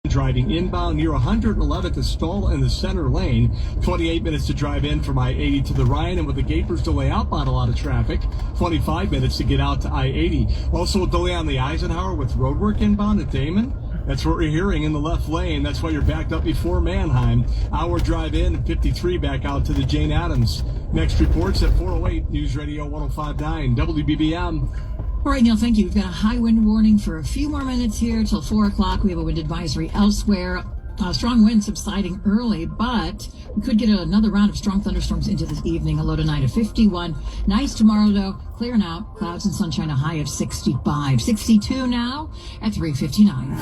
Driving inbound near 111 to stall in the center lane. 28 minutes to drive in from I-80 to the Ryan, and with the Gapers delay outbound, a lot of traffic. 25 minutes to get out to I-80. Also a delay on the Eisenhower with roadwork inbound at Damon. That's what we're hearing in the left lane. That's why you're backed up before Mannheim. Hour drive in, 53 back out to the Jane Addams. Next reports at 4:08 News Radio 105.9 WBBM. All right, Neil, thank you. We've got a high wind warning for a few more minutes here till 4 o'clock. We have a wind advisory elsewhere. Strong wind subsiding early, but we could get another round of strong thunderstorms into this evening. A low tonight of 51. Nice tomorrow, though. Clearing out. Clouds and sunshine, a high of 65. 62 now at 3:59.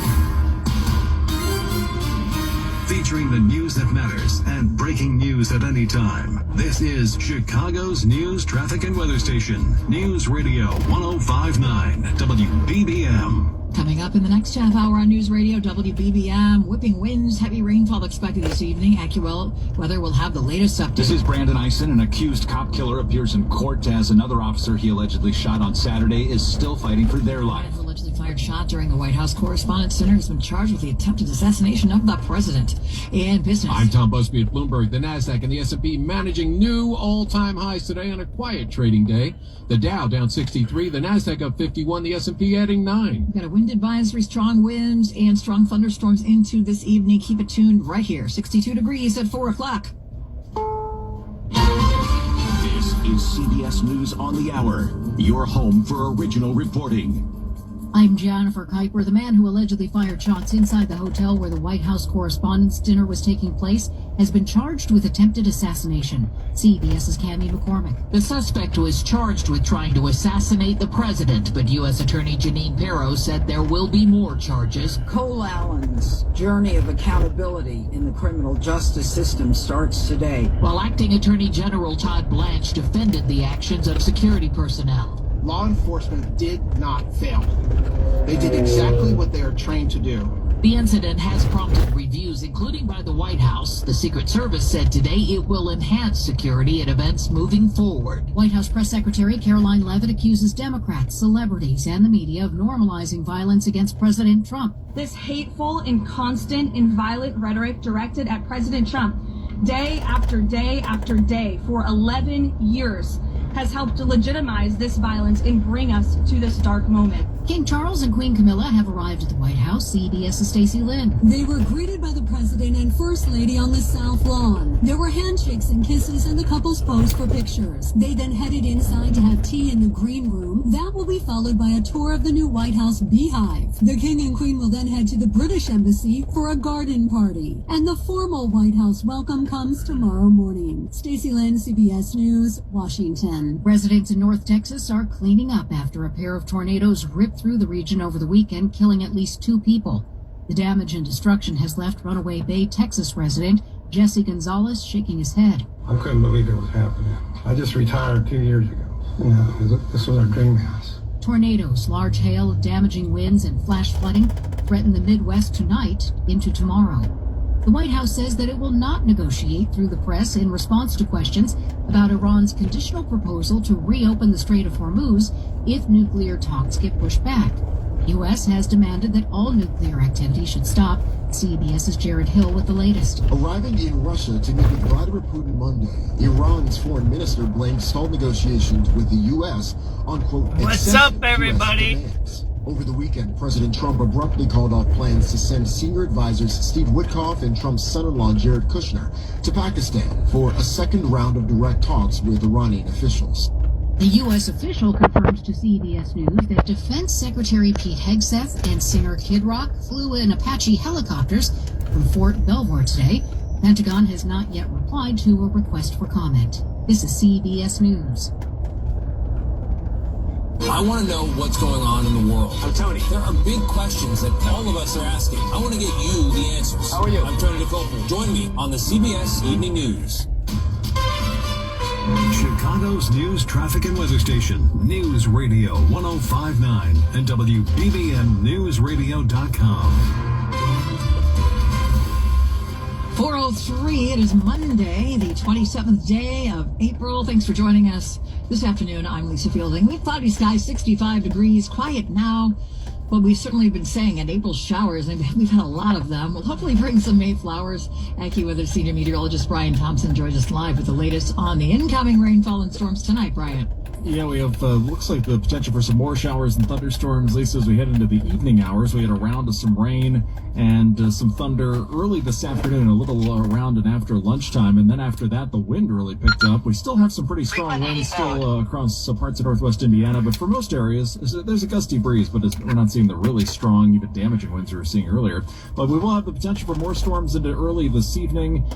Featuring the news that matters and breaking news at any time. This is Chicago's news, traffic, and weather station. News Radio 105.9 WBBM. Coming up in the next half hour on News Radio WBBM, whipping winds, heavy rainfall expected this evening. AccuWeather Weather will have the latest update. This is Brandon Eisen. An accused cop killer appears in court as another officer he allegedly shot on Saturday is still fighting for their life. An allegedly fired shot during the White House Correspondents' Dinner has been charged with the attempted assassination of the president. In business, I'm Tom Busby at Bloomberg. The Nasdaq and the S&P managing new all-time highs today on a quiet trading day. The Dow down 63, the Nasdaq up 51, the S&P adding 9. We've got a wind advisory, strong winds and strong thunderstorms into this evening. Keep it tuned right here. 62 degrees at 4 o'clock. This is CBS News on the Hour, your home for original reporting. I'm Jennifer Kuiper. The man who allegedly fired shots inside the hotel where the White House Correspondents' Dinner was taking place has been charged with attempted assassination. CBS's Cammie McCormick. The suspect was charged with trying to assassinate the president, but U.S. Attorney Janine Pirro said there will be more charges. Cole Allen's journey of accountability in the criminal justice system starts today. While Acting Attorney General Todd Blanche defended the actions of security personnel. Law enforcement did not fail. They did exactly what they are trained to do. The incident has prompted reviews, including by the White House. The Secret Service said today it will enhance security at events moving forward. White House Press Secretary Caroline Leavitt accuses Democrats, celebrities, and the media of normalizing violence against President Trump. This hateful and constant and violent rhetoric directed at President Trump day after day after day for 11 years has helped to legitimize this violence and bring us to this dark moment. King Charles and Queen Camilla have arrived at the White House. CBS's Stacey Lynn. They were greeted by the president and first lady on the South Lawn. There were handshakes and kisses, and the couples posed for pictures. They then headed inside to have tea in the green room. That will be followed by a tour of the new White House beehive. The king and queen will then head to the British embassy for a garden party. And the formal White House welcome comes tomorrow morning. Stacey Lynn, CBS News, Washington. Residents in North Texas are cleaning up after a pair of tornadoes ripped through the region over the weekend, killing at least 2 people. The damage and destruction has left Runaway Bay, Texas resident Jesse Gonzalez shaking his head. I couldn't believe it was happening. I just retired 2 years ago. This was our dream house. Tornadoes, large hail, damaging winds, and flash flooding threaten the Midwest tonight into tomorrow. The White House says that it will not negotiate through the press in response to questions about Iran's conditional proposal to reopen the Strait of Hormuz if nuclear talks get pushed back. The U.S. has demanded that all nuclear activity should stop. CBS's Jared Hill with the latest. Arriving in Russia to meet with Vladimir Putin Monday, Iran's foreign minister blamed stalled negotiations with the U.S. on, quote, "What's up, everybody?" Over the weekend, President Trump abruptly called off plans to send senior advisors Steve Witkoff and Trump's son-in-law Jared Kushner to Pakistan for a second round of direct talks with Iranian officials. The U.S. official confirmed to CBS News that Defense Secretary Pete Hegseth and singer Kid Rock flew in Apache helicopters from Fort Belvoir today. The Pentagon has not yet replied to a request for comment. This is CBS News. I want to know what's going on in the world. I'm Tony. There are big questions that all of us are asking. I want to get you the answers. How are you? I'm Tony DeCoppel. Join me on the CBS Evening News. Chicago's news, traffic, and weather station. News Radio 105.9 and WBBMNewsRadio.com. 4:03. It is Monday, the 27th day of April. Thanks for joining us this afternoon. I'm Lisa Fielding. We've cloudy skies, 65 degrees, quiet now. Well, we've certainly been saying in April showers, and we've had a lot of them, will hopefully bring some May flowers. AccuWeather senior meteorologist Brian Thompson joins us live with the latest on the incoming rainfall and storms tonight. Brian. Yeah, we have, looks like the potential for some more showers and thunderstorms, Lisa, as we head into the evening hours. We had a round of some rain and some thunder early this afternoon, a little around and after lunchtime. And then after that, the wind really picked up. We still have some pretty strong winds still across parts of northwest Indiana, but for most areas, there's a gusty breeze, but we're not seeing the really strong, even damaging winds we were seeing earlier. But we will have the potential for more storms into early this evening,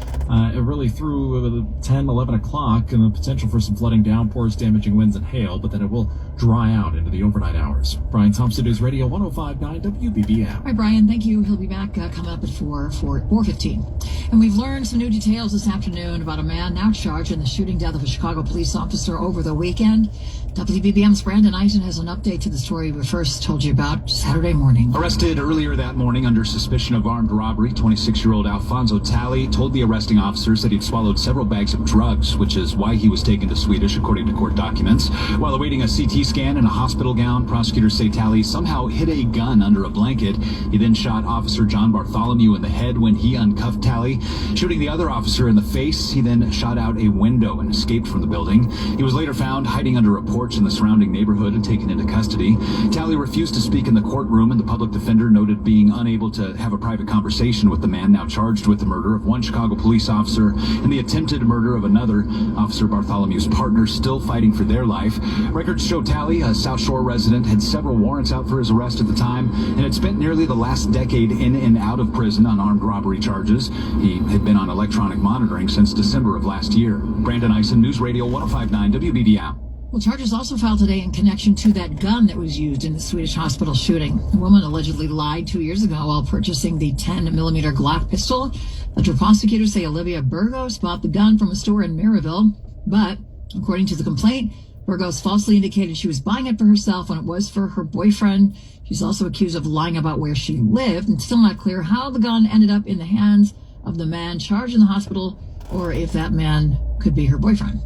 really through 10, 11 o'clock, and the potential for some flooding, downpours, damaging winds, and hail, but then it will dry out into the overnight hours. Brian Thompson, News Radio 105.9 WBBM. All right, Brian, thank you. He'll be back coming up at 4:15. And we've learned some new details this afternoon about a man now charged in the shooting death of a Chicago police officer over the weekend. WBBM's Brandon Eisen has an update to the story we first told you about Saturday morning. Arrested earlier that morning under suspicion of armed robbery, 26-year-old Alfonso Talley told the arresting officers that he'd swallowed several bags of drugs, which is why he was taken to Swedish, according to court documents. While awaiting a CT scan in a hospital gown, prosecutors say Talley somehow hid a gun under a blanket. He then shot Officer John Bartholomew in the head when he uncuffed Talley. Shooting the other officer in the face, he then shot out a window and escaped from the building. He was later found hiding under a porch in the surrounding neighborhood and taken into custody. Talley refused to speak in the courtroom, and the public defender noted being unable to have a private conversation with the man now charged with the murder of one Chicago police officer and the attempted murder of another. Officer Bartholomew's partner still fighting for their life. Records show Talley, a South Shore resident, had several warrants out for his arrest at the time and had spent nearly the last decade in and out of prison on armed robbery charges. He had been on electronic monitoring since December of last year. Brandon Eisen, News Radio 105.9 WBBM. Well, charges also filed today in connection to that gun that was used in the Swedish hospital shooting. A woman allegedly lied 2 years ago while purchasing the 10-millimeter Glock pistol. Federal prosecutors say Olivia Burgos bought the gun from a store in Maryville, but according to the complaint, Burgos falsely indicated she was buying it for herself when it was for her boyfriend. She's also accused of lying about where she lived, and still not clear how the gun ended up in the hands of the man charged in the hospital, or if that man could be her boyfriend.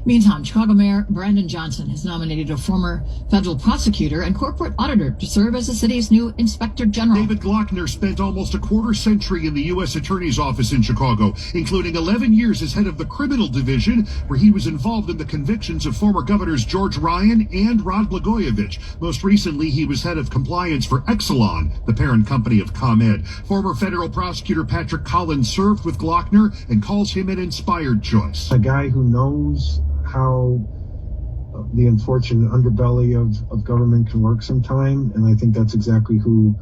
Meantime, Chicago Mayor Brandon Johnson has nominated a former federal prosecutor and corporate auditor to serve as the city's new inspector general. David Glockner spent almost a quarter century in the U.S. Attorney's Office in Chicago, including 11 years as head of the criminal division, where he was involved in the convictions of former governors George Ryan and Rod Blagojevich. Most recently, he was head of compliance for Exelon, the parent company of ComEd. Former federal prosecutor Patrick Collins served with Glockner and calls him an inspired choice. A guy who knows how the unfortunate underbelly of government can work sometime, and I think that's exactly who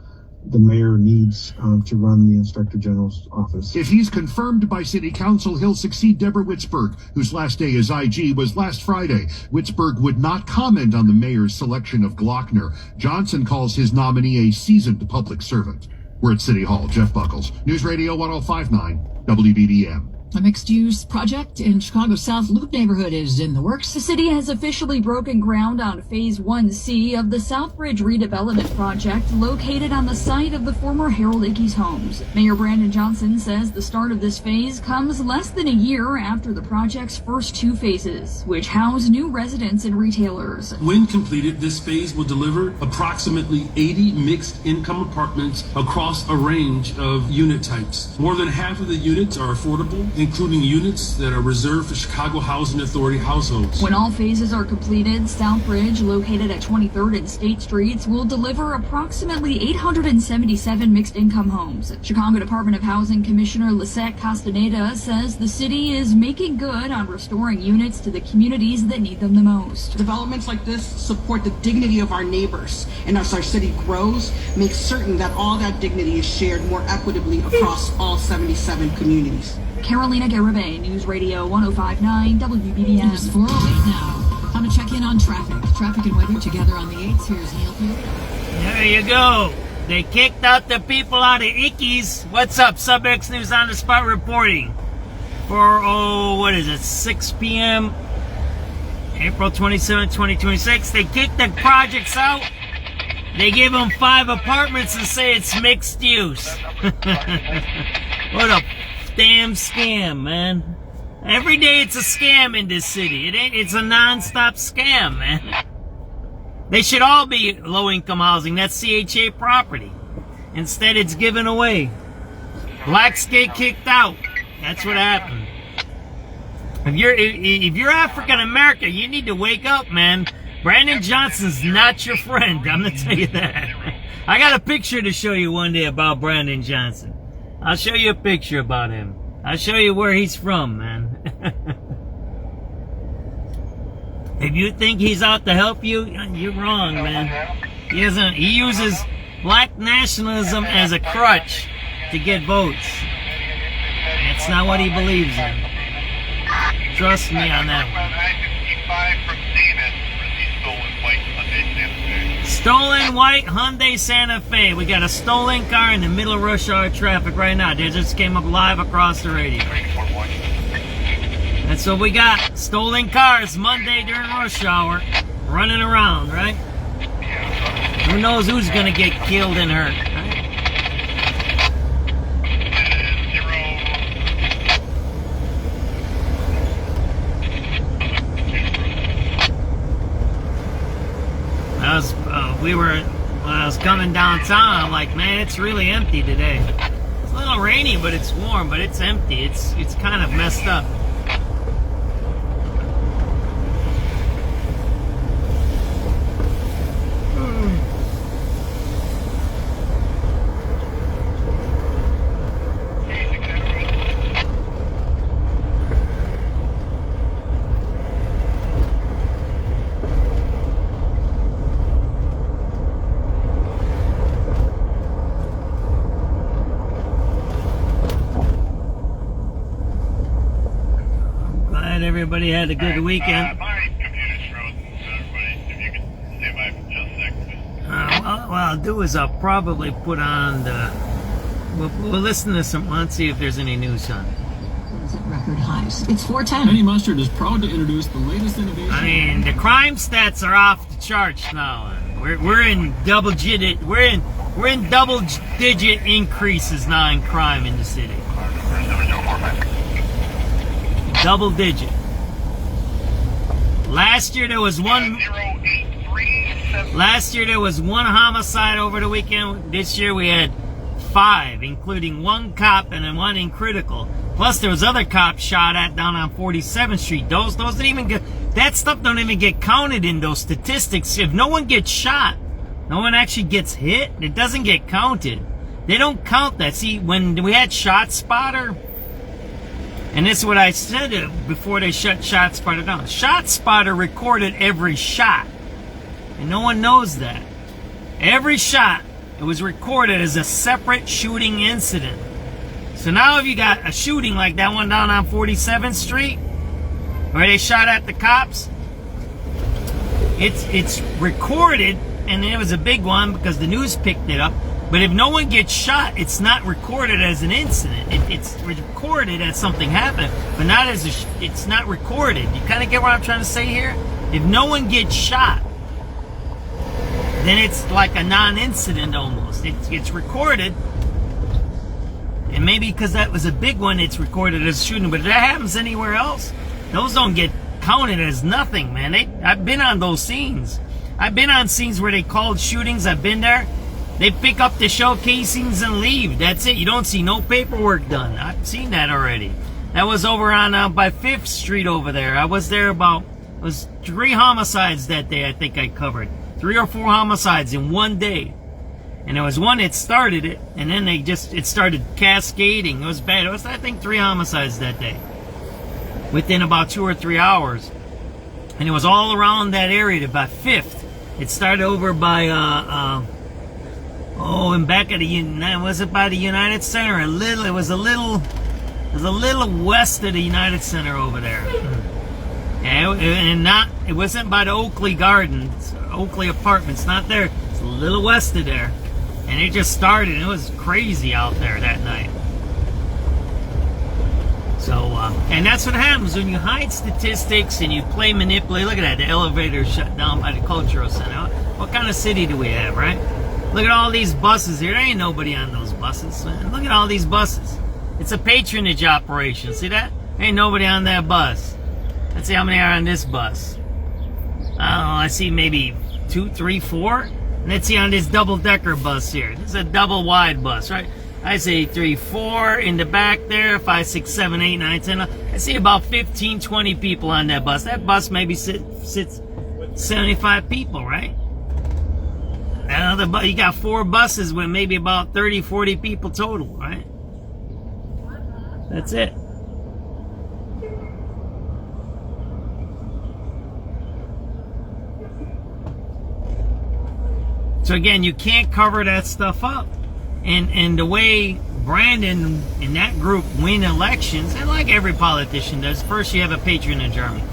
the mayor needs to run the Inspector General's office. If he's confirmed by City Council, he'll succeed Deborah Witzberg, whose last day as IG was last Friday. Witzberg would not comment on the mayor's selection of Glockner. Johnson calls his nominee a seasoned public servant. We're at City Hall. Jeff Buckles, News Radio 105.9 WBBM. A mixed-use project in Chicago's South Loop neighborhood is in the works. The city has officially broken ground on Phase 1C of the Southbridge redevelopment project located on the site of the former Harold Ickes homes. Mayor Brandon Johnson says the start of this phase comes less than a year after the project's first two phases, which house new residents and retailers. When completed, this phase will deliver approximately 80 mixed-income apartments across a range of unit types. More than half of the units are affordable, including units that are reserved for Chicago Housing Authority households. When all phases are completed, Southbridge, located at 23rd and State Streets, will deliver approximately 877 mixed-income homes. Chicago Department of Housing Commissioner Lisette Castaneda says the city is making good on restoring units to the communities that need them the most. Developments like this support the dignity of our neighbors, and as our city grows, make certain that all that dignity is shared more equitably across all 77 communities. Carolina Garibay, News Radio 105.9 WBBM. It's 4:08 now. Time to check in on traffic. Traffic and weather together on the 8s. Here's Neil Pugh. There you go. They kicked out the people out of Ickes. What's up? SubX.News on the spot reporting. For, 6 p.m. April 27, 2026. They kicked the projects out. They give them 5 apartments and say it's mixed use. What a damn scam, man. Every day it's a scam in this city. It's a non-stop scam, man. They should all be low-income housing. That's CHA property. Instead, it's given away. Blacks get kicked out. That's what happened. If you're African American, you need to wake up, man. Brandon Johnson's not your friend. I'm gonna tell you that. I got a picture to show you one day about Brandon Johnson. I'll show you a picture about him. I'll show you where he's from, man. If you think he's out to help you, you're wrong, man. He doesn't. He uses black nationalism as a crutch to get votes. That's not what he believes in. Trust me on that one. Stolen white Hyundai Santa Fe. We got a stolen car in the middle of rush hour traffic right now. They just came up live across the radio. That's what we got. Stolen cars Monday during rush hour. Running around, right? Who knows who's going to get killed and hurt, right? When I was coming downtown, I'm like, man, it's really empty today. It's a little rainy, but it's warm, but it's empty. It's kind of messed up. Everybody had a good weekend. My computer's frozen, so everybody, if you could stay by for just a second. What I'll do is I'll probably put on the... We'll listen to some... Let's see if there's any news on it. It's at record highs. It's 410. Penny Mustard is proud to introduce the latest innovation. I mean, the crime stats are off the charts now. We're in double digit... We're in double digit increases now in crime in the city. Double digit. Last year there was one homicide over the weekend. This year we had 5, including 1 cop and then 1 in critical. Plus there was other cops shot at down on 47th Street. Those don't even get, that stuff don't even get counted in those statistics. If no one gets shot, no one actually gets hit, it doesn't get counted. They don't count that. See, when we had ShotSpotter, and this is what I said before they shut ShotSpotter down. ShotSpotter recorded every shot. And no one knows that. Every shot, it was recorded as a separate shooting incident. So now if you got a shooting like that one down on 47th Street, where they shot at the cops, it's recorded, and it was a big one because the news picked it up. But if no one gets shot, it's not recorded as an incident. It's recorded as something happened, but not as it's not recorded. You kind of get what I'm trying to say here? If no one gets shot, then it's like a non-incident almost. It's recorded, and maybe because that was a big one, it's recorded as a shooting. But if that happens anywhere else, those don't get counted as nothing, man. I've been on those scenes. I've been on scenes where they called shootings. I've been there. They pick up the shell casings and leave. That's it. You don't see no paperwork done. I've seen that already. That was over on by 5th Street over there. I was there about, it was 3 homicides that day I think I covered. 3 or 4 homicides in one day. And there was one that started it, and then it started cascading. It was bad. It was, I think, 3 homicides that day. Within about 2 or 3 hours. And it was all around that area, by 5th. It started over by, and back at was it by the United Center? It was a little west of the United Center over there. Yeah, it wasn't by the Oakley Gardens, Oakley Apartments, not there. It's a little west of there. And it just started, and it was crazy out there that night. So, and that's what happens when you hide statistics and you play manipulate. Look at that, the elevator shut down by the Cultural Center. What kind of city do we have, right? Look at all these buses here. There ain't nobody on those buses, man. Look at all these buses. It's a patronage operation. See that? There ain't nobody on that bus. Let's see how many are on this bus. I don't know. I see maybe 2, 3, 4. Let's see on this double-decker bus here. This is a double-wide bus, right? I say 3, 4 in the back there, 5, 6, 7, 8, 9, 10. I see about 15, 20 people on that bus. That bus maybe sits 75 people, right? You got 4 buses with maybe about 30, 40 people total, right? That's it. So again, you can't cover that stuff up. And the way Brandon and that group win elections, and like every politician does, first you have a patronage army.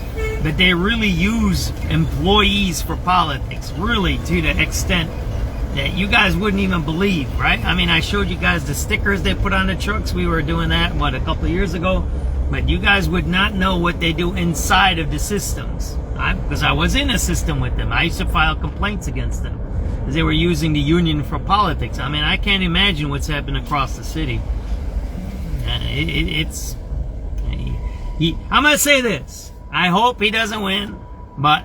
But they really use employees for politics, really to the extent that you guys wouldn't even believe, right? I mean, I showed you guys the stickers they put on the trucks. We were doing that, a couple of years ago. But you guys would not know what they do inside of the systems. Because I was in a system with them. I used to file complaints against them. Because they were using the union for politics. I mean, I can't imagine what's happened across the city. I'm going to say this. I hope he doesn't win. But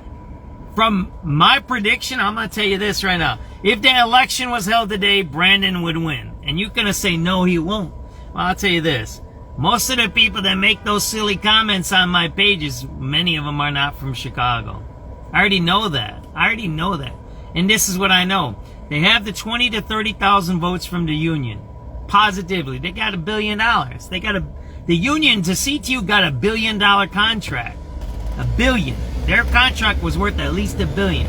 from my prediction, I'm going to tell you this right now. If the election was held today, Brandon would win. And you're going to say, no, he won't. Well, I'll tell you this. Most of the people that make those silly comments on my pages, many of them are not from Chicago. I already know that. And this is what I know. They have the 20 to 30,000 votes from the union. Positively. They got $1 billion. The union to CTU got $1 billion contract. $1 billion. Their contract was worth at least $1 billion.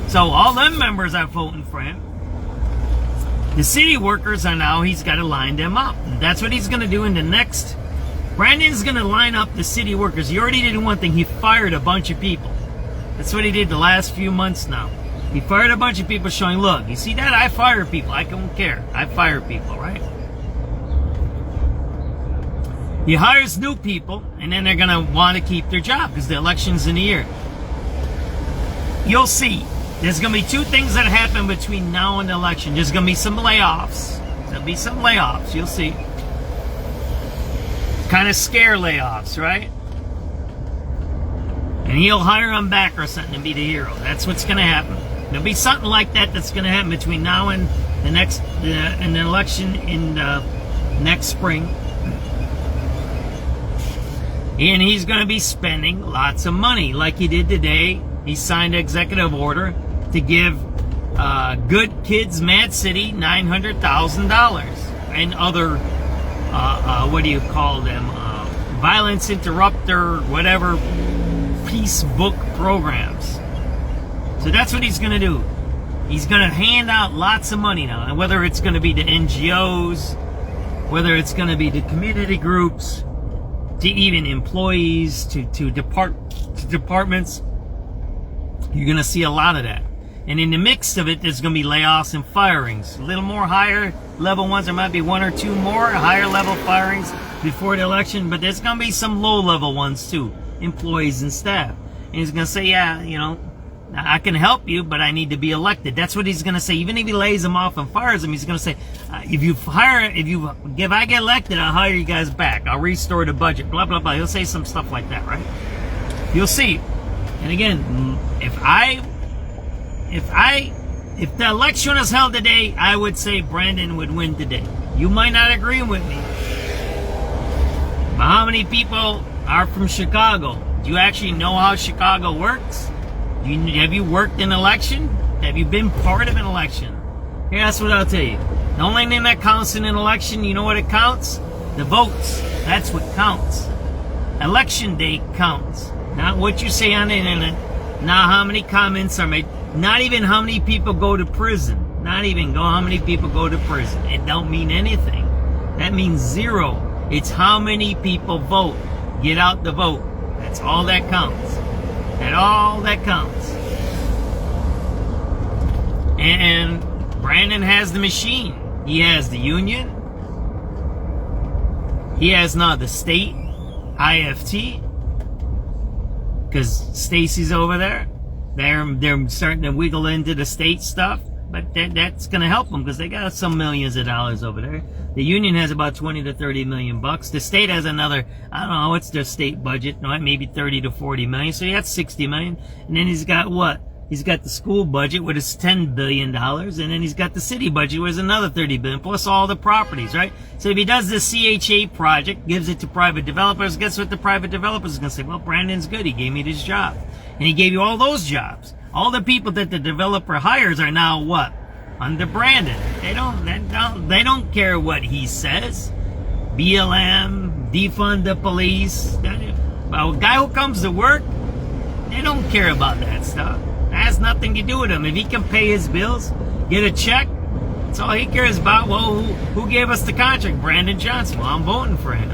So all them members are voting for him. The city workers are now, he's got to line them up. And that's what he's going to do in the next. Brandon's going to line up the city workers. He already did one thing. He fired a bunch of people. That's what he did the last few months now. He fired a bunch of people showing, look, you see that? I fire people. I don't care. I fire people, right? He hires new people, and then they're going to want to keep their job because the election's in a year. You'll see. There's going to be 2 things that happen between now and the election. There's going to be some layoffs. There'll be some layoffs. You'll see. Kind of scare layoffs, right? And he'll hire them back or something to be the hero. That's what's going to happen. There'll be something like that that's going to happen between now and the election in next spring. And he's going to be spending lots of money like he did today. He signed an executive order to give Good Kids Mad City $900,000 and other, what do you call them, violence interrupter, whatever, peace book programs. So that's what he's going to do. He's going to hand out lots of money now. And whether it's going to be the NGOs, whether it's going to be the community groups, to even employees, to departments, you're going to see a lot of that. And in the mix of it, there's going to be layoffs and firings. A little more higher level ones. There might be 1 or 2 more higher level firings before the election. But there's going to be some low level ones too. Employees and staff. And he's going to say, yeah, you know, I can help you, but I need to be elected. That's what he's going to say. Even if he lays them off and fires them, he's going to say, if I get elected, I'll hire you guys back. I'll restore the budget, blah, blah, blah. He'll say some stuff like that, right? You'll see. And again, if the election is held today, I would say Brandon would win today. You might not agree with me. But how many people are from Chicago? Do you actually know how Chicago works? Have you worked in an election? Have you been part of an election? Here, that's what I'll tell you. The only thing that counts in an election, you know what it counts? The votes. That's what counts. Election day counts. Not what you say on the internet. Not how many comments are made. Not even how many people go to prison. Not even how many people go to prison. It don't mean anything. That means 0. It's how many people vote. Get out the vote. That's all that counts. That's all that counts. And Brandon has the machine. He has the union. He has now the state IFT. Because Stacy's over there. They're starting to wiggle into the state stuff. But that's going to help them because they got some millions of dollars over there. The union has about 20 to 30 million bucks. The state has another, I don't know, what's their state budget? No, maybe 30 to 40 million. So he has 60 million. And then he's got what? He's got the school budget, with his $10 billion, and then he's got the city budget, with another $30 billion, plus all the properties, right? So if he does this CHA project, gives it to private developers, guess what the private developers are going to say? Well, Brandon's good. He gave me this job. And he gave you all those jobs. All the people that the developer hires are now what? Under Brandon. They don't care what he says. BLM, defund the police. A guy who comes to work, they don't care about that stuff. It has nothing to do with him. If he can pay his bills, get a check, that's all he cares about. Well, who gave us the contract? Brandon Johnson. Well, I'm voting for him.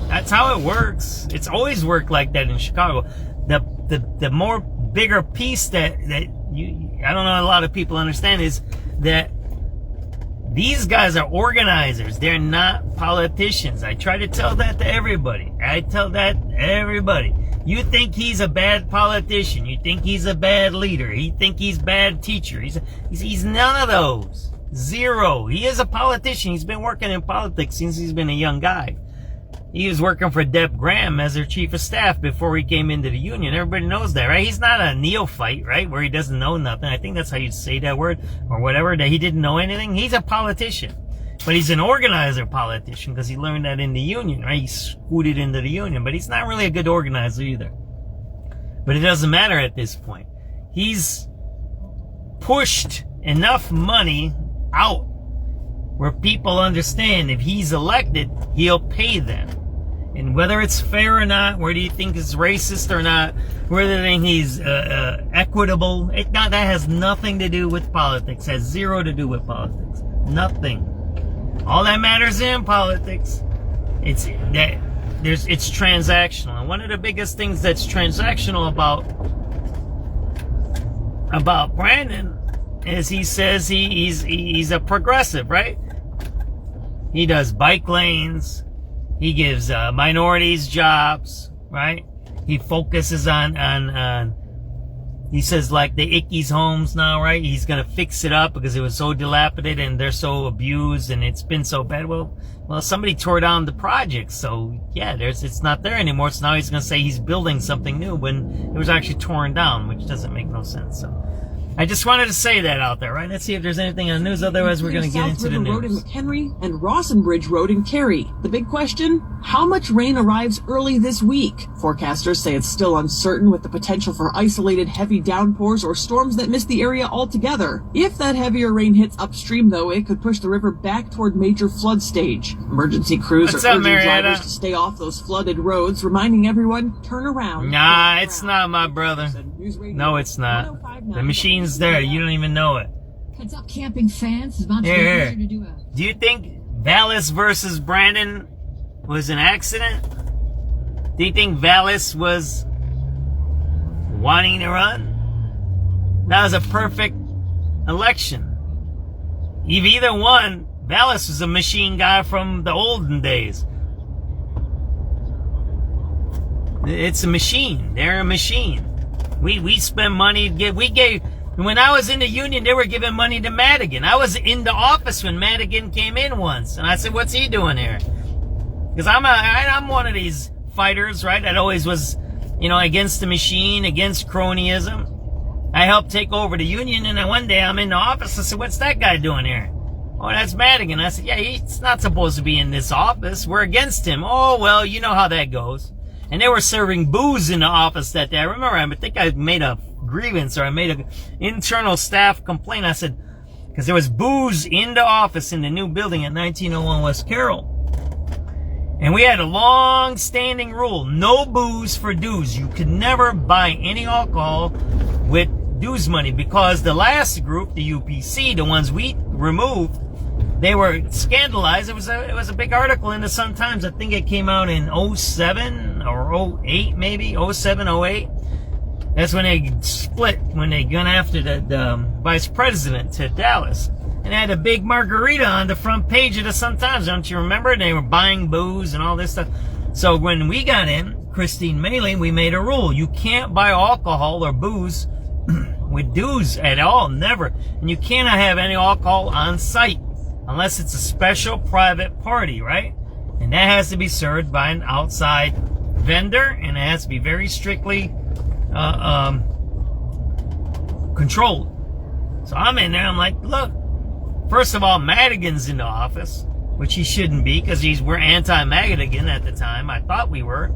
That's how it works. It's always worked like that in Chicago. The more bigger piece that I don't know a lot of people understand is that these guys are organizers. They're not politicians. I try to tell that to everybody. You think he's a bad politician. You think he's a bad leader. You think he's a bad teacher. He's none of those. Zero. He is a politician. He's been working in politics since he's been a young guy. He was working for Deb Graham as her chief of staff before he came into the union. Everybody knows that, right? He's not a neophyte, right? Where he doesn't know nothing. I think that's how you say that word or whatever, that he didn't know anything. He's a politician, but he's an organizer politician because he learned that in the union, right? He scooted into the union, but he's not really a good organizer either. But it doesn't matter at this point. He's pushed enough money out where people understand if he's elected, he'll pay them. And whether it's fair or not, whether you think it's racist or not, whether you think he's equitable, that has nothing to do with politics. Has zero to do with politics. Nothing. All that matters in politics, it's transactional. And one of the biggest things that's transactional about Brandon is he says he's a progressive, right? He does bike lanes. He gives minorities jobs, right? He focuses on he says like the Ickes homes now, right? He's going to fix it up because it was so dilapidated and they're so abused and it's been so bad. Well, somebody tore down the project. So yeah, it's not there anymore. So now he's going to say he's building something new when it was actually torn down, which doesn't make no sense. So I just wanted to say that out there, right? Let's see if there's anything on the news. Otherwise, we're going to get into the news. Road in McHenry and Rawsonbridge Road in Cary. The big question, how much rain arrives early this week? Forecasters say it's still uncertain with the potential for isolated heavy downpours or storms that miss the area altogether. If that heavier rain hits upstream, though, it could push the river back toward major flood stage. Emergency crews are urging drivers to stay off those flooded roads, reminding everyone, turn around. Nah, it's not, my brother. No, it's not. The machine's there. You don't even know it. Heads up, camping fans. It's about to be to do a... Do you think Vallis versus Brandon was an accident? Do you think Vallis was wanting to run? That was a perfect election. If either one, Vallis was a machine guy from the olden days. It's a machine. They're a machine. We spend money. When I was in the union, they were giving money to Madigan. I was in the office when Madigan came in once, and I said, "What's he doing here?" Because I'm one of these fighters, right? That always was, against the machine, against cronyism. I helped take over the union, and then one day I'm in the office. I said, "What's that guy doing here?" "Oh, that's Madigan." I said, "Yeah, he's not supposed to be in this office. We're against him." "Oh, well, you know how that goes." And they were serving booze in the office that day. I remember, I think I made a grievance or I made an internal staff complaint. I said, because there was booze in the office in the new building at 1901 West Carroll. And we had a long-standing rule, no booze for dues. You could never buy any alcohol with dues money because the last group, the UPC, the ones we removed, they were scandalized. It was a big article in the Sun-Times. I think it came out in 07 or 08, maybe 07, 08. That's when they split, when they went after the vice president to Dallas. And they had a big margarita on the front page of the Sun-Times. Don't you remember? They were buying booze and all this stuff. So when we got in, Christine Maley, we made a rule. You can't buy alcohol or booze with dues at all, never. And you cannot have any alcohol on site unless it's a special private party, right? And that has to be served by an outside vendor, and it has to be very strictly controlled. So I'm in there, I'm like, look, first of all, Madigan's in the office, which he shouldn't be, because we're anti-Madigan at the time. I thought we were.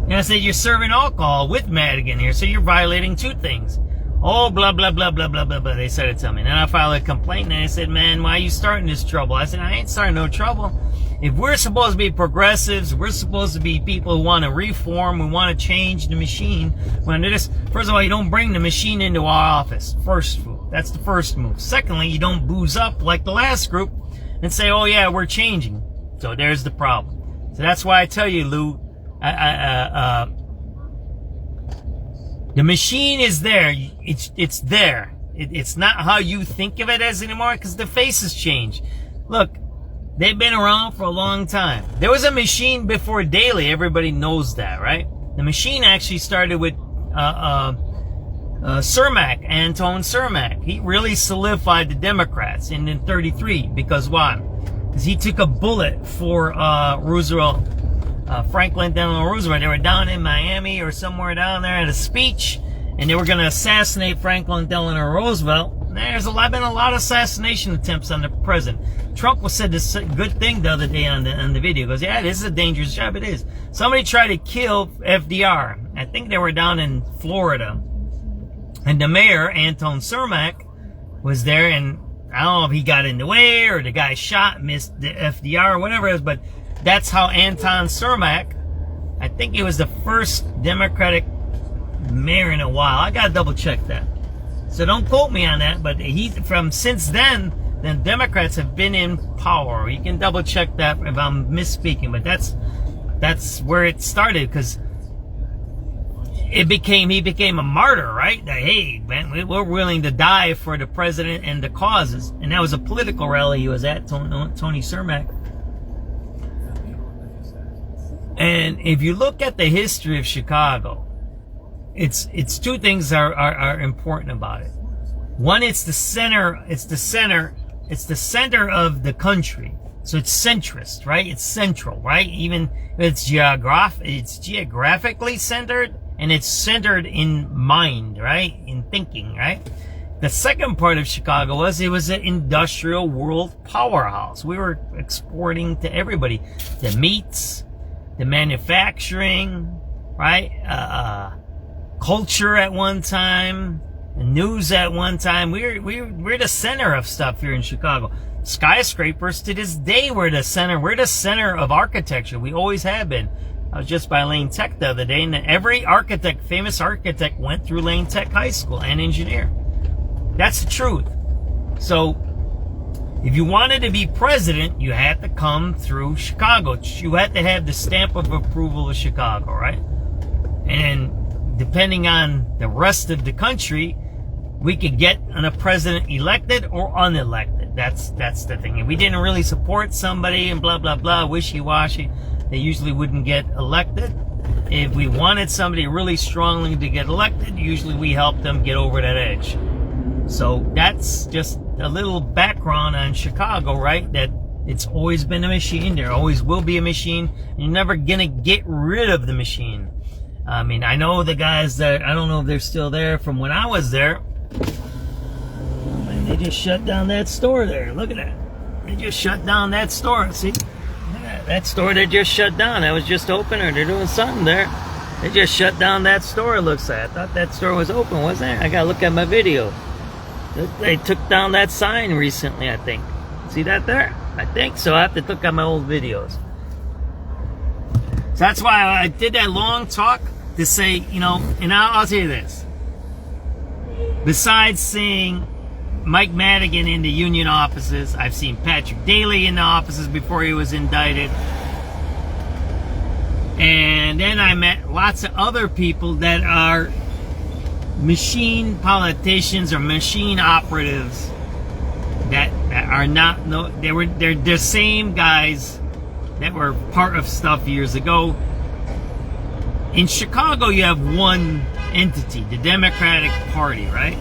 And I said, you're serving alcohol with Madigan here, so you're violating two things. Oh, blah, blah, blah, blah, blah, blah, blah. They said it to me. And then I filed a complaint, and I said, man, why are you starting this trouble? I said, I ain't starting no trouble. If we're supposed to be progressives, we're supposed to be people who want to reform, we want to change the machine. When it is, first of all, you don't bring the machine into our office. First move. That's the first move. Secondly, you don't booze up like the last group and say, oh yeah, we're changing. So there's the problem. So that's why I tell you, Lou, the machine is there. It's there. It's not how you think of it as anymore, because the faces change. Look, they've been around for a long time. There was a machine before Daley. Everybody knows that, right? The machine actually started with Cermak, Anton Cermak. He really solidified the Democrats in 33. Because why? Because he took a bullet for Roosevelt. Franklin Delano Roosevelt. They were down in Miami or somewhere down there at a speech, and they were going to assassinate Franklin Delano Roosevelt. There's been a lot of assassination attempts on the president. Trump said this good thing the other day on the video. He goes, yeah, this is a dangerous job. It is. Somebody tried to kill FDR. I think they were down in Florida, and the mayor, Anton Cermak, was there, and I don't know if he got in the way or the guy shot, missed the FDR or whatever it is, but that's how Anton Cermak, I think he was the first Democratic mayor in a while. I gotta double check that. So don't quote me on that, but since then Democrats have been in power. You can double check that if I'm misspeaking, but that's where it started, because he became a martyr, right? That, hey, man, we're willing to die for the president and the causes. And that was a political rally he was at, Tony Cermak. And if you look at the history of Chicago, it's two things are important about it. One, it's the center of the country. So it's centrist, right? It's central, right? Even it's geographically centered, and it's centered in mind, right? In thinking, right? The second part of Chicago was it was an industrial world powerhouse. We were exporting to everybody. The meats, the manufacturing, right? Culture at one time, the news at one time. We're the center of stuff here in Chicago. Skyscrapers to this day, we're the center. We're the center of architecture. We always have been. I was just by Lane Tech the other day, and every famous architect went through Lane Tech High School and engineer. That's the truth. So, if you wanted to be president, you had to come through Chicago. You had to have the stamp of approval of Chicago, right? And depending on the rest of the country, we could get a president elected or unelected. That's the thing. If we didn't really support somebody and blah, blah, blah, wishy-washy, they usually wouldn't get elected. If we wanted somebody really strongly to get elected, usually we helped them get over that edge. So that's just a little background on Chicago, right? That it's always been a machine. There always will be a machine. You're never going to get rid of the machine. I mean, I know the guys that, I don't know if they're still there from when I was there. And they just shut down that store there. Look at that. They just shut down that store. See? That store they just shut down. That was just open, or they're doing something there. They just shut down that store, it looks like. I thought that store was open, wasn't it? I gotta look at my video. They took down that sign recently, I think. See that there? I think so. I have to look at my old videos. So that's why I did that long talk to say, you know, and I'll tell you this. Besides seeing Mike Madigan in the union offices, I've seen Patrick Daley in the offices before he was indicted. And then I met lots of other people that are machine politicians or machine operatives that are not, they're the same guys that were part of stuff years ago. In Chicago, you have one entity, the Democratic Party, right?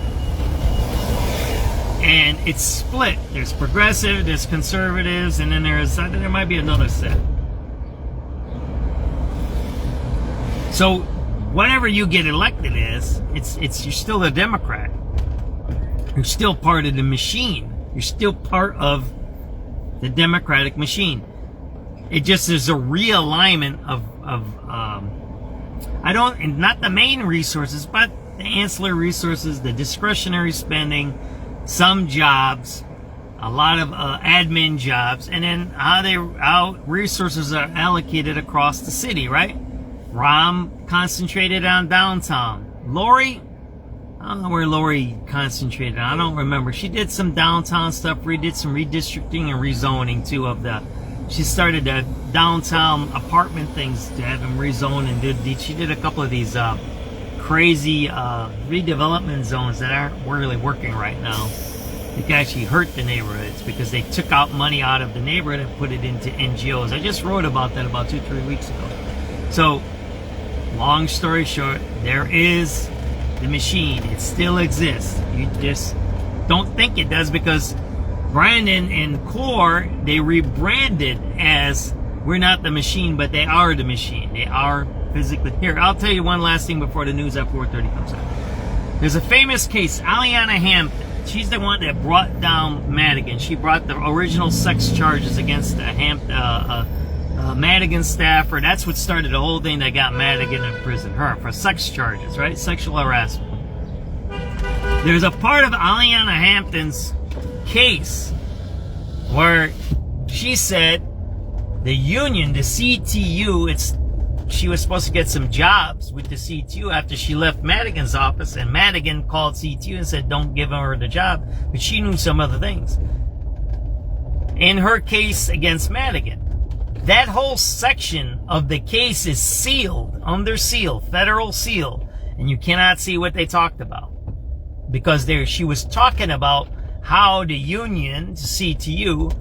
And it's split. There's progressive, there's conservatives, and then there might be another set. So whatever you get elected as, you're still a Democrat. You're still part of the machine. You're still part of the democratic machine. It just is a realignment of not the main resources, but the ancillary resources, the discretionary spending, some jobs, a lot of admin jobs, and then how resources are allocated across the city, right? Rahm concentrated on downtown. Lori, I don't know where Lori concentrated. I don't remember. She did some downtown stuff. Did some redistricting and rezoning too she started the downtown apartment things to have them rezoned, and she did a couple of these crazy redevelopment zones that aren't really working right now. They can actually hurt the neighborhoods because they took out money out of the neighborhood and put it into NGOs. I just wrote about that about 2-3 weeks ago. So, long story short, there is the machine. It still exists. You just don't think it does, because Brandon and CORE, they rebranded as we're not the machine, but they are the machine. They are physically here. I'll tell you one last thing before the news at 4:30 comes out. There's a famous case, Aliana Hampton. She's the one that brought down Madigan. She brought the original sex charges against Madigan staffer. That's what started the whole thing that got Madigan in prison. Her, for sex charges, right? Sexual harassment. There's a part of Aliana Hampton's case where she said the union, the CTU, she was supposed to get some jobs with the CTU after she left Madigan's office, and Madigan called CTU and said don't give her the job, but she knew some other things. In her case against Madigan, that whole section of the case is sealed, under seal, federal seal, and you cannot see what they talked about, because she was talking about how the union, CTU,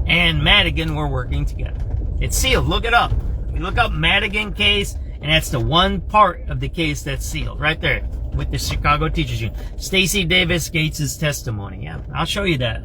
and Madigan were working together. It's sealed. Look it up. You look up Madigan case, and that's the one part of the case that's sealed right there with the Chicago Teachers Union. Stacey Davis Gates' testimony. Yeah, I'll show you that.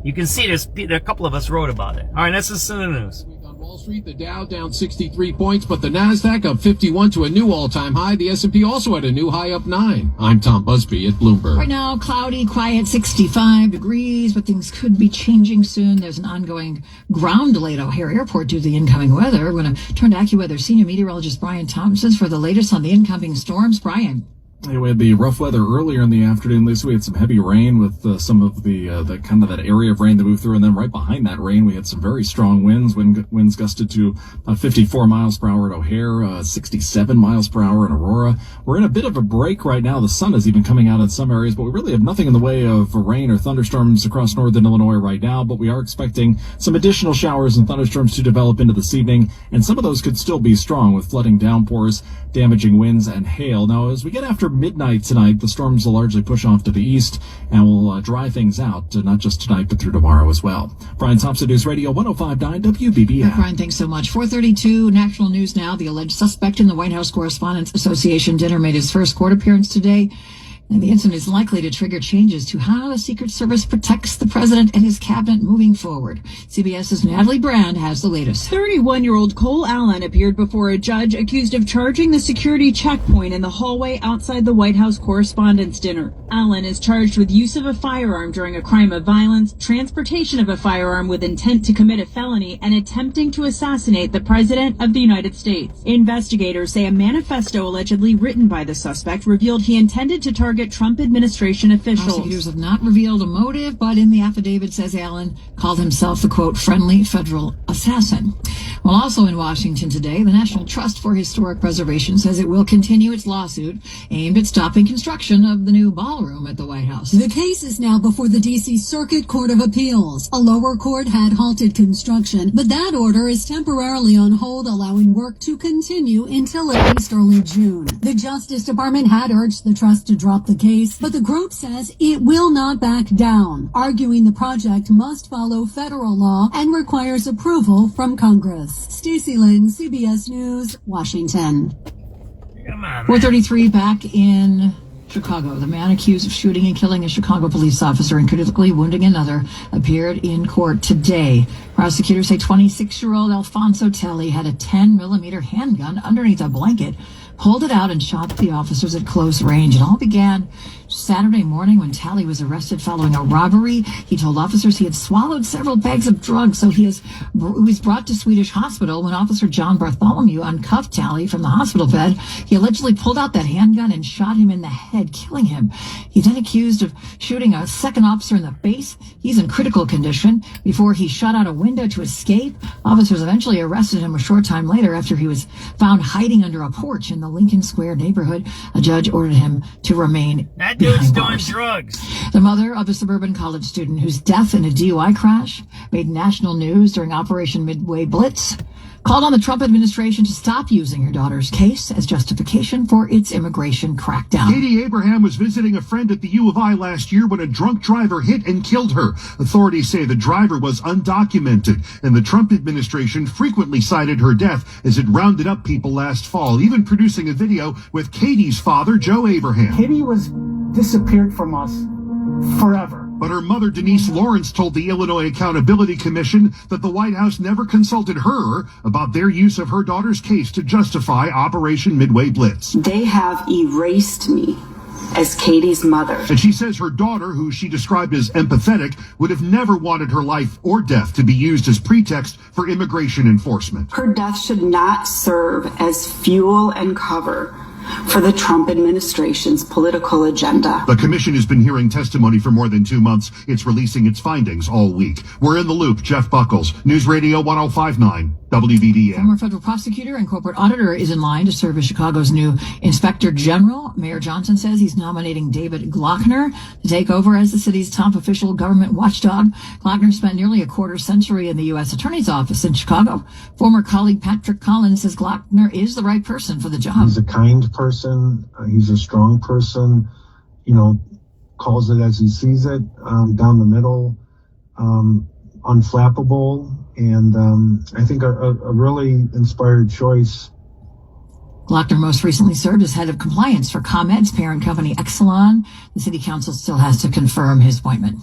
You can see there a couple of us wrote about it. All right, let's listen to the news. On Wall Street, the Dow down 63 points, but the Nasdaq up 51 to a new all-time high. The S&P also had a new high, up 9. I'm Tom Busby at Bloomberg. Right now, cloudy, quiet, 65 degrees, but things could be changing soon. There's an ongoing ground delay at O'Hare Airport due to the incoming weather. We're going to turn to AccuWeather senior meteorologist Brian Thompson for the latest on the incoming storms. Brian. Yeah, we had the rough weather earlier in the afternoon, Lisa. We had some heavy rain with some of the kind of that area of rain that moved through, and then right behind that rain, we had some very strong winds. Winds gusted to about 54 miles per hour at O'Hare, 67 miles per hour in Aurora. We're in a bit of a break right now. The sun is even coming out in some areas, but we really have nothing in the way of rain or thunderstorms across northern Illinois right now. But we are expecting some additional showers and thunderstorms to develop into this evening, and some of those could still be strong with flooding downpours, damaging winds, and hail. Now, as we get after midnight tonight, the storms will largely push off to the east and will dry things out, not just tonight, but through tomorrow as well. Brian Thompson, News Radio 105.9 WBBM. Brian, thanks so much. 4:32, national news now. The alleged suspect in the White House Correspondents Association dinner made his first court appearance today. And the incident is likely to trigger changes to how the Secret Service protects the president and his cabinet moving forward. CBS's Natalie Brand has the latest. 31-year-old Cole Allen appeared before a judge accused of charging the security checkpoint in the hallway outside the White House Correspondents' Dinner. Allen is charged with use of a firearm during a crime of violence, transportation of a firearm with intent to commit a felony, and attempting to assassinate the President of the United States. Investigators say a manifesto allegedly written by the suspect revealed he intended to target Trump administration officials. Prosecutors have not revealed a motive, but in the affidavit says Allen called himself the, quote, friendly federal assassin. Well, also in Washington today, the National Trust for Historic Preservation says it will continue its lawsuit aimed at stopping construction of the new ballroom at the White House. The case is now before the D.C. Circuit Court of Appeals. A lower court had halted construction, but that order is temporarily on hold, allowing work to continue until at least early June. The Justice Department had urged the trust to drop the case, but the group says it will not back down, arguing the project must follow federal law and requires approval from Congress. Stacey Lynn, CBS News, Washington. 4:33 back in Chicago. The man accused of shooting and killing a Chicago police officer and critically wounding another appeared in court today. Prosecutors say 26-year-old Alfonso Telly had a 10-millimeter handgun underneath a blanket. pulled it out and shot the officers at close range. It all began Saturday morning when Talley was arrested following a robbery. He told officers he had swallowed several bags of drugs, so he was brought to Swedish hospital. When Officer John Bartholomew uncuffed Talley from the hospital bed, he allegedly pulled out that handgun and shot him in the head, killing him. He's then accused of shooting a second officer in the face. He's in critical condition before he shot out a window to escape. Officers eventually arrested him a short time later after he was found hiding under a porch in the Lincoln Square neighborhood. A judge ordered him to remain That dude's doing bars. drugs. The mother of a suburban college student whose death in a DUI crash made national news during Operation Midway Blitz called on the Trump administration to stop using her daughter's case as justification for its immigration crackdown. Katie Abraham was visiting a friend at the U of I last year when a drunk driver hit and killed her. Authorities say the driver was undocumented, and the Trump administration frequently cited her death as it rounded up people last fall, even producing a video with Katie's father, Joe Abraham. Katie was disappeared from us forever. But her mother, Denise Lawrence, told the Illinois Accountability Commission that the White House never consulted her about their use of her daughter's case to justify Operation Midway Blitz. They have erased me as Katie's mother. And she says her daughter, who she described as empathetic, would have never wanted her life or death to be used as pretext for immigration enforcement. Her death should not serve as fuel and cover for the Trump administration's political agenda. The commission has been hearing testimony for more than 2 months. It's releasing its findings all week. We're in the loop. Jeff Buckles, News Radio 1059, WBDM. Former federal prosecutor and corporate auditor is in line to serve as Chicago's new inspector general. Mayor Johnson says he's nominating David Glockner to take over as the city's top official government watchdog. Glockner spent nearly a quarter century in the U.S. Attorney's Office in Chicago. Former colleague Patrick Collins says Glockner is the right person for the job. He's a kind person. He's a strong person, calls it as he sees it, down the middle, unflappable, and I think a really inspired choice. Glockner most recently served as head of compliance for ComEd's parent company Exelon. The city council still has to confirm his appointment.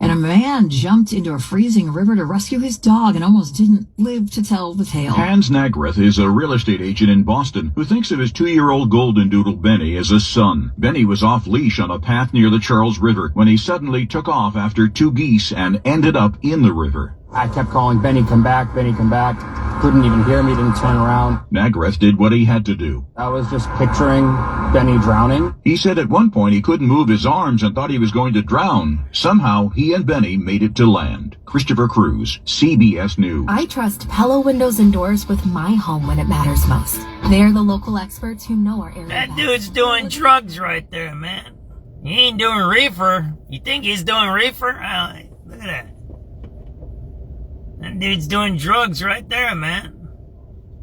And a man jumped into a freezing river to rescue his dog and almost didn't live to tell the tale. Hans Nagreth is a real estate agent in Boston who thinks of his 2-year-old golden doodle Benny as a son. Benny was off leash on a path near the Charles River when he suddenly took off after 2 geese and ended up in the river. I kept calling, Benny, come back, Benny, come back. Couldn't even hear me, didn't turn around. Nagreth did what he had to do. I was just picturing Benny drowning. He said at one point he couldn't move his arms and thought he was going to drown. Somehow, he and Benny made it to land. Christopher Cruz, CBS News. I trust Pella Windows and Doors with my home when it matters most. They're the local experts who know our area. That dude's doing drugs right there, man. He ain't doing reefer. You think he's doing reefer? Look at that. That dude's doing drugs right there, man.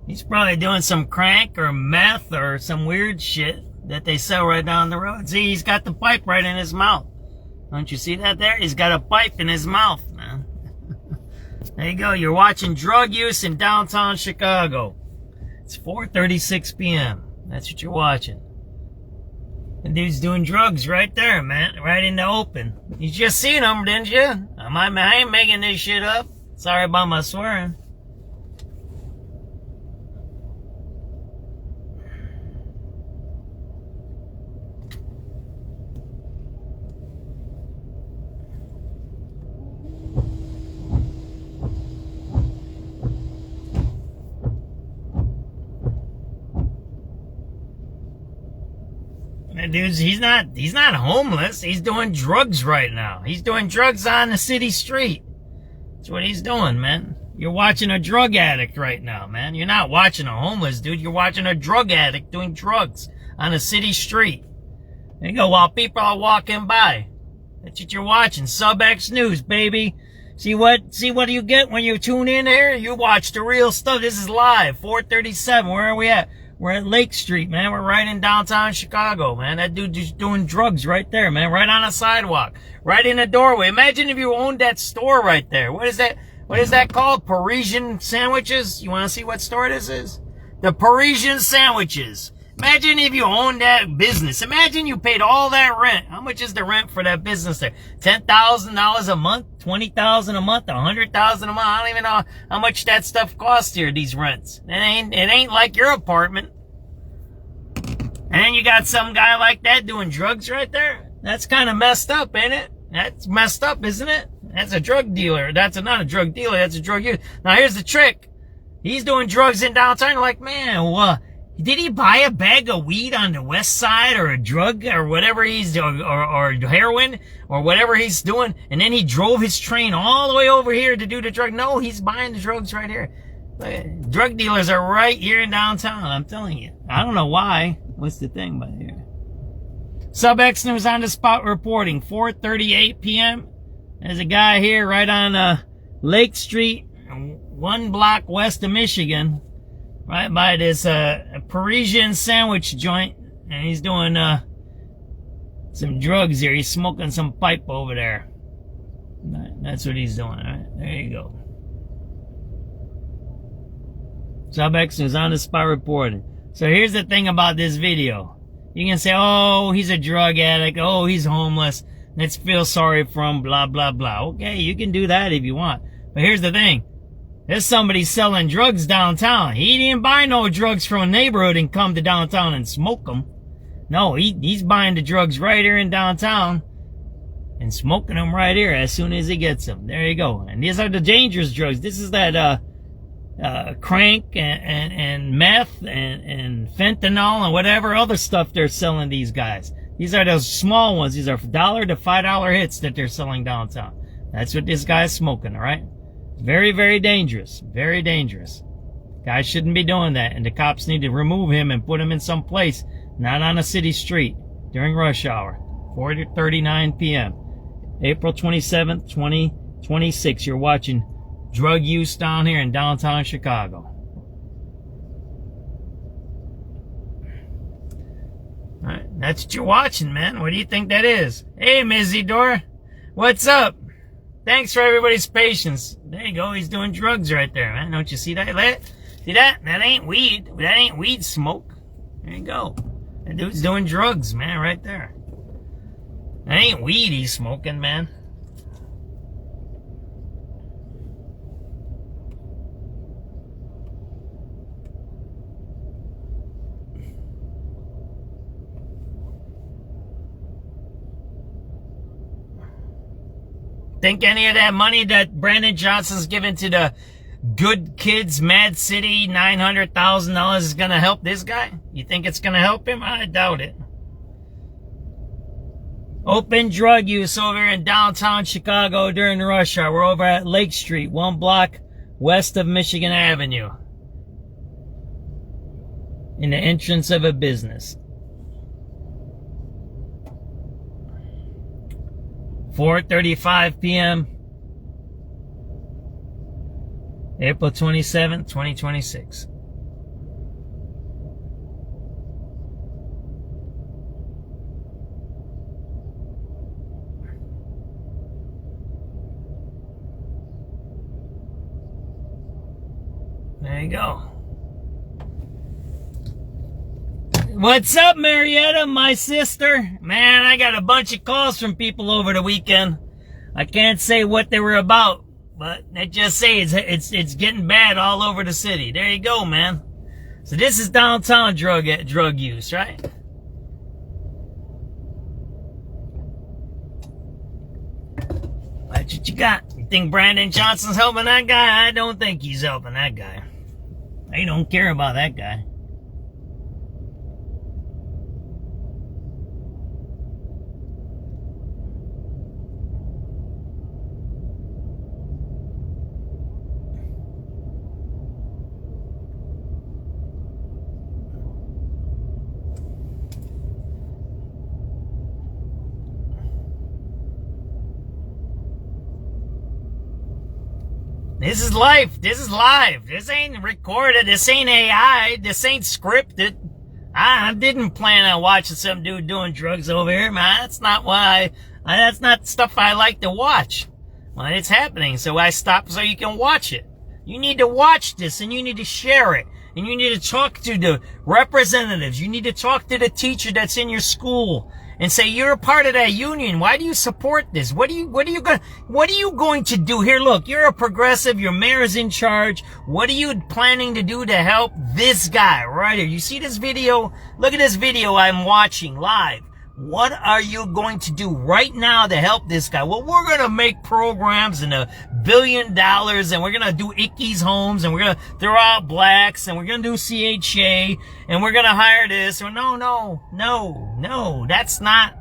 He's probably doing some crank or meth or some weird shit that they sell right down the road. See, he's got the pipe right in his mouth. Don't you see that there? He's got a pipe in his mouth, man. There you go. You're watching drug use in downtown Chicago. It's 4:36 p.m. That's what you're watching. The dude's doing drugs right there, man. Right in the open. You just seen him, didn't you? I ain't making this shit up. Sorry about my swearing. That dude's, he's not homeless. He's doing drugs right now. He's doing drugs on the city street. That's what he's doing, man. You're watching a drug addict right now, man. You're not watching a homeless dude. You're watching a drug addict doing drugs on a city street. There you go, while people are walking by. That's what you're watching. SubX.News, baby. See what you get when you tune in here? You watch the real stuff. This is live. 437. Where are we at? We're at Lake Street, man. We're right in downtown Chicago, man. That dude just doing drugs right there, man. Right on a sidewalk. Right in the doorway. Imagine if you owned that store right there. What is that called? Parisian Sandwiches? You want to see what store this is? The Parisian Sandwiches. Imagine if you owned that business. Imagine you paid all that rent. How much is the rent for that business there? $10,000 a month? $20,000 a month? $100,000 a month? I don't even know how much that stuff costs here, these rents. It ain't like your apartment. And then you got some guy like that doing drugs right there. That's kind of messed up, ain't it? That's messed up, isn't it? That's a drug dealer. That's not a drug dealer. That's a drug user. Now, here's the trick. He's doing drugs in downtown. You're like, man, did he buy a bag of weed on the west side or a drug or whatever he's doing, or heroin or whatever he's doing, and then he drove his train all the way over here to do the drug? No, he's buying the drugs right here. Drug dealers are right here in downtown, I'm telling you. I don't know why. What's the thing by here? SubX.News on the spot reporting, 4:38 p.m. There's a guy here right on Lake Street, 1 block west of Michigan, right by this Parisian sandwich joint, and he's doing some drugs here. He's smoking some pipe over there. That's what he's doing. Right, there you go. SubX.News on the spot reporting. So here's the thing about this video. You can say, oh, he's a drug addict. Oh, he's homeless. Let's feel sorry for him, blah, blah, blah. Okay, you can do that if you want. But here's the thing. There's somebody selling drugs downtown. He didn't buy no drugs from a neighborhood and come to downtown and smoke them. No, he's buying the drugs right here in downtown and smoking them right here as soon as he gets them. There you go. And these are the dangerous drugs. This is that crank and meth and fentanyl and whatever other stuff they're selling these guys. These are those small ones. These are $1 to $5 hits that they're selling downtown. That's what this guy's smoking, all right? Very, very dangerous. Very dangerous. Guys shouldn't be doing that, and the cops need to remove him and put him in some place, not on a city street during rush hour. 4:39 p.m. April 27th, 2026. You're watching drug use down here in downtown Chicago. All right, that's what you're watching, man. What do you think that is? Hey, Mizidor. What's up? Thanks for everybody's patience. There you go. He's doing drugs right there, man. Don't you see that? See that? That ain't weed. That ain't weed smoke. There you go. That dude's doing drugs, man, right there. That ain't weed he's smoking, man. Think any of that money that Brandon Johnson's giving to the Good Kids Mad City, $900,000 is going to help this guy? You think it's going to help him? I doubt it. Open drug use over in downtown Chicago during the rush hour. We're over at Lake Street, 1 block west of Michigan Avenue, in the entrance of a business. 4:35 p.m. April 27th, 2026. There you go. What's up, Marietta, my sister? Man, I got a bunch of calls from people over the weekend. I can't say what they were about, but they just say it's getting bad all over the city. There you go, man. So this is downtown drug use, right? That's what you got. You think Brandon Johnson's helping that guy? I don't think he's helping that guy. They don't care about that guy. This is life. This is live. This ain't recorded. This ain't AI. This ain't scripted. I didn't plan on watching some dude doing drugs over here, man. That's not why that's not stuff I like to watch. Well, it's happening, so I stopped so you can watch it. You need to watch this, and you need to share it. And you need to talk to the representatives. You need to talk to the teacher that's in your school and say you're a part of that union. Why do you support this? What are you going to do here? Look, you're a progressive. Your mayor's in charge. What are you planning to do to help this guy right here? You see this video? Look at this video I'm watching live. What are you going to do right now to help this guy? Well, we're going to make programs and $1 billion, and we're going to do Ickes homes, and we're going to throw out blacks, and we're going to do CHA, and we're going to hire this. No, that's not.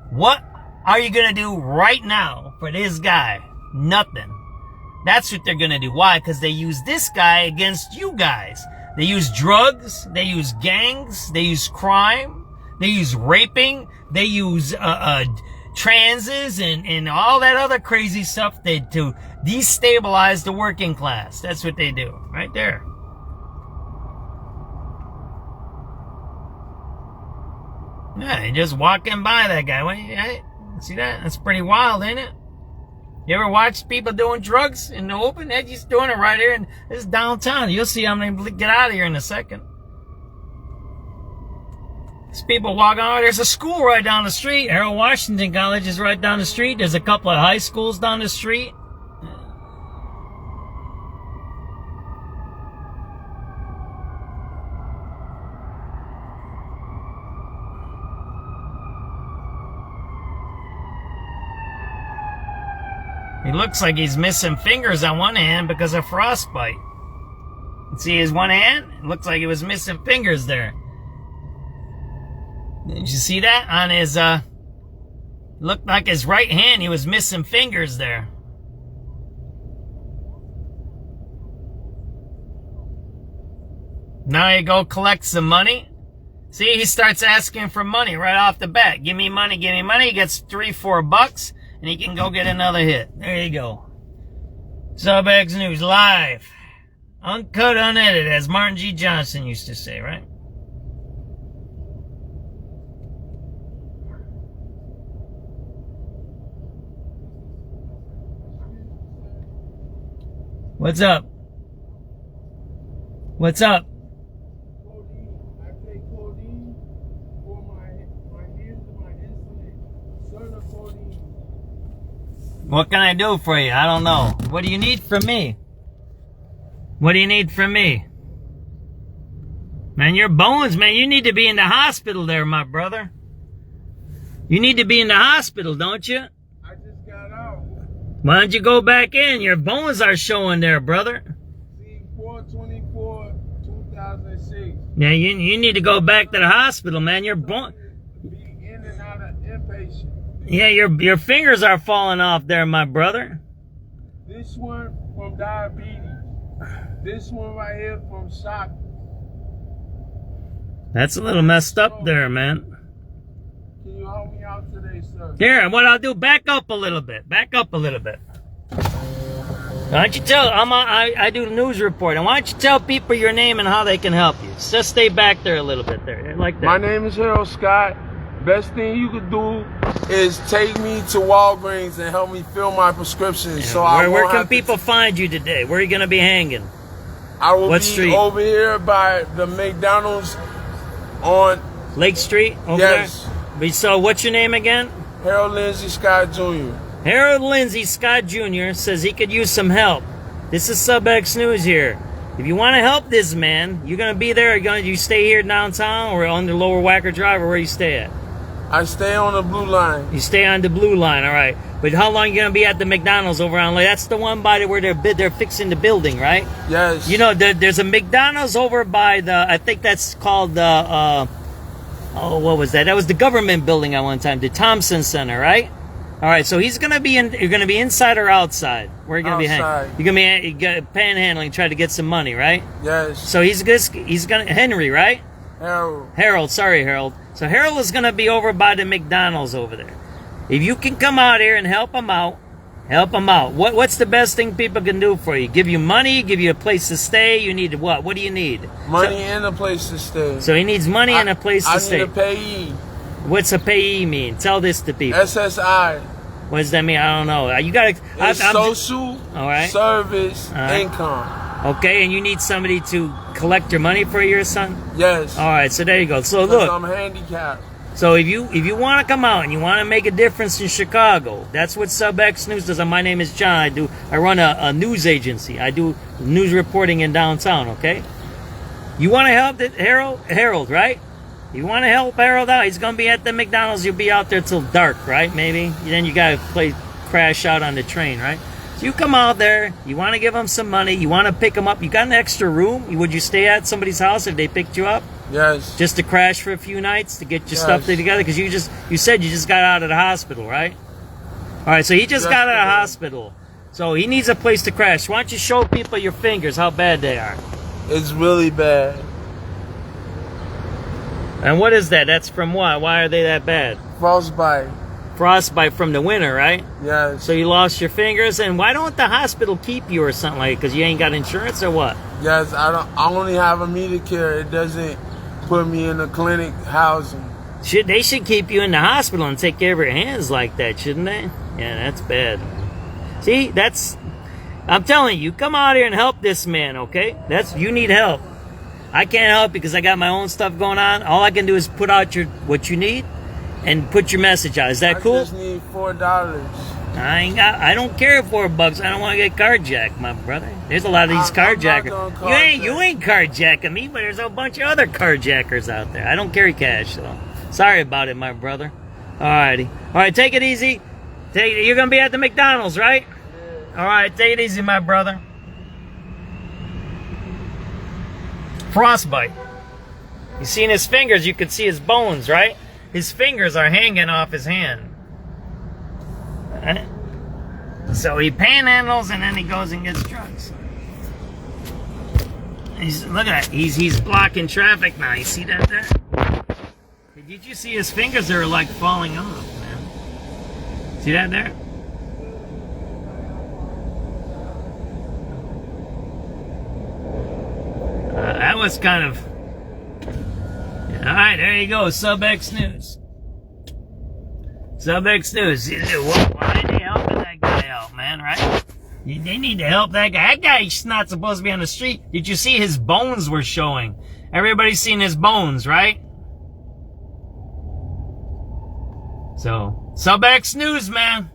What are you going to do right now for this guy? Nothing. That's what they're going to do. Why? Because they use this guy against you guys. They use drugs. They use gangs. They use crime. They use raping, they use transes and all that other crazy stuff to destabilize the working class. That's what they do, right there. Yeah, you're just walking by that guy. See that? That's pretty wild, ain't it? You ever watch people doing drugs in the open? They're just doing it right here, and this is downtown. You'll see I'm going to get out of here in a second. People walking on. There's a school right down the street. Harold Washington College is right down the street. There's a couple of high schools down the street. He looks like he's missing fingers on one hand because of frostbite. See his one hand? It looks like he was missing fingers there. Did you see that? On his, looked like his right hand, he was missing fingers there. Now you go collect some money. See, he starts asking for money right off the bat. Give me money, give me money. He gets $3-4, and he can go get another hit. There you go. SubX.News live. Uncut, unedited, as Martin G. Johnson used to say, right? What's up? What's up? I take codeine for my hands and my insulin. Certain codeine. What can I do for you? I don't know. What do you need from me? What do you need from me? Man, your bones, man, you need to be in the hospital there, my brother. You need to be in the hospital, don't you? I just got out. Why don't you go back in? Your bones are showing there, brother. See, 4/24/2006. Yeah, you need to go back to the hospital, man. Your bone. Be in and out of inpatient. Yeah, your fingers are falling off there, my brother. This one from diabetes. This one right here from shock. That's a little messed up there, man. Can you help me out today, sir? Here, what I'll do, back up a little bit. Back up a little bit. Why don't you tell, I do the news report, and why don't you tell people your name and how they can help you? Just stay back there a little bit there, like that. My name is Harold Scott. Best thing you could do is take me to Walgreens and help me fill my prescriptions. So where can people find you today? Where are you going to be hanging? I will What be street? over here by the McDonald's on Lake Street? Over yes. there? So what's your name again? Harold Lindsay Scott Jr. Harold Lindsay Scott Jr. says he could use some help. This is SubX.News here. If you want to help this man, you're going to be there. You stay here downtown or on the Lower Wacker Drive, or where you stay at? I stay on the blue line. You stay on the blue line, all right. But how long are you going to be at the McDonald's over on Lake? That's the one by where they're fixing the building, right? Yes. You know, there's a McDonald's over by I think that's called the, what was that? That was the government building at one time, the Thompson Center, right? All right, so you're going to be inside or outside? Where are you going to be hanging? You're going to be panhandling, try to get some money, right? Yes. So he's going to, Henry, right? Harold. Sorry, Harold. So Harold is going to be over by the McDonald's over there. If you can come out here and help him out, help him out. What's the best thing people can do for you? Give you money, give you a place to stay. You need what? What do you need? Money and a place to stay. So he needs money and a place to stay. I need a payee. What's a payee mean? Tell this to people. SSI. What does that mean? I don't know. You got to... Social service income. Okay, and you need somebody to collect your money for your son? Yes. All right, so there you go. So look. I'm handicapped. So if you want to come out and you want to make a difference in Chicago, that's what SubX.News does. My name is John. I run a news agency. I do news reporting in downtown, okay? You want to help Harold, right? You want to help Harold out? He's going to be at the McDonald's. You'll be out there till dark, right? Maybe. Then you got to crash out on the train, right? So you come out there. You want to give him some money. You want to pick him up. You got an extra room. Would you stay at somebody's house if they picked you up? Yes. Just to crash for a few nights to get your stuff together? Because you said you just got out of the hospital, right? All right, so he just got out of the hospital. So he needs a place to crash. Why don't you show people your fingers how bad they are? It's really bad. And what is that? That's from what? Why are they that bad? Frostbite. Frostbite from the winter, right? Yes. So you lost your fingers, and why don't the hospital keep you or something like? Because you ain't got insurance or what? Yes, I only have immediate care. It doesn't put me in a clinic housing. They should keep you in the hospital and take care of your hands like that, shouldn't they? Yeah, that's bad. See, I'm telling you, come out here and help this man, okay? You need help. I can't help because I got my own stuff going on. All I can do is put out what you need and put your message out. Is that cool? I just need $4. I don't care $4. I don't want to get carjacked, my brother. There's a lot of these carjackers. You ain't carjacking me, but there's a bunch of other carjackers out there. I don't carry cash, so sorry about it, my brother. Alrighty. Alright, take it easy. You're gonna be at the McDonald's, right? Alright, take it easy, my brother. Frostbite. You see in his fingers, you can see his bones, right? His fingers are hanging off his hand. Right? So he panhandles and then he goes and gets drugs. Look at that. He's blocking traffic now. You see that there? Did you see his fingers are like falling off, man? See that there? That was kind of... Alright, there you go. SubX.News. SubX.News. Why are they helping that guy out, man, right? They need to help that guy. That guy's not supposed to be on the street. Did you see his bones were showing? Everybody's seen his bones, right? So, SubX.News, man.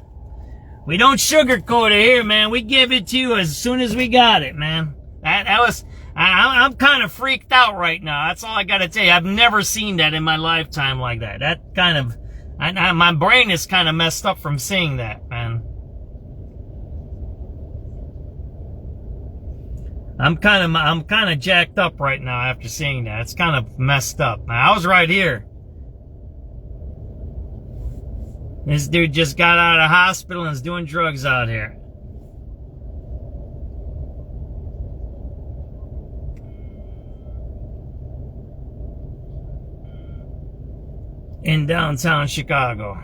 We don't sugarcoat it here, man. We give it to you as soon as we got it, man. I'm kind of freaked out right now. That's all I gotta tell you. I've never seen that in my lifetime like that. That kind of... my brain is kind of messed up from seeing that, man. I'm kind of jacked up right now after seeing that. It's kind of messed up. I was right here. This dude just got out of the hospital and is doing drugs out here. In downtown Chicago.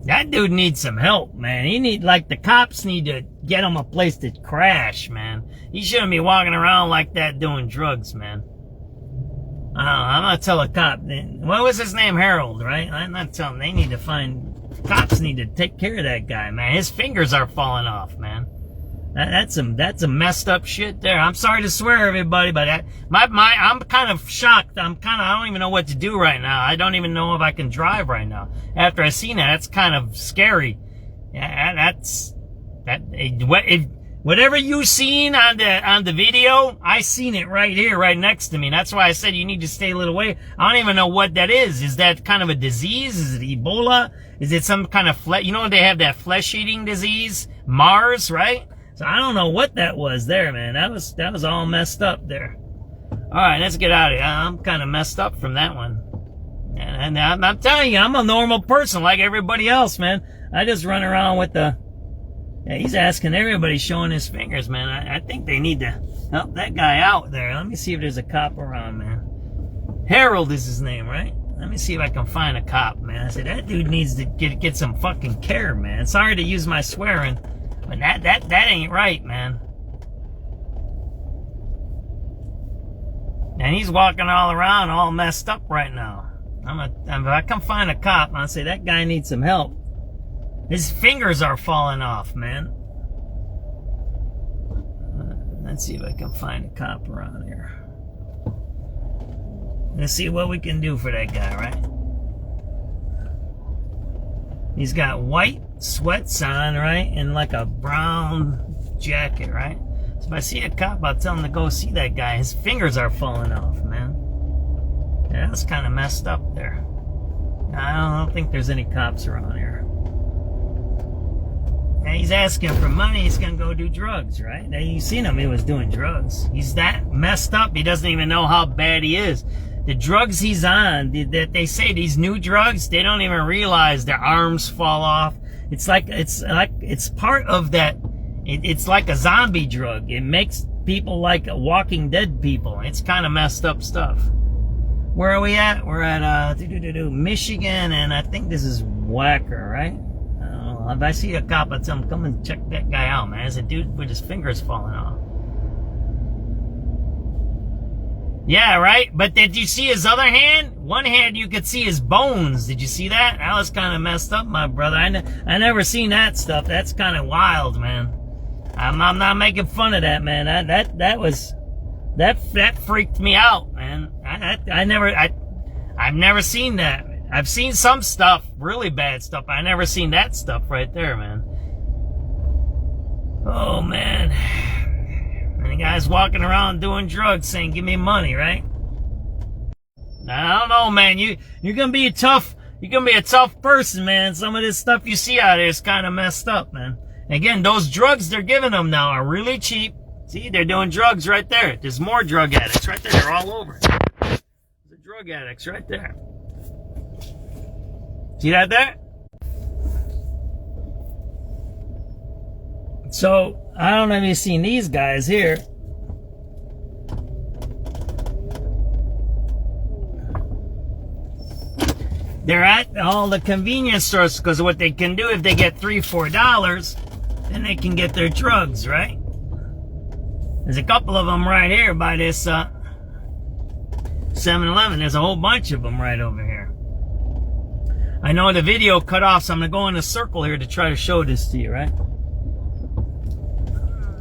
That dude needs some help, man. The cops need to get him a place to crash, man. He shouldn't be walking around like that doing drugs, man. I don't know, I'm gonna tell a cop. What was his name? Harold, right? I'm not telling. They need to cops need to take care of that guy, man. His fingers are falling off, man. That's some messed up shit there. I'm sorry to swear, everybody, but I'm kind of shocked. I don't even know what to do right now. I don't even know if I can drive right now. After I seen that, that's kind of scary. Yeah, whatever you seen on the video, I seen it right here, right next to me. That's why I said you need to stay a little away. I don't even know what that is. Is that kind of a disease? Is it Ebola? Is it some kind of they have that flesh-eating disease, Mars, right? So I don't know what that was there, man. That was all messed up there. All right, let's get out of here. I'm kind of messed up from that one. And I'm telling you, I'm a normal person like everybody else, man. I just run around with he's asking everybody, showing his fingers, man. I think they need to help that guy out there. Let me see if there's a cop around, man. Harold is his name, right? Let me see if I can find a cop, man. I said, that dude needs to get some fucking care, man. Sorry to use my swearing. But that ain't right, man. And he's walking all around all messed up right now. If I can find a cop, I'll say that guy needs some help. His fingers are falling off, man. Let's see if I can find a cop around here. Let's see what we can do for that guy, right? He's got white sweats on, right? And like a brown jacket, right? So if I see a cop, I'll tell him to go see that guy. His fingers are falling off, man. Yeah, that's kind of messed up there. I don't think there's any cops around here. And he's asking for money. He's going to go do drugs, right? Now, you seen him. He was doing drugs. He's that messed up. He doesn't even know how bad he is. The drugs he's on, that they say these new drugs, they don't even realize their arms fall off. It's part of that. It's like a zombie drug. It makes people like Walking Dead people. It's kind of messed up stuff. Where are we at? We're at Michigan, and I think this is Wacker, right? If I see a cop, I tell him, come and check that guy out, man. There's a dude with his fingers falling off. Yeah, right? But did you see his other hand? One hand, you could see his bones. Did you see that? That was kind of messed up, my brother. I never seen that stuff. That's kind of wild, man. I'm not making fun of that, man. That freaked me out, man. I've never seen that. I've seen some stuff, really bad stuff. I never seen that stuff right there, man. Oh, man. And the guy's walking around doing drugs saying, give me money, right? I don't know, man. You're gonna be a tough person, man. Some of this stuff you see out there is kind of messed up, man. Again, those drugs they're giving them now are really cheap. See, they're doing drugs right there. There's more drug addicts right there. They're all over. The drug addicts right there. See that there? So, I don't know if you've seen these guys here. They're at all the convenience stores because what they can do if they get $3-4, then they can get their drugs, right? There's a couple of them right here by this 7-Eleven. There's a whole bunch of them right over here. I know the video cut off, so I'm going to go in a circle here to try to show this to you, right?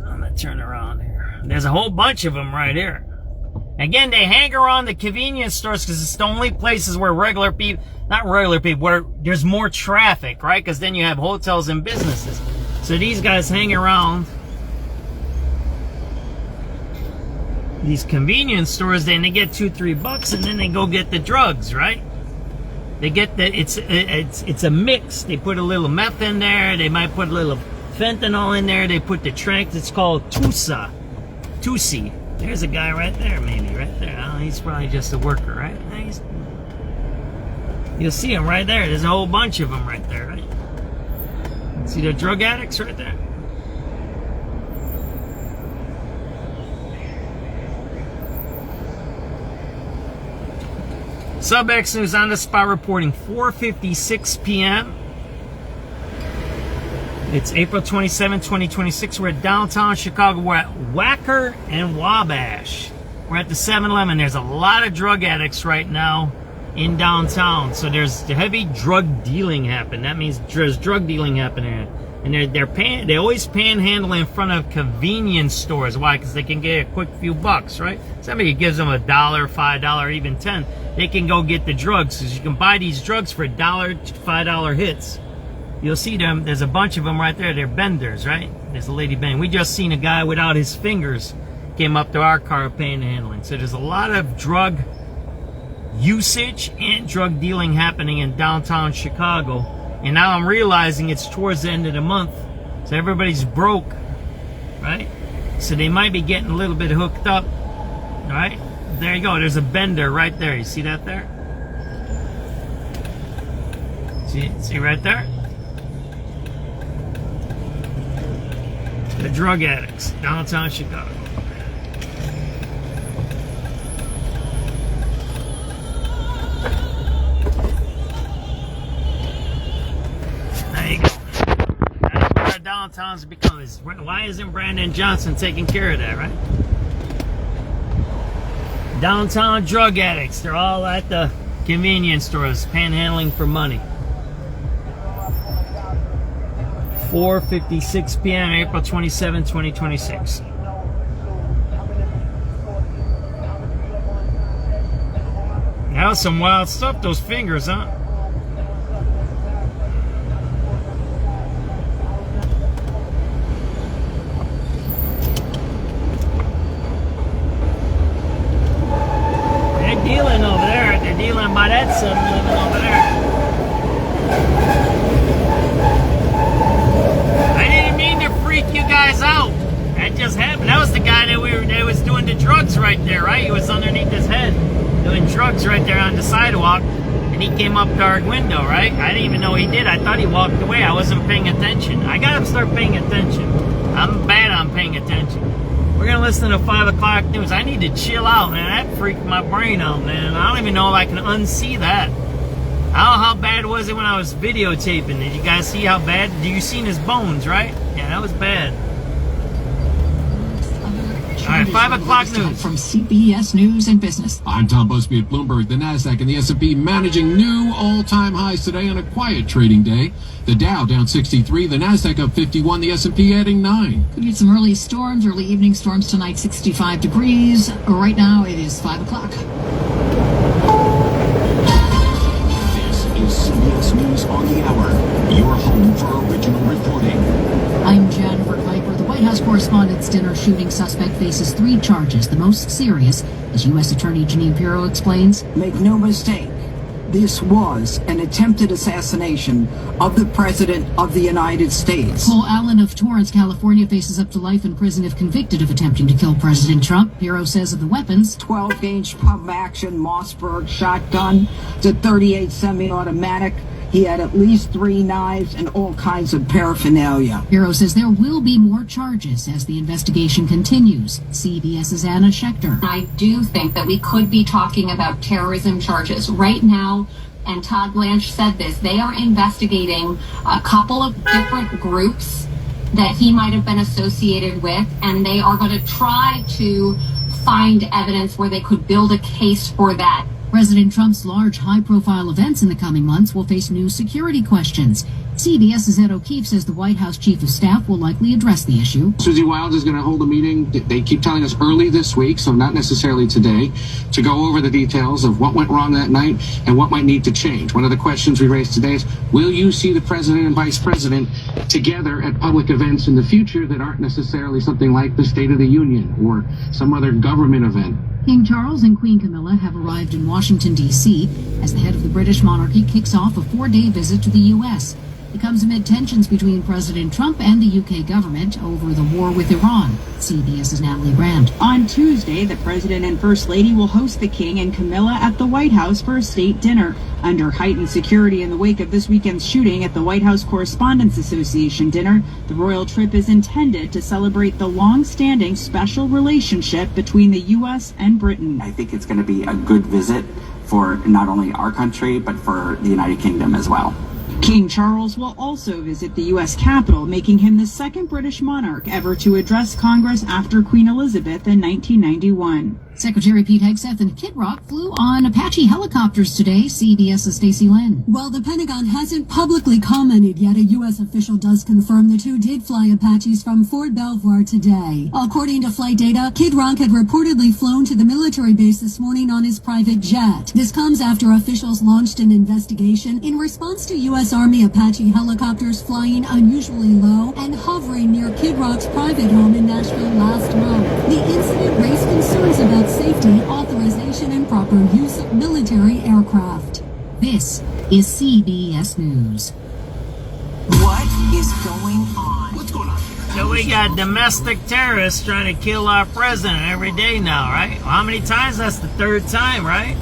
I'm going to turn around here. There's a whole bunch of them right here. Again, they hang around the convenience stores because it's the only places where where there's more traffic, right? Because then you have hotels and businesses. So these guys hang around these convenience stores, then they get $2-3 and then they go get the drugs, right? They get it's a mix. They put a little meth in there, they might put a little fentanyl in there, they put the tranq, it's called Tusi. There's a guy right there, maybe, right there. Oh, he's probably just a worker, right? You'll see him right there. There's a whole bunch of them right there, right? See the drug addicts right there? SubX.News on the spot reporting 4:56 p.m. It's April 27, 2026. We're at downtown Chicago. We're at Wacker and Wabash. We're at the 7-Eleven. There's a lot of drug addicts right now in downtown. So there's heavy drug dealing happening. That means there's drug dealing happening. And they always panhandle in front of convenience stores. Why? Because they can get a quick few bucks, right? Somebody gives them $1, $5, even $10. They can go get the drugs. Because you can buy these drugs for $1 to $5 hits. You'll see them. There's a bunch of them right there. They're benders, right? There's a lady bending. We just seen a guy without his fingers came up to our car panhandling. So there's a lot of drug usage and drug dealing happening in downtown Chicago. And now I'm realizing it's towards the end of the month. So everybody's broke, right? So they might be getting a little bit hooked up, right? There you go. There's a bender right there. You see that there? See right there? The drug addicts, downtown Chicago. There you go. That's what our downtown's become. Why isn't Brandon Johnson taking care of that, right? Downtown drug addicts. They're all at the convenience stores panhandling for money. 4:56 p.m. April 27, 2026. That was some wild stuff, those fingers, huh? They're dealing over there. They're dealing by that son living over there. I didn't mean to freak you guys out. That just happened. That was the guy that was doing the drugs right there, right? He was underneath his head doing drugs right there on the sidewalk, and he came up to our window, right? I didn't even know he did. I thought he walked away. I wasn't paying attention. I gotta start paying attention. I'm bad on paying attention. We're gonna listen to 5 o'clock news. I need to chill out, man. That freaked my brain out, man. I don't even know if I can unsee that. I don't know how bad was it when I was videotaping. Did you guys see how bad? You seen his bones, right? Yeah, that was bad. All right, 5 o'clock news. From CBS News and Business. I'm Tom Busby at Bloomberg. The NASDAQ and the S&P managing new all-time highs today on a quiet trading day. The Dow down 63, the NASDAQ up 51, the S&P adding 9. Could get some early storms, early evening storms tonight, 65 degrees. Right now it is 5 o'clock. This is CBS News on the Hour, your home for original reporting. I'm Jennifer Kuiper. The White House Correspondents' Dinner shooting suspect faces 3 charges, the most serious, as U.S. Attorney Jeanine Pirro explains. Make no mistake, this was an attempted assassination of the President of the United States. Paul Allen of Torrance, California, faces up to life in prison if convicted of attempting to kill President Trump. Pirro says of the weapons, 12-gauge pump-action Mossberg shotgun, the .38 semi-automatic. He had at least 3 knives and all kinds of paraphernalia. Pirro says there will be more charges as the investigation continues. CBS's Anna Schechter. I do think that we could be talking about terrorism charges right now, and Todd Blanche said this. They are investigating a couple of different groups that he might have been associated with, and they are going to try to find evidence where they could build a case for that. President Trump's large, high-profile events in the coming months will face new security questions. CBS's Ed O'Keefe says the White House Chief of Staff will likely address the issue. Susie Wild is going to hold a meeting, they keep telling us early this week, so not necessarily today, to go over the details of what went wrong that night and what might need to change. One of the questions we raised today is, will you see the President and Vice President together at public events in the future that aren't necessarily something like the State of the Union or some other government event? King Charles and Queen Camilla have arrived in Washington, D.C. as the head of the British monarchy kicks off a 4-day visit to the U.S. It comes amid tensions between President Trump and the UK government over the war with Iran. CBS's Natalie Brand. On Tuesday, the President and First Lady will host the King and Camilla at the White House for a state dinner. Under heightened security in the wake of this weekend's shooting at the White House Correspondents' Association dinner, the royal trip is intended to celebrate the long-standing special relationship between the U.S. and Britain. I think it's going to be a good visit for not only our country, but for the United Kingdom as well. King Charles will also visit the U.S. Capitol, making him the second British monarch ever to address Congress after Queen Elizabeth in 1991. Secretary Pete Hegseth and Kid Rock flew on Apache helicopters today. CBS's Stacey Lynn. While the Pentagon hasn't publicly commented yet, a U.S. official does confirm the 2 did fly Apaches from Fort Belvoir today. According to flight data, Kid Rock had reportedly flown to the military base this morning on his private jet. This comes after officials launched an investigation in response to U.S. Army Apache helicopters flying unusually low and hovering near Kid Rock's private home in Nashville last month. The incident raised concerns about safety, authorization, and proper use of military aircraft. This is CBS News. What is going on? What's going on here? So we got domestic terrorists trying to kill our president every day now, right? Well, how many times? That's the 3rd time, right?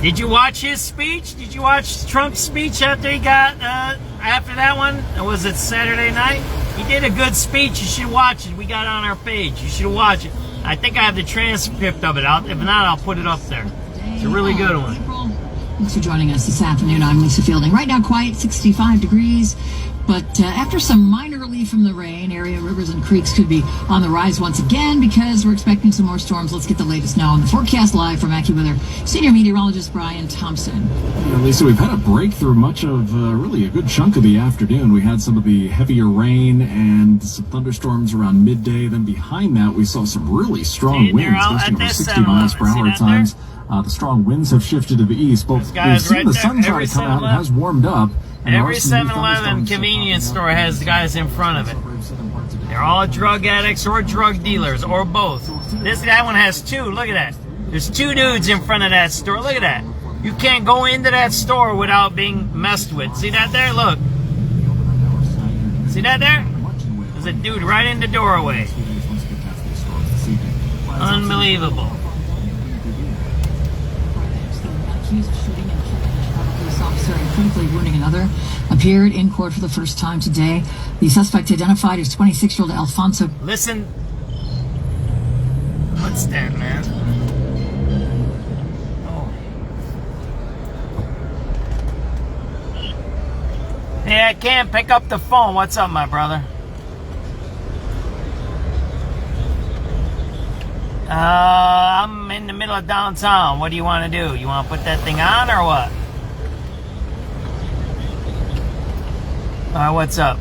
Did you watch his speech? Did you watch Trump's speech after he got, after that one? Was it Saturday night? He did a good speech. You should watch it. We got it on our page. You should watch it. I think I have the transcript of it. If not, I'll put it up there. It's a really good one. Thanks for joining us this afternoon. I'm Lisa Fielding. Right now, quiet, 65 degrees. But after some minor relief from the rain, area rivers and creeks could be on the rise once again because we're expecting some more storms. Let's get the latest now on the forecast live from AccuWeather senior meteorologist Brian Thompson. Yeah, Lisa, we've had a breakthrough much of really a good chunk of the afternoon. We had some of the heavier rain and some thunderstorms around midday. Then behind that, we saw some really strong winds, gusting over 60 miles per hour at times. The strong winds have shifted to the east. Both we've seen the sun try to come out. It has warmed up. Every 7-Eleven convenience store has guys in front of it. They're all drug addicts or drug dealers or both. That one has two. Look at that. There's two dudes in front of that store. Look at that. You can't go into that store without being messed with. See that there? Look. See that there? There's a dude right in the doorway. Unbelievable. Officer and critically wounding another appeared in court for the first time today. The suspect identified as 26-year-old Alfonso. Listen. What's that, man? Oh. Hey, I can't pick up the phone. What's up, my brother? I'm in the middle of downtown. What do you want to do? You want to put that thing on or what? What's up?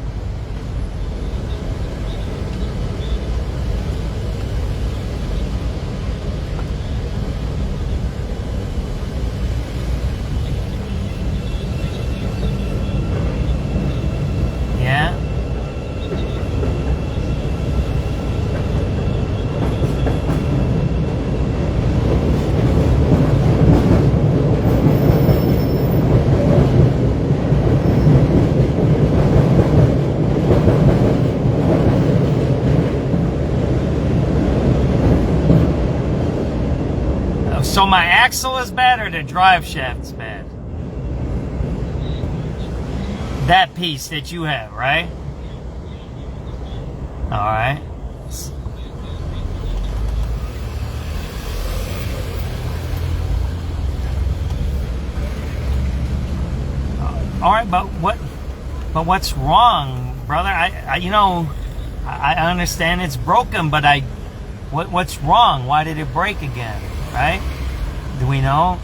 Yeah? So my axle is bad or the drive shaft is bad? That piece that you have, right? Alright. Alright, but what's wrong, brother? I understand it's broken, but what's wrong? Why did it break again? Right? Do we know?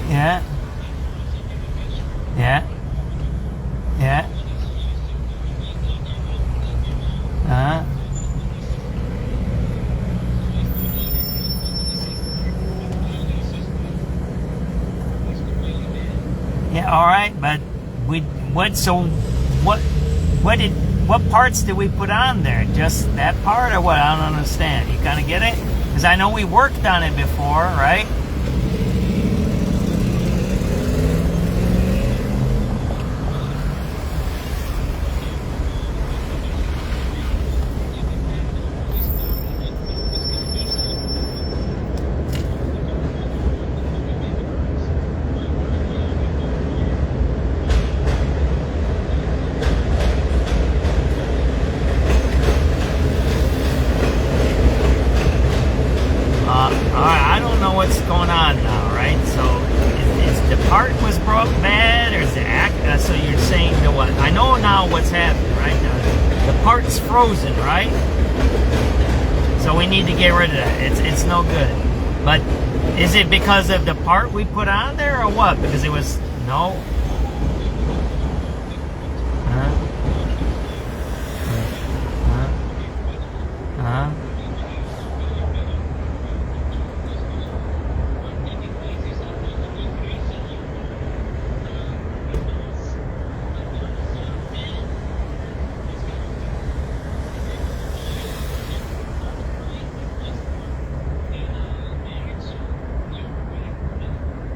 Yeah. Yeah. Yeah. Yeah, all right, but what parts did we put on there? Just that part or what? I don't understand. You kind of get it? Because I know we worked on it before, right? Frozen, right? So we need to get rid of that. It's no good. But is it because of the part we put on there or what? Because it was no.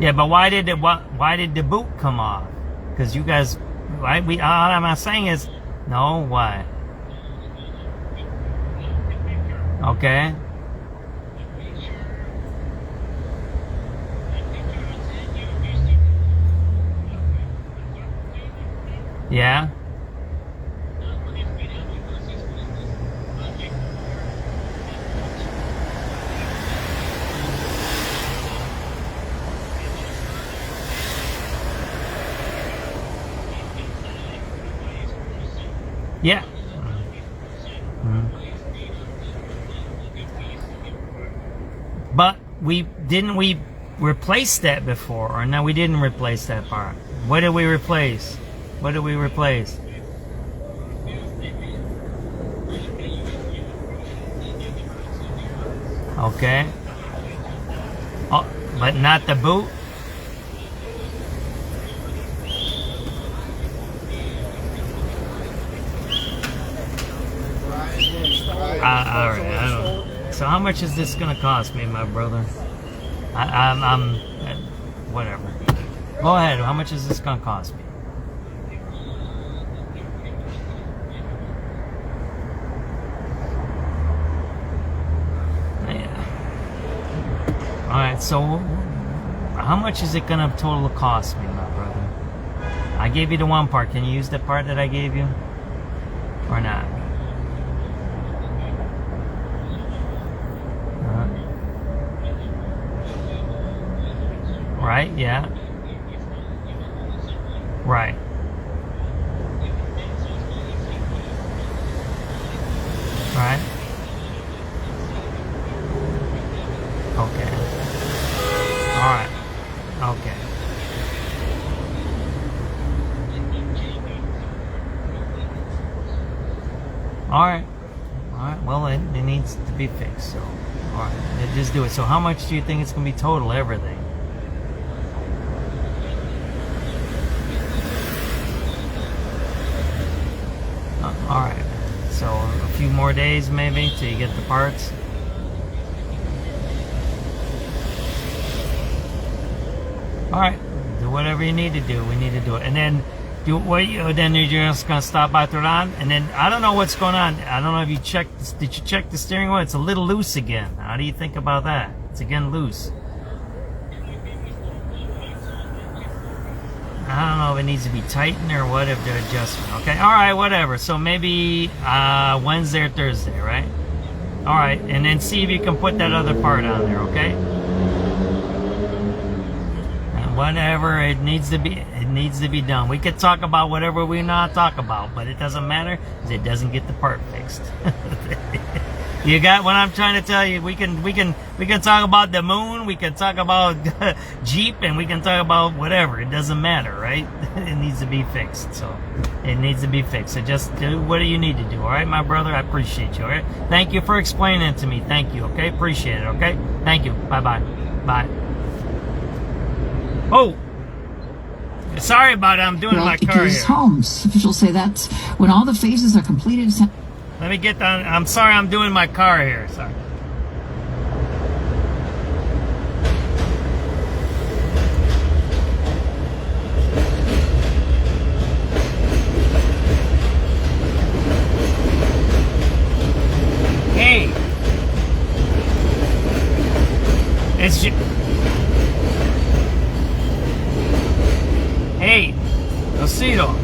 Yeah, but why did the boot come off? Because you guys, right? All I'm saying is, no, why? Okay. Yeah. Yeah. But we replace that before, or no, we didn't replace that part. What did we replace? What did we replace? Okay. Oh, but not the boot? Alright, I don't. So how much is this gonna cost me, my brother? I'm whatever. Go ahead, how much is this gonna cost me? Alright, so how much is it gonna total cost me, my brother? I gave you the one part. Can you use the part that I gave you? Or not? Right, yeah. Right. Right. Okay. Alright. Okay. Alright. Alright, well, it needs to be fixed, so. Alright, just do it. So how much do you think it's going to be total, everything? Alright. So a few more days, maybe, till you get the parts? Alright, do whatever you need to do. We need to do it. And then then you're just gonna stop by, throw it on, and then I don't know what's going on. I don't know if you checked. Did you check the steering wheel? It's a little loose again. How do you think about that? It's again loose. I don't know if it needs to be tightened or what, if the adjustment. Okay, alright, whatever. So maybe Wednesday or Thursday, right? Alright, and then see if you can put that other part on there, okay? Whatever it needs to be done. We could talk about whatever we not talk about, but it doesn't matter because it doesn't get the part fixed. You got what I'm trying to tell you? We can talk about the moon, we can talk about Jeep, and we can talk about whatever. It doesn't matter, right? It needs to be fixed. So it needs to be fixed. So just do what you need to do. All right, my brother. I appreciate you. All right. Thank you for explaining it to me. Thank you. Okay. Appreciate it. Okay. Thank you. Bye bye. Bye. Oh, sorry about it. I'm doing my car here. Homes. Officials say that's when all the phases are completed. Let me get down. I'm sorry. I'm doing my car here. Sorry. Hey, it's you. Hey, Osito,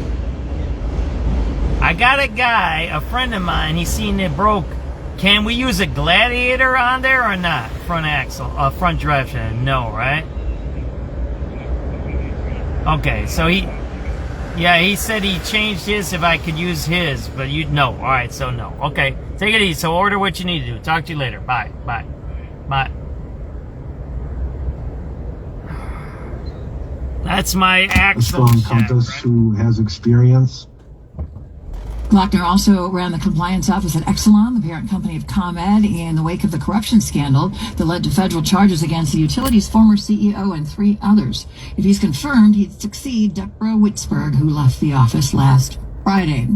I got a guy, a friend of mine, he's seen it broke. Can we use a Gladiator on there or not? Front axle, front drive shaft, no, right? Okay, so he said he changed his if I could use his, but no. All right, so no. Okay, take it easy. So order what you need to do. Talk to you later. Bye, bye, bye. That's my axle. A strong compass who has experience. Glockner also ran the compliance office at Exelon, the parent company of ComEd, in the wake of the corruption scandal that led to federal charges against the utility's former CEO and 3 others. If he's confirmed, he'd succeed Deborah Witzberg, who left the office last Friday.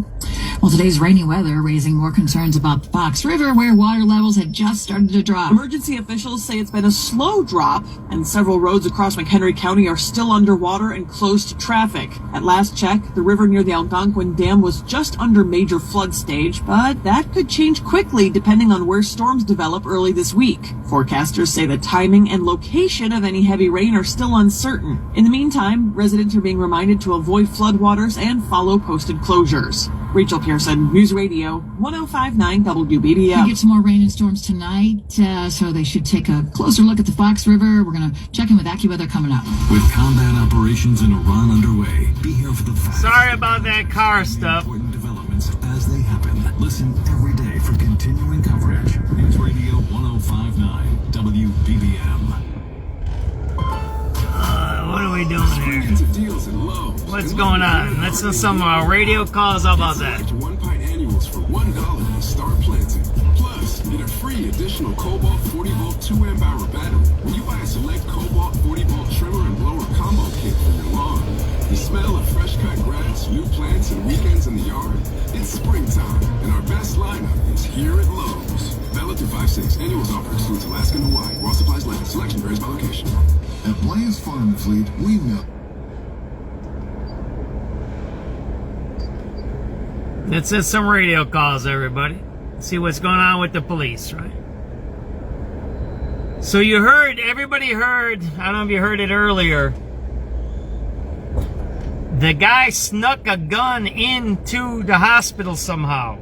Well, today's rainy weather raising more concerns about the Fox River, where water levels had just started to drop. Emergency officials say it's been a slow drop, and several roads across McHenry County are still underwater and closed to traffic. At last check, the river near the Algonquin Dam was just under major flood stage, but that could change quickly depending on where storms develop early this week. Forecasters say the timing and location of any heavy rain are still uncertain. In the meantime, residents are being reminded to avoid floodwaters and follow posted closures. Rachel Pearson, News Radio, 105.9 WBDM. We get some more rain and storms tonight, so they should take a closer look at the Fox River. We're going to check in with AccuWeather coming up. With combat operations in Iran underway, be here for the facts. Sorry about that car stuff. Important developments as they Listen every day for continuing coverage. News Radio 105.9 WBBM. What are we doing here? What's going on? Let's do some radio calls. How about that? 1 pint annuals for $1 and start planting. Plus, get a free additional Cobalt 40-volt 2-amp-hour battery when you buy a select Cobalt 40-volt trimmer and blower combo kit for your lawn. The smell of fresh-cut grass, new plants, and weekends in the yard? It's springtime, and our best lineup is here at Lowe's. Valid through 5/6. Annuals offer excludes Alaska and Hawaii. While supplies last. Selection varies by location. At Blaze Farm Fleet, we know. Let's hit some radio calls, everybody. See what's going on with the police, right? So you heard, everybody heard, I don't know if you heard it earlier, the guy snuck a gun into the hospital somehow.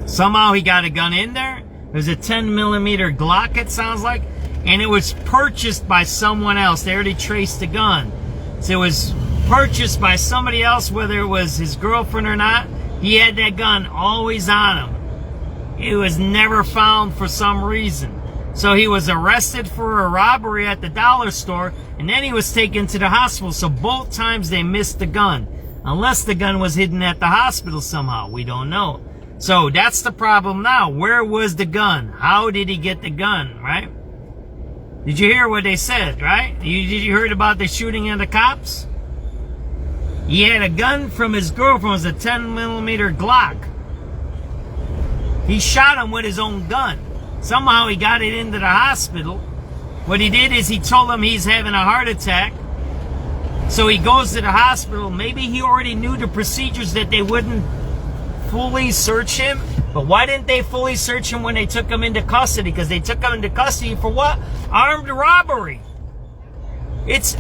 Somehow he got a gun in there. It was a 10mm Glock, it sounds like. And it was purchased by someone else. They already traced the gun. So it was purchased by somebody else, whether it was his girlfriend or not. He had that gun always on him. It was never found for some reason. So he was arrested for a robbery at the dollar store, and then he was taken to the hospital. So both times they missed the gun. Unless the gun was hidden at the hospital somehow. We don't know. So that's the problem now. Where was the gun? How did he get the gun, right? Did you hear what they said, right? Did you heard about the shooting of the cops? He had a gun from his girlfriend. It was a 10mm Glock. He shot him with his own gun. Somehow he got it into the hospital. What he did is he told him he's having a heart attack. So he goes to the hospital. Maybe he already knew the procedures that they wouldn't fully search him. But why didn't they fully search him when they took him into custody? Because they took him into custody for what? Armed robbery. It's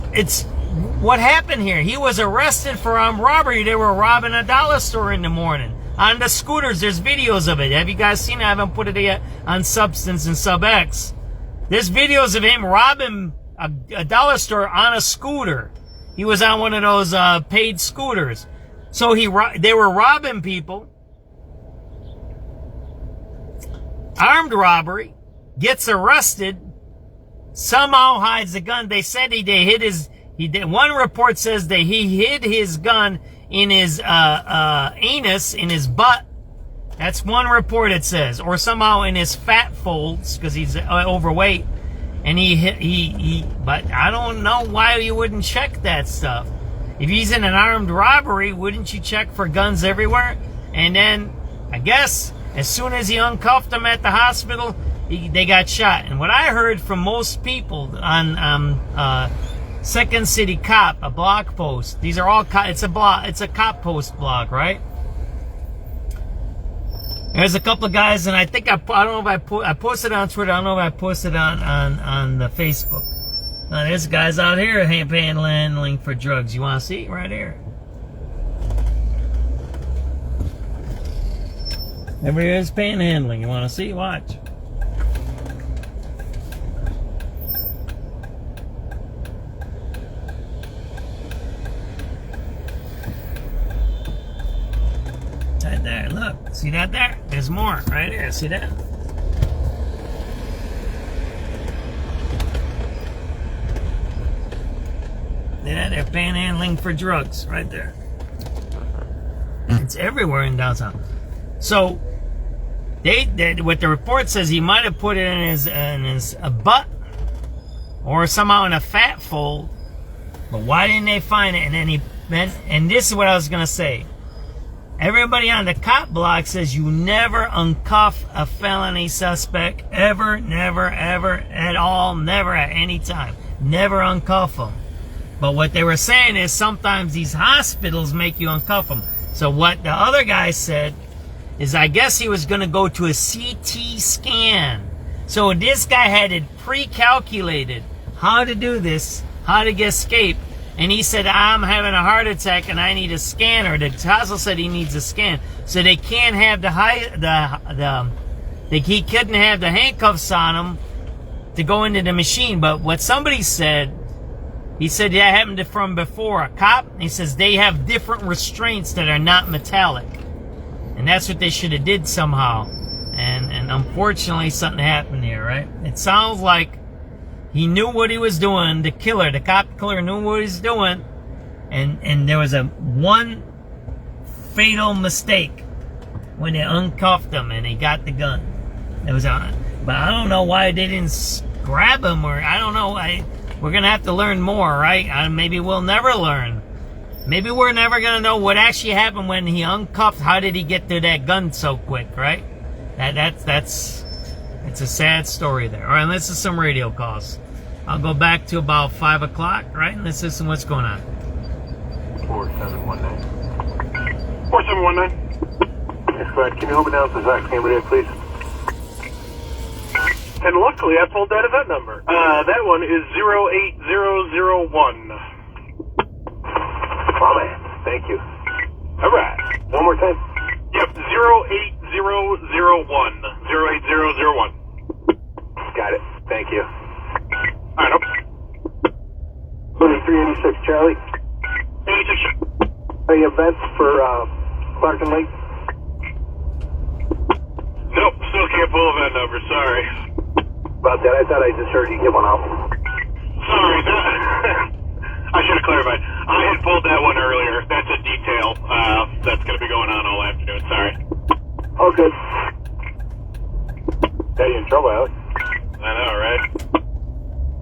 what happened here. He was arrested for armed robbery. They were robbing a dollar store in the morning. On the scooters, there's videos of it. Have you guys seen it? I haven't put it yet on Substance and SubX. There's videos of him robbing a dollar store on a scooter. He was on one of those paid scooters. So they were robbing people. Armed robbery, gets arrested, somehow hides the gun. They said he hid his. One report says that he hid his gun in his anus, in his butt. That's one report it says, or somehow in his fat folds because he's overweight. And but I don't know why you wouldn't check that stuff. If he's in an armed robbery, wouldn't you check for guns everywhere? And then, I guess, as soon as he uncuffed him at the hospital, they got shot. And what I heard from most people on Second City Cop, a blog post. These are all it's a cop post blog, right? There's a couple of guys, and I think I don't know if I posted on Twitter. I don't know if I posted on the Facebook. Now, there's guys out here panhandling for drugs. You want to see right here? Everybody is panhandling. You want to see? Watch. Right there. Look. See that there? There's more right here. See that? Yeah, they're panhandling for drugs right there. It's everywhere in downtown. So, what the report says, he might have put it in his butt or somehow in a fat fold. But why didn't they find it? And then and this is what I was gonna say. Everybody on the cop block says you never uncuff a felony suspect ever, never, ever, at all, never at any time. Never uncuff them. But what they were saying is sometimes these hospitals make you uncuff them. So what the other guy said is I guess he was going to go to a CT scan. So this guy had it pre-calculated how to do this, how to escape. And he said, I'm having a heart attack and I need a scan. Or the hospital said he needs a scan. So they can't have he couldn't have the handcuffs on him to go into the machine. But what somebody said, he said that happened from before. A cop, he says they have different restraints that are not metallic. And that's what they should have did somehow. And unfortunately, something happened here, right? It sounds like he knew what he was doing. The cop killer knew what he was doing. And there was one fatal mistake when they uncuffed him and he got the gun. It was on. But I don't know why they didn't grab him, or I don't know. We're going to have to learn more, right? Maybe we'll never learn. Maybe we're never going to know what actually happened when he uncuffed. How did he get to that gun so quick, right? It's a sad story there. All right, let's do some radio calls. I'll go back to about 5 o'clock, right? And let's listen what's going on. 4719. 4719. Yes, go ahead. Can you hold me down to Zach's neighborhood, please? And luckily, I pulled that event number. That one is 08001. Oh, man. Thank you. All right. One more time. Yep, 08001. 08001. Got it. Thank you. All right, 2386, Charlie. 86. Any events for Clark and Lake? Nope, still can't pull event number, sorry. About that, I thought I just heard you get one out. Sorry, I should have clarified. I had pulled that one earlier. That's a detail that's going to be going on all afternoon, sorry. Oh, good. Got you in trouble, Alex. I know, right?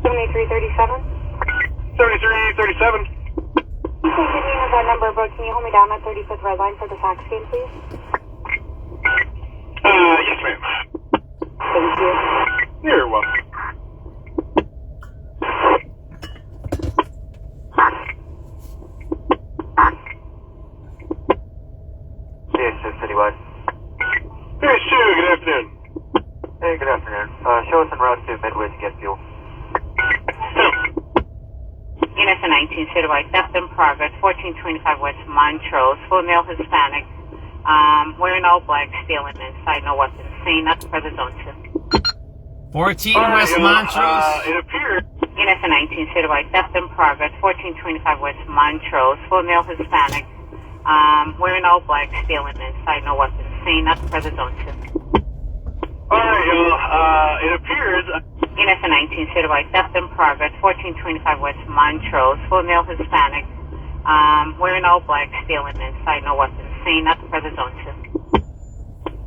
7337? 7337. You can give me that number, but can you hold me down at 35th Red Line for the fax game, please? Yes, ma'am. Thank you. You're welcome. CH2 Citywide. CH2, good afternoon. Hey, good afternoon. Show us en route to Midway to get fuel. Units 19 Citywide, theft in progress, 1425 West Montrose, full male Hispanic, wearing all black, stealing inside, no weapons, seen, that's for the zone 2. 14 West Montrose. It appears. Units 19 Citywide, theft in progress, 1425 West Montrose, full male Hispanic, wearing all black, stealing inside, no weapons, seen, that's for the zone 2. Alright, y'all, it appears. Units 19 Citywide, theft in progress, 1425 West Montrose, full male Hispanic, wearing all black, stealing inside, no weapons, seen, that's for the zone 2.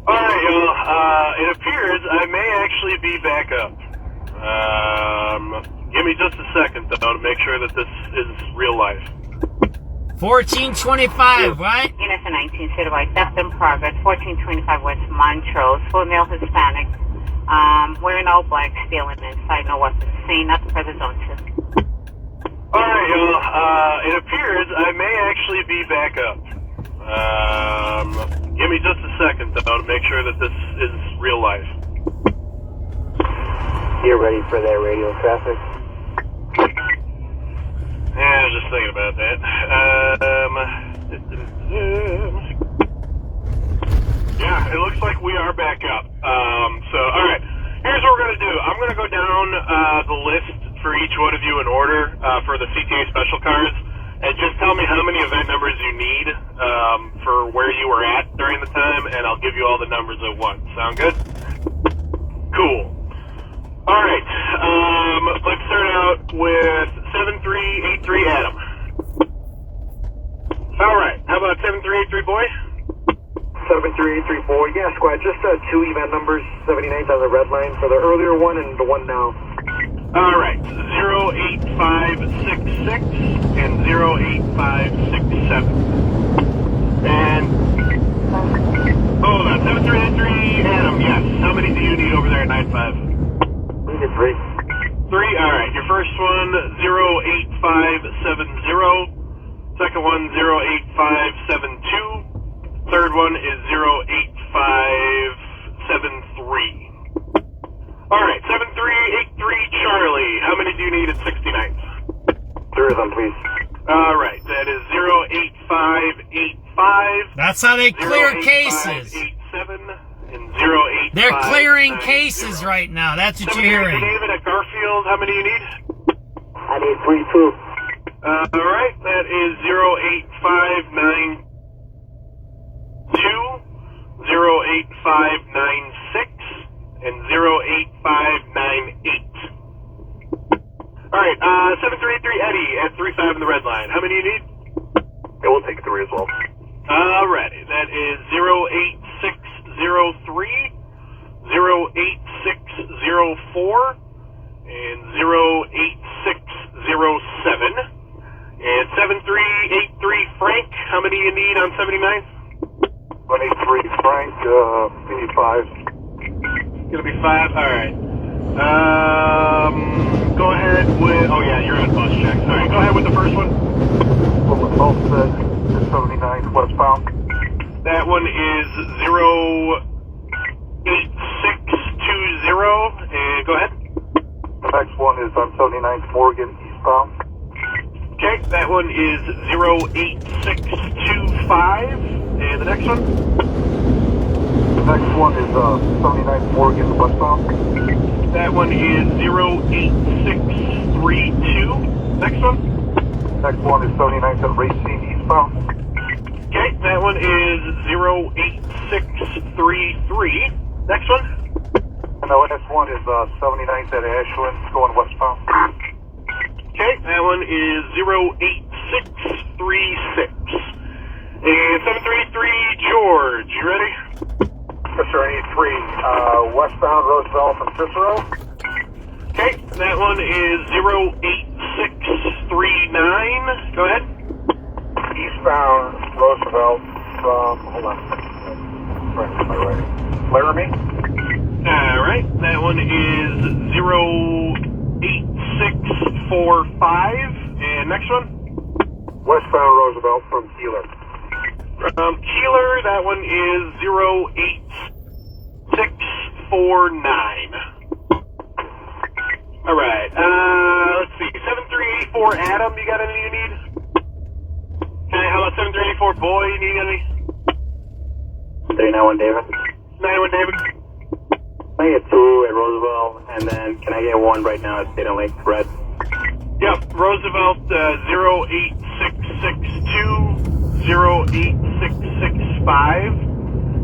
Alright, y'all, it appears I may actually be back up. Give me just a second, though, to make sure that this is real life. 1425, right? Units 19 Citywide, theft in progress, 1425 West Montrose, full male Hispanic, wearing all black, stealing inside, no weapons, seen, that's for the zone 2. Alright, y'all, it appears I may actually be back up. Give me just a second, though, to make sure that this is real life. You're ready for that radio traffic? Yeah, I was just thinking about that. Yeah, it looks like we are back up. Alright, here's what we're going to do. I'm going to go down the list for each one of you in order for the CTA special cards, and just tell me how many event numbers you need for where you were at during the time, and I'll give you all the numbers at once. Sound good? Cool. Alright, let's start out with 7383 Adam. Alright, how about 7383 boy? 7383 boy, yeah, squad, just two event numbers, 79th on the red line for the earlier one and the one now. Alright, 08566 and 08567. And, hold on, 7383 Adam, yes. How many do you need over there at 95? We get three. Three, alright. Your first one, 08570. Second one, 08572. Third one is 08573. Alright, 7383 Charlie. How many do you need at 69th? Three of them, please. Alright, that is 08585. That's how they clear cases. 08587 and 085. They're clearing cases right now. That's what you're hearing. David at Garfield, how many do you need? I need 3 too. Alright, that is 08592. and 08598. All right, 7383 Eddie at 35 in the red line. How many do you need? Yeah, we'll take 3 as well. Alrighty, that is 08603, 08604, and 08607. And 7383 Frank, how many do you need on 79? 183 Frank, we need 5. Gonna be 5, alright. Go ahead with, oh yeah, you're on bus check. Alright, go ahead with the first one. Well, 79 westbound. That one is 08620, and go ahead. The next one is on 79th Morgan eastbound. Okay, that one is 08625, and the next one? The next one is 79th Morgan westbound. That one is 08632. Next one? Next one is 79th and Racine eastbound. Okay, that one is 08633. Next one? And the last one is 79th at Ashland going westbound. Okay, that one is 08636. And 733 George, you ready? Yes, sir, I need 3. Westbound Roosevelt from Cicero. Okay, that one is 08639. Go ahead. Eastbound Roosevelt from, hold on, right to my right. Laramie. Alright, that one is 08645. And next one? Westbound Roosevelt from Keeler. From Keeler, that one is 08649. Alright, let's see. 7384 Adam, you got any you need? Okay, how about 7384 Boy, you need any? 391 David. 91 David. I get 2 at Roosevelt, and then can I get 1 right now at State and Lake Red? Yep, Roosevelt 08662, 08665,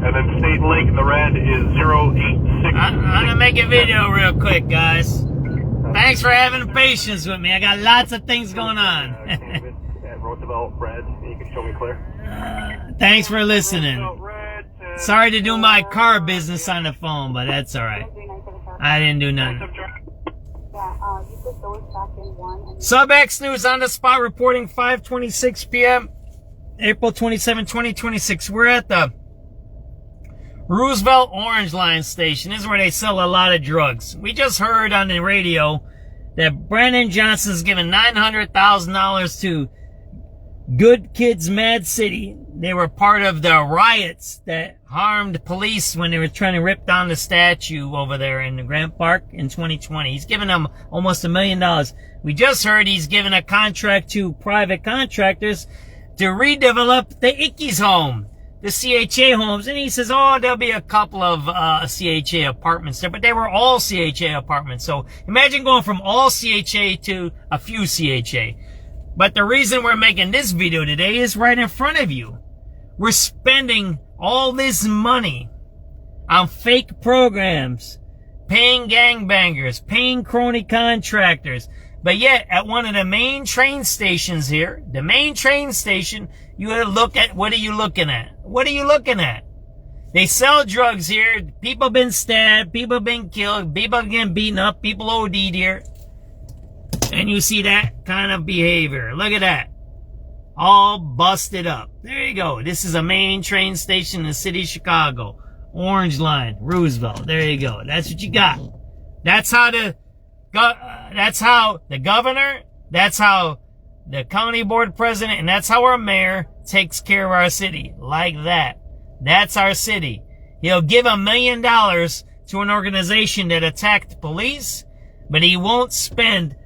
and then State Lake in the red is 086. I'm gonna make a video real quick, guys. Thanks for having patience with me. I got lots of things going on. At Roosevelt Red, you can show me clear. Thanks for listening. Sorry to do my car business on the phone, but that's alright. I didn't do nothing. SubX.News on the spot reporting 5:26 p.m. April 27, 2026. We're at the Roosevelt Orange Line station. This is where they sell a lot of drugs. We just heard on the radio that Brandon Johnson's given $900,000 to Good Kids Mad City. They were part of the riots that harmed police when they were trying to rip down the statue over there in the Grant Park in 2020. He's given them almost $1 million. We just heard he's given a contract to private contractors to redevelop the Ickes home, the CHA homes. And he says, oh, there'll be a couple of CHA apartments there, but they were all CHA apartments. So imagine going from all CHA to a few CHA. But the reason we're making this video today is right in front of you. We're spending all this money on fake programs, paying gangbangers, paying crony contractors. But yet, at one of the main train stations here, the main train station, you look at, what are you looking at? What are you looking at? They sell drugs here. People been stabbed. People been killed. People getting beaten up. People OD'd here. And you see that kind of behavior. Look at that. All busted up. There you go. This is a main train station in the city of Chicago. Orange Line, Roosevelt. There you go. That's what you got. That's how the governor, that's how the county board president, and that's how our mayor takes care of our city. Like that. That's our city. He'll give $1 million to an organization that attacked police, but he won't spend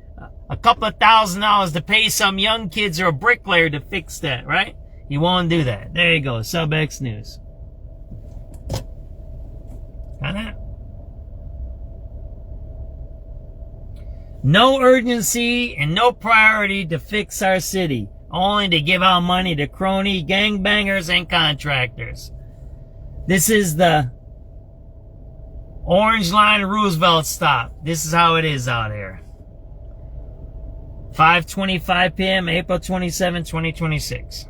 a couple of $1,000s to pay some young kids or a bricklayer to fix that, right? He won't do that. There you go. SubX News. Got that? No urgency and no priority to fix our city. Only to give out money to crony gangbangers and contractors. This is the Orange Line Roosevelt stop. This is how it is out here. 5:25 p.m., April 27, 2026.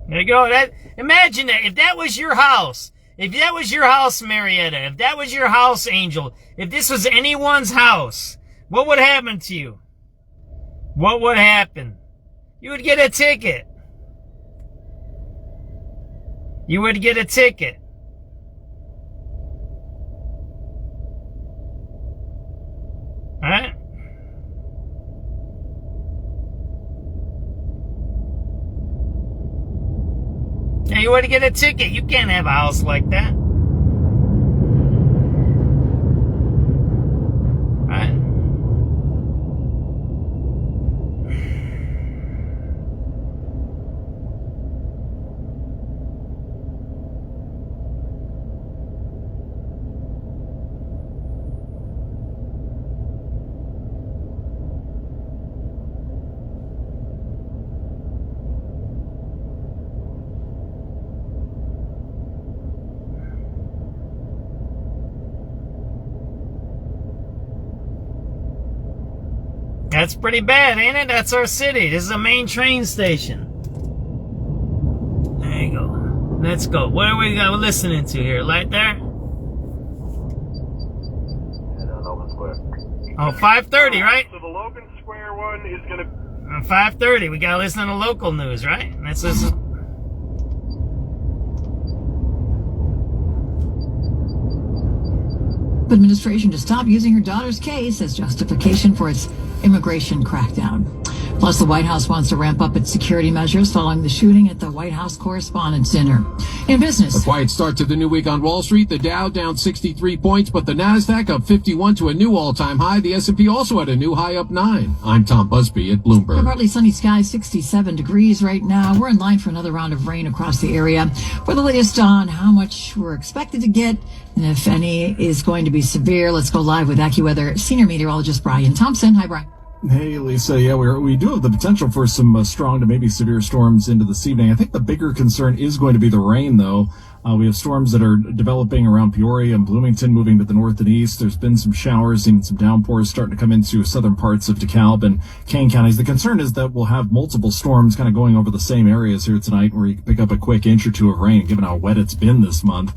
There you go. Imagine that. If that was your house, Marietta, if that was your house, Angel, if this was anyone's house, what would happen to you? What would happen? You would get a ticket. You would get a ticket. Alright? Yeah, you want to get a ticket. You can't have a house like that. Right? That's pretty bad, ain't it? That's our city. This is a main train station. There you go. Let's go. What are we listening to here? Right there? Oh, 5:30, right? So the Logan Square one is going to... 5:30. We got to listen to local news, right? Let's listen. Administration to stop using her daughter's case as justification for its immigration crackdown. Plus, the White House wants to ramp up its security measures following the shooting at the White House Correspondents' Dinner. In business, a quiet start to the new week on Wall Street. The Dow down 63 points, but the Nasdaq up 51 to a new all-time high. The S&P also had a new high, up 9. I'm Tom Busby at Bloomberg. Partly sunny skies, 67 degrees right now. We're in line for another round of rain across the area. For the latest on how much we're expected to get and if any is going to be severe, let's go live with AccuWeather senior meteorologist Brian Thompson. Hi, Brian. Hey, Lisa. Yeah, we do have the potential for some strong to maybe severe storms into this evening. I think the bigger concern is going to be the rain, though. We have storms that are developing around Peoria and Bloomington, moving to the north and east. There's been some showers, even some downpours starting to come into southern parts of DeKalb and Kane counties. The concern is that we'll have multiple storms kind of going over the same areas here tonight, where you can pick up a quick inch or two of rain, given how wet it's been this month.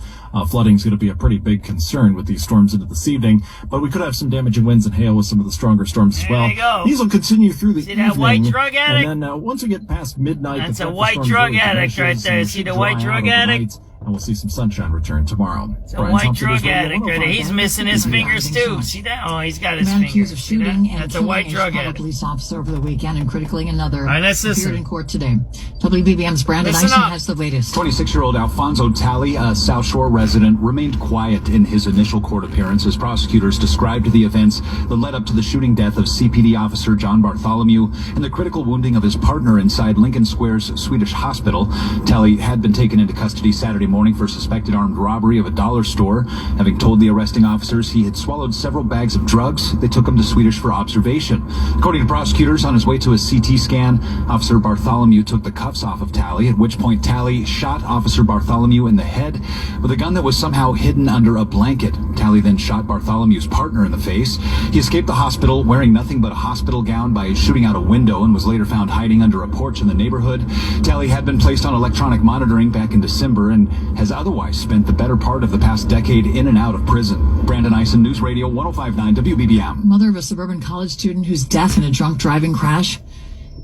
Flooding is going to be a pretty big concern with these storms into this evening, but we could have some damaging winds and hail with some of the stronger storms as well. There you go. These will continue through the evening. That white drug addict? And then once we get past midnight, that's a white drug addict right there. See the white drug addict? And we'll see some sunshine return tomorrow. It's a white drug addict right there. He's missing his fingers too. See that? Oh, he's got his fingers. Accused of shooting and that's a white drug addict. Police officer over the weekend and critically another. All right, let's listen. Appeared in court today. WBBM's Brandon Eisen has the latest. 26-year-old Alfonso Talley, a South Shore resident, remained quiet in his initial court appearance as prosecutors described the events that led up to the shooting death of CPD officer John Bartholomew and the critical wounding of his partner inside Lincoln Square's Swedish hospital. Talley had been taken into custody Saturday morning for suspected armed robbery of a dollar store. Having told the arresting officers he had swallowed several bags of drugs, they took him to Swedish for observation. According to prosecutors, on his way to a CT scan, Officer Bartholomew took the cuffs off of Talley, at which point Talley shot Officer Bartholomew in the head with a gun that was somehow hidden under a blanket. Talley then shot Bartholomew's partner in the face. He escaped the hospital wearing nothing but a hospital gown by shooting out a window and was later found hiding under a porch in the neighborhood. Talley had been placed on electronic monitoring back in December and has otherwise spent the better part of the past decade in and out of prison. Brandon Eisen, News Radio 105.9 WBBM. Mother of a suburban college student whose death in a drunk driving crash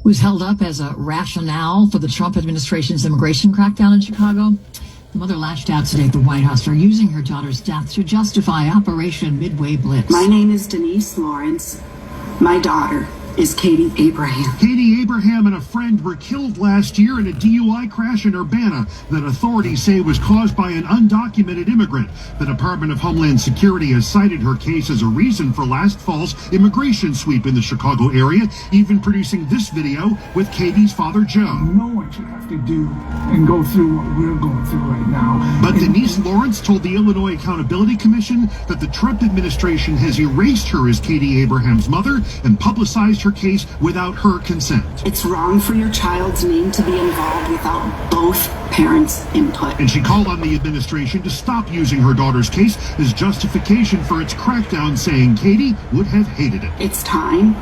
was held up as a rationale for the Trump administration's immigration crackdown in Chicago. The mother lashed out today at the White House for using her daughter's death to justify Operation Midway Blitz. My name is Denise Lawrence. My daughter is Katie Abraham. Katie Abraham and a friend were killed last year in a DUI crash in Urbana that authorities say was caused by an undocumented immigrant. The Department of Homeland Security has cited her case as a reason for last fall's immigration sweep in the Chicago area, even producing this video with Katie's father, Joe. No one should have to do and go through what we're going through right now. But Denise Lawrence told the Illinois Accountability Commission that the Trump administration has erased her as Katie Abraham's mother and publicized her case without her consent. It's wrong for your child's name to be involved without both parents' input. And she called on the administration to stop using her daughter's case as justification for its crackdown, saying Katie would have hated it. It's time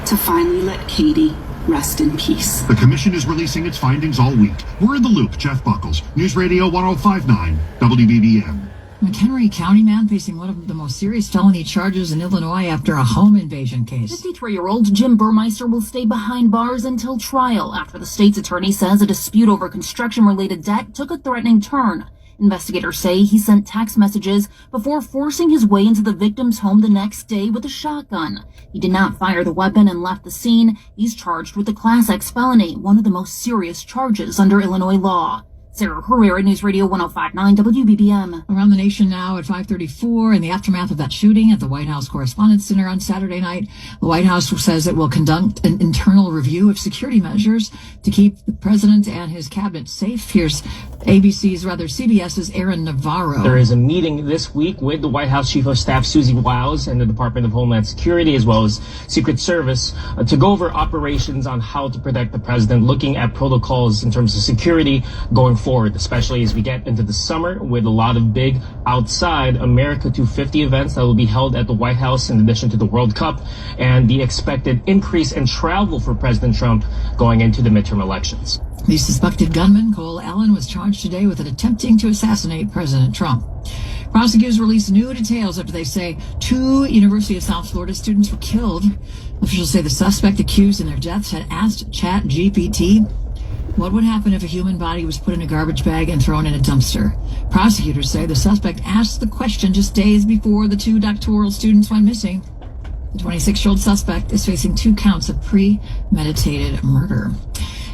to finally let Katie rest in peace. The commission is releasing its findings all week. We're in the loop. Jeff Buckles, News Radio 1059, WBBM. McHenry County man facing one of the most serious felony charges in Illinois after a home invasion case. 53-year-old Jim Burmeister will stay behind bars until trial after the state's attorney says a dispute over construction-related debt took a threatening turn. Investigators say he sent text messages before forcing his way into the victim's home the next day with a shotgun. He did not fire the weapon and left the scene. He's charged with a Class X felony, one of the most serious charges under Illinois law. Sarah Herrera, News Radio 1059 WBBM. Around the nation now at 5:34 in the aftermath of that shooting at the White House Correspondents' Center on Saturday night. The White House says it will conduct an internal review of security measures to keep the president and his cabinet safe. Here's CBS's Aaron Navarro. There is a meeting this week with the White House Chief of Staff Susie Wiles and the Department of Homeland Security, as well as Secret Service, to go over operations on how to protect the president, looking at protocols in terms of security going forward, especially as we get into the summer with a lot of big outside America 250 events that will be held at the White House in addition to the World Cup and the expected increase in travel for President Trump going into the midterm elections. The suspected gunman, Cole Allen, was charged today with attempting to assassinate President Trump. Prosecutors released new details after they say 2 University of South Florida students were killed. Officials say the suspect accused in their deaths had asked ChatGPT what would happen if a human body was put in a garbage bag and thrown in a dumpster. Prosecutors say the suspect asked the question just days before the 2 doctoral students went missing. The 26-year-old suspect is facing 2 counts of premeditated murder.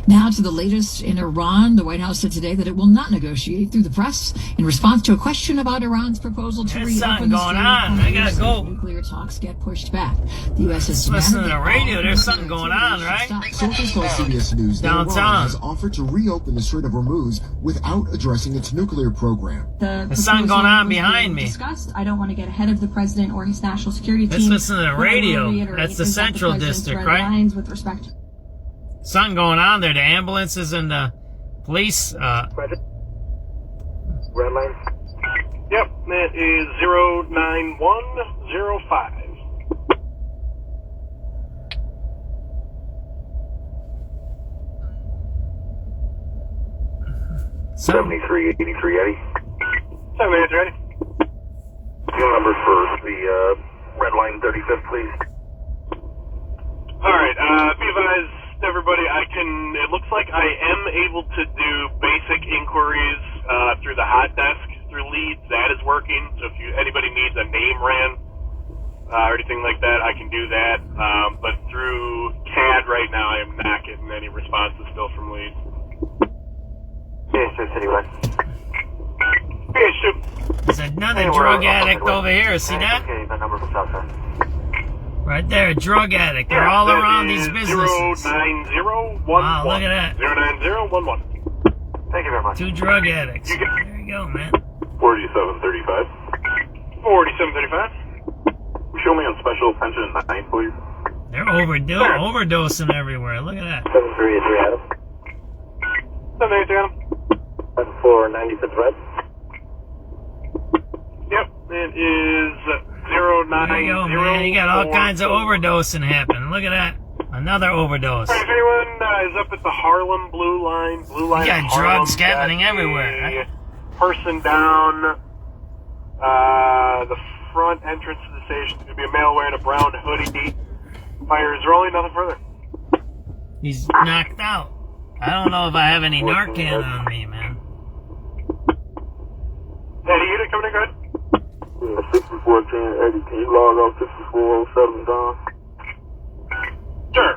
Now to the latest in Iran. The White House said today that it will not negotiate through the press in response to a question about Iran's proposal to There's reopen something the going on. I gotta go. Nuclear talks get pushed back. The U.S. has Listen to the radio. There's something going on, right? Sources told CBS News that Iran has offered to reopen the Strait of Hormuz without addressing its nuclear program. There's something going on behind me. Discussed. I don't want to get ahead of the president or his national security team. Let's listen to the radio. That's the Central District, right? With respect. Something going on there. The ambulances and the police. Red line. Yep, that is 09105. 7383 Eddie. 783 Eddie. Your number for the red line 35th, please. Alright, be advised, everybody, it looks like I am able to do basic inquiries through the hot desk, through leads. That is working. So if anybody needs a name ran or anything like that, I can do that. But through CAD right now, I am not getting any responses still from leads. PH2 Citywide. PH2. There's another drug addict over here. See that? Okay, that number from Southside. Right there, a drug addict. They're all around these businesses. 09011. Wow, look at that. 09011. Thank you very much. 2 drug addicts. There you go, man. 4735. 4735. Show me on special attention at 9, please. They're overdosing everywhere. Look at that. 7383 Adam. 783 Adam. 7495 Red. Yep, it is 090. There you go, man. You got all kinds of overdosing happening. Look at that. Another overdose. If anyone is up at the Harlem Blue Line You got drugs happening everywhere. Right? Person down the front entrance to the station. There's going to be a male wearing a brown hoodie. Fire is rolling, nothing further. He's knocked out. I don't know if I have any Narcan on me, man. Eddie, unit coming in, go ahead. 6410 Eddie, can you log off 6407 Don? Sure,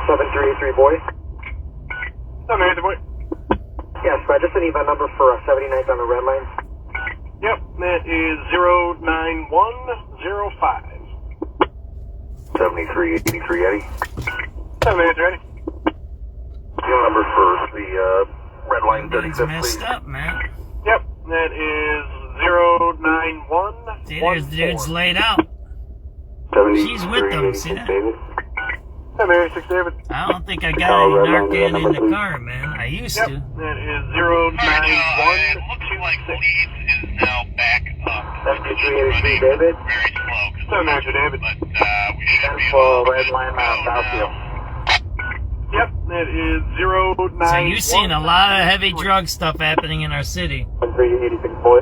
7383 boy. 783 boy. Yes, I just need a number for 79th on the red line. Yep, that is 09105. 7383 Eddie. 783 Eddie. Your number for the red line It's 35th, messed please. up, man. Yep, that is 091. See, there's dudes laid out. She's with them, see that? 786 David. I don't think I got any Narcan in the car, man. I used Yep, to. that is 091. It looks like Leeds is now back up. 7383 David. 783 David. But we should be For red line Southfield. Yep, that is 091. So you've seen a lot of heavy drug stuff happening in our city. 1386 boy.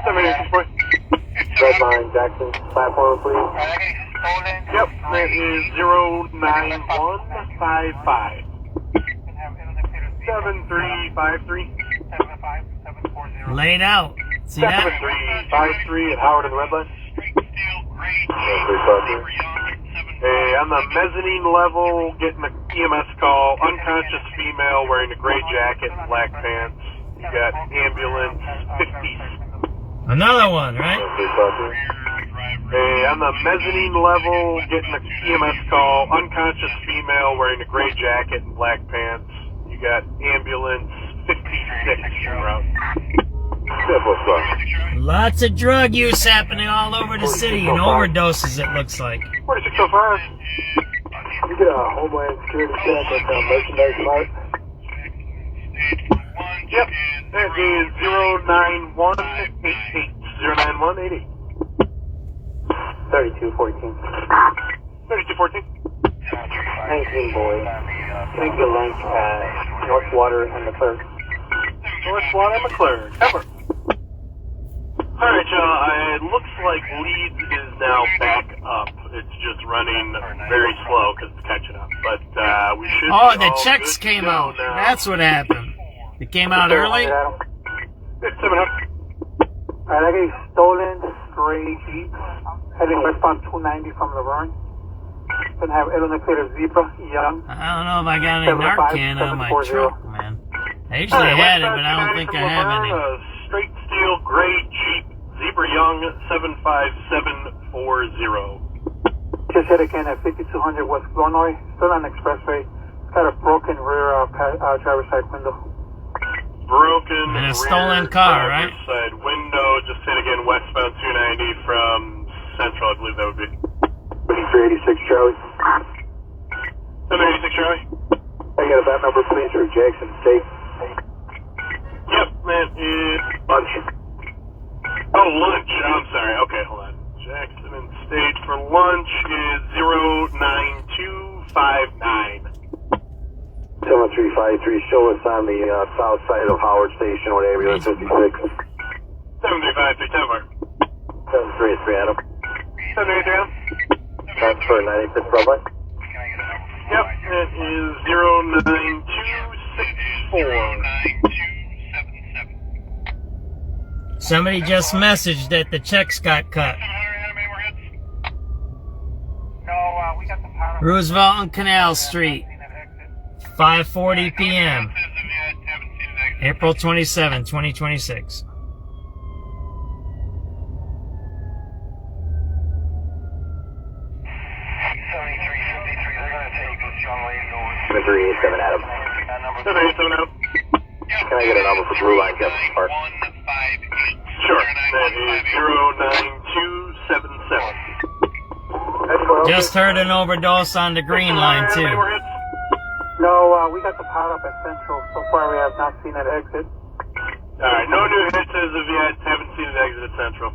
786 boy. Red line Jackson platform, please. Yep, that is 09155. 7353. Laid out. See that? 7353 at Howard and the Red Line. Hey, on the mezzanine level, getting an EMS call. Unconscious female wearing a gray jacket and black pants. You got ambulance 50. Another one, right? Hey, on the mezzanine level, getting an EMS call. Unconscious female wearing a gray jacket and black pants. You got ambulance 56 en route. Lots of drug use happening all over the city and overdoses, it looks like. 4605. You get a Homeland Security check at Merchandise Mart. Yep, that is 09188. 09188. 3214. 3214. 19 boy. Take your lunch at Northwater and McClure. Northwater McClure. Cover. Alright, y'all. It looks like Leeds is now back up. It's just running very slow because it's catching up. But we should. Oh, be the all checks good came to go out. now. That's what happened. It came out early? It's 7 up. Alright, I got a stolen gray Jeep heading westbound 290 from Laverne. Gonna have Illinois Zebra Young. I don't know if I got any Narcan on my truck, man. I usually had it, but I don't think I have any. Straight steel gray Jeep Zebra Young 75740. Just hit again at 5200 West Illinois, still on the expressway. It's got a broken rear driver's side window. Broken And a rear stolen car, right? driver's side window. Just hit again westbound 290 from Central, I believe that would be. 2386 Charlie. 786 Charlie. I got a bad number, please, or Jackson State. Yep, that is lunch. Oh, lunch. I'm sorry. Okay, hold on. Jackson and State for lunch is 09259. 7353, show us on the south side of Howard Station with ambulance 56. 7353, Tamar. 733 Adam. 783 Adam. Transfer 95th Broadway. Yep, it is 09264. Somebody just messaged that the checks got cut. Roosevelt and Canal Street. 5:40 p.m. April 27, 2026. Seven Adam. 787 Adam. Can I get a number for Blue Line Jefferson Park? Sure, that is 09277. Just heard an overdose on the green line, too. No, we got the power up at Central. So far, we have not seen it exit. Alright, no new hits as of yet. Haven't seen it exit at Central.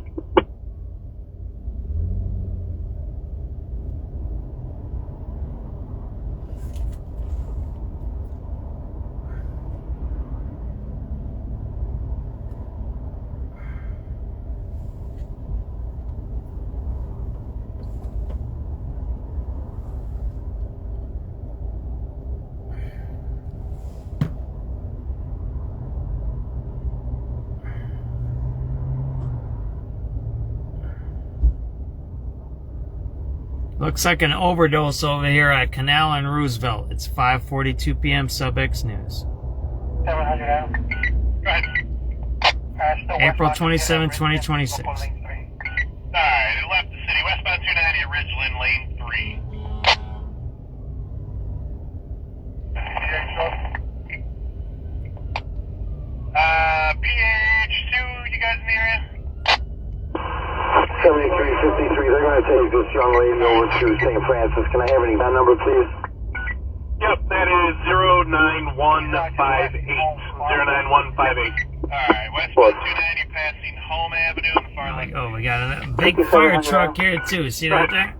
Looks like an overdose over here at Canal and Roosevelt. It's 5:42 p.m. SubX.News. 700 out. April 27, 2026. Alright, it left the city. Westbound 290 at Ridgeland, lane 3. PH2, you guys in the area? 7353, they're going to take this young lady over to St. Francis. Can I have any phone number, please? Yep, that is 09158. 09158. Alright, westbound 290 passing Home Avenue on the far left. Oh, we got a big fire truck here too. See that there?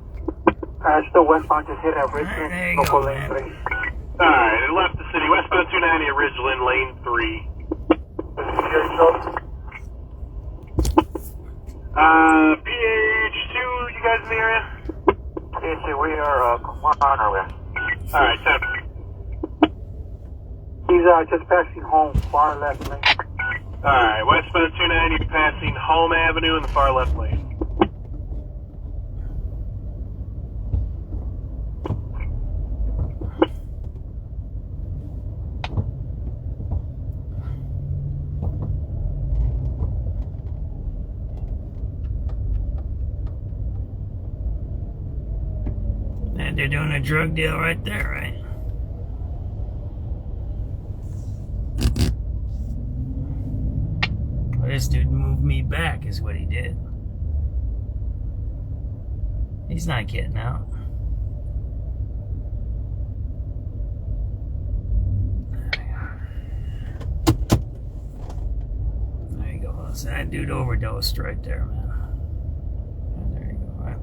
Still westbound, just hit at Richmond, local lane 3. Alright, it left the city. Westbound 290 at Ridgeland, lane 3. PH2, you guys in the area? PH2, we are on our way. Alright, 10. He's just passing home, far left lane. Alright, westbound 290 passing Home Avenue in the far left lane. And they're doing a drug deal right there, right? Well, this dude moved me back is what he did. He's not getting out. There you go. So that dude overdosed right there, man. There you go. Right.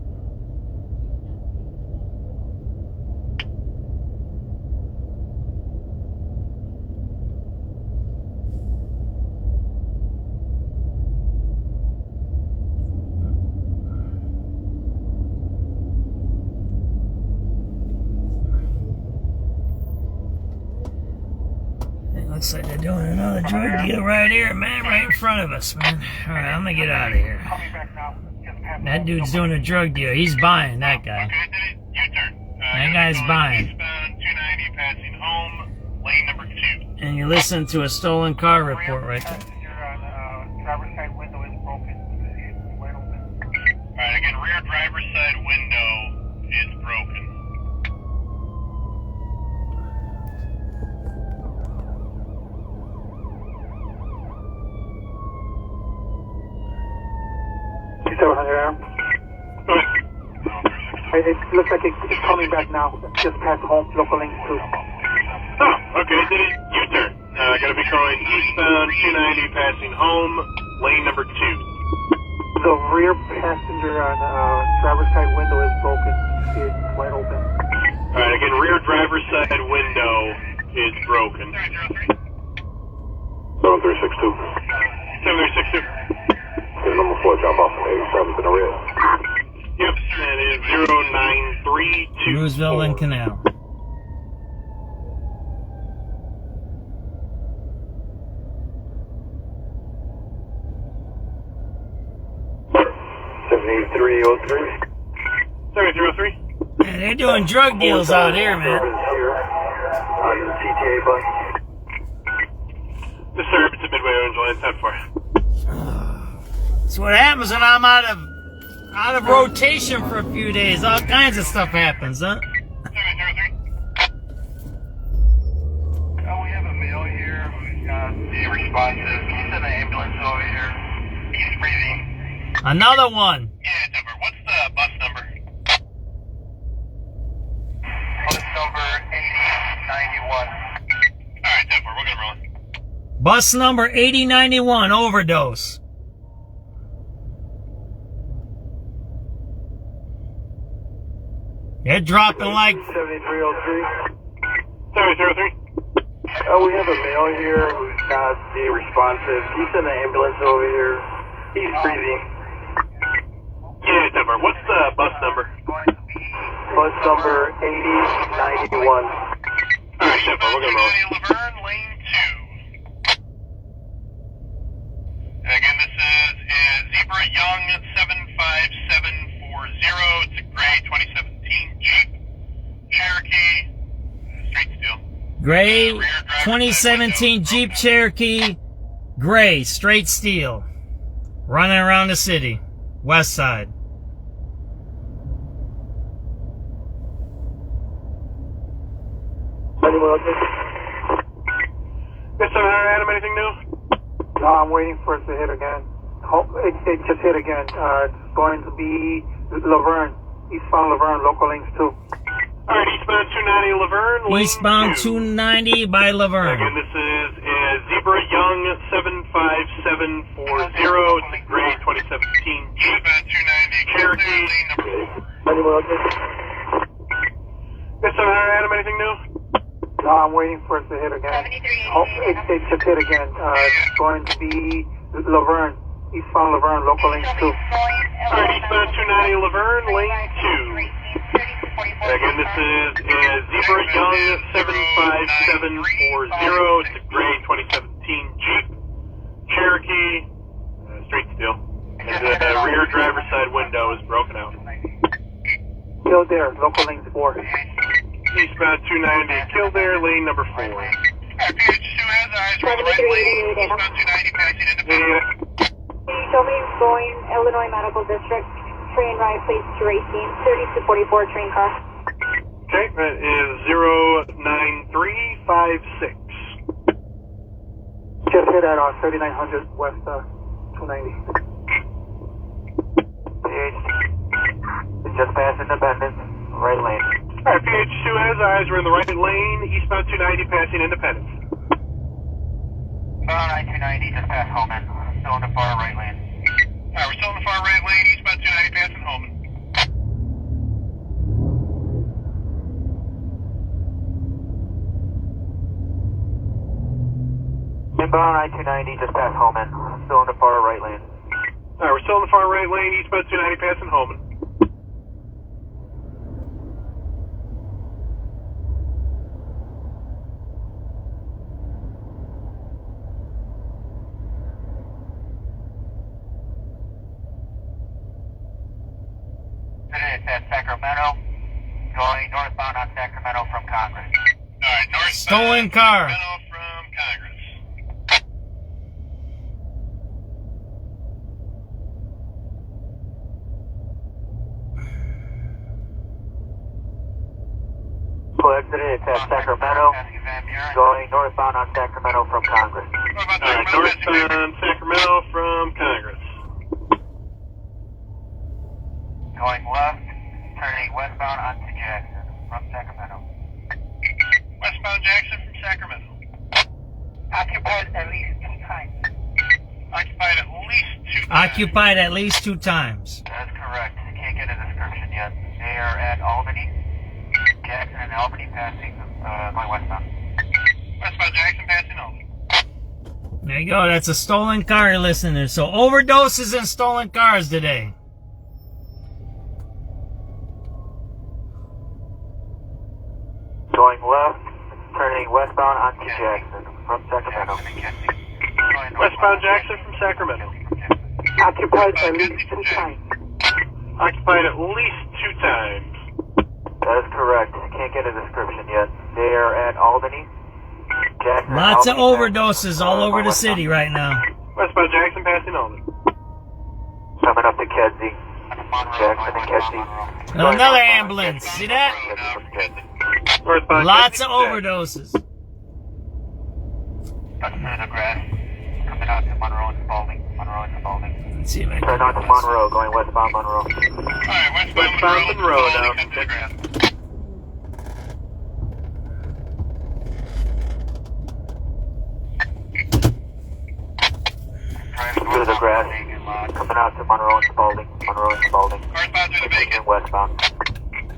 Looks like they're doing another drug deal right here, man, right in front of us, man. All right, I'm gonna get out of here. That dude's doing a drug deal. He's buying, that guy. That guy's buying. And you're listening to a stolen car report right there. Driver's side window is broken. It's wide open. Alright, again, rear driver's side window is broken. It looks like it's coming back now. Just past home, local lane 2. Oh, okay, did it U-turn. Gonna be going eastbound 290 passing Home, lane number 2. The rear passenger on driver's side window is broken. You see it wide open. Alright, again, rear driver's side window is broken. 7362. 7362. Here's number 4, drop off from 87 to the rear. Yep, that is 09324. Roosevelt and Canal. Yeah, they're doing drug deals out here, man. On the CTA bus. Disturbance at Midway Orange Line 10-4. That's what happens when I'm out of rotation for a few days. All kinds of stuff happens, huh? We have a male here who's got the responsive. He's in the ambulance over here. He's breathing. Another one. Yeah, Denver. What's the bus number? Bus number 8091. Alright, Denver, we're gonna roll it. Bus number 8091, overdose. They're dropping like 7303. 7303. We have a male here who's not being responsive. He's in the ambulance over here. He's breathing. Yeah, Denver. What's the bus number? Bus number 8091. Alright, Denver, we're gonna roll it. Laverne, lane 2. Again, this is Zebra Young 75740. It's a gray 2017 Gray 2017 Jeep Cherokee, gray, straight steel, running around the city, west side. Mr. Adam, anything new? No, I'm waiting for it to hit again. It just hit again. It's going to be Laverne, eastbound Laverne, local lanes 2. All right, eastbound 290 Laverne. Eastbound 290 by Laverne. Again, this is Zebra Young 75740. It's a gray 2017 Jeep Cherokee. Mr. Adam, anything new? No, I'm waiting for it to hit again. It just hit again. It's going to be Laverne, eastbound Laverne, local lanes 2. All right, eastbound 290 Laverne, lane 2. Again, this is Zebra Young 75740. It's a gray 2017 Jeep Cherokee, straight steel. And the rear driver's side window is broken out. Still there, local lanes 4. Eastbound 290 Kildare, lane number 4. PH2 has eyes for the right lane. Eastbound 290 passing into Show me going Illinois Medical District. Train ride, please, 218, 3244 train car. Okay, that is 09356. Just hit at 3900 west 290. It's just past Independence, right lane. All right, PH2 has eyes. We're in the right lane. Eastbound 290 passing Independence. Bound 290 just past Holman. Still in the far right lane. All right, we're still in the far right lane. Eastbound 290 passing Holman. Inbound I-290 just past Holman. Still in the far right lane. All right, we're still in the far right lane. Eastbound 290 passing Holman. It's at Sacramento, going northbound on Sacramento from Congress. All right, northbound Stolen car. Sacramento from Congress. Full exit, it's at Sacramento, going northbound on Sacramento from Congress. All right, northbound Sacramento from Congress. Going left, turning westbound onto Jackson from Sacramento. Westbound Jackson from Sacramento. Occupied at least 2 times. Occupied at least 2 times. Occupied at least 2 times. That's correct. Can't get a description yet. They are at Albany. Jackson and Albany passing, going westbound. Westbound Jackson passing Albany. There you go. That's a stolen car, listeners. So overdoses and stolen cars today. Going left, turning westbound onto Jackson from Sacramento. Westbound Jackson from Sacramento. Occupied at least 2 times. Occupied at least 2 times. That is correct. Can't get a description yet. They are at Albany. Jackson. Lots of Albany, overdoses all over the city right now. Westbound Jackson passing Albany. Coming up to Kedzie. Jackson and Kedzie. Another ambulance. See that? Northbound Lots of Kedzie. overdoses. That's through the grass. Coming out to Monroe and Spalding. Monroe and Spalding. Let's see if I can. Turn on to Monroe, going westbound Monroe. Alright, Westbound Monroe now. Come to the grass. Through the grass. Coming out to Monroe and Spalding. Monroe and Spalding. Northbound through the vacant. Westbound.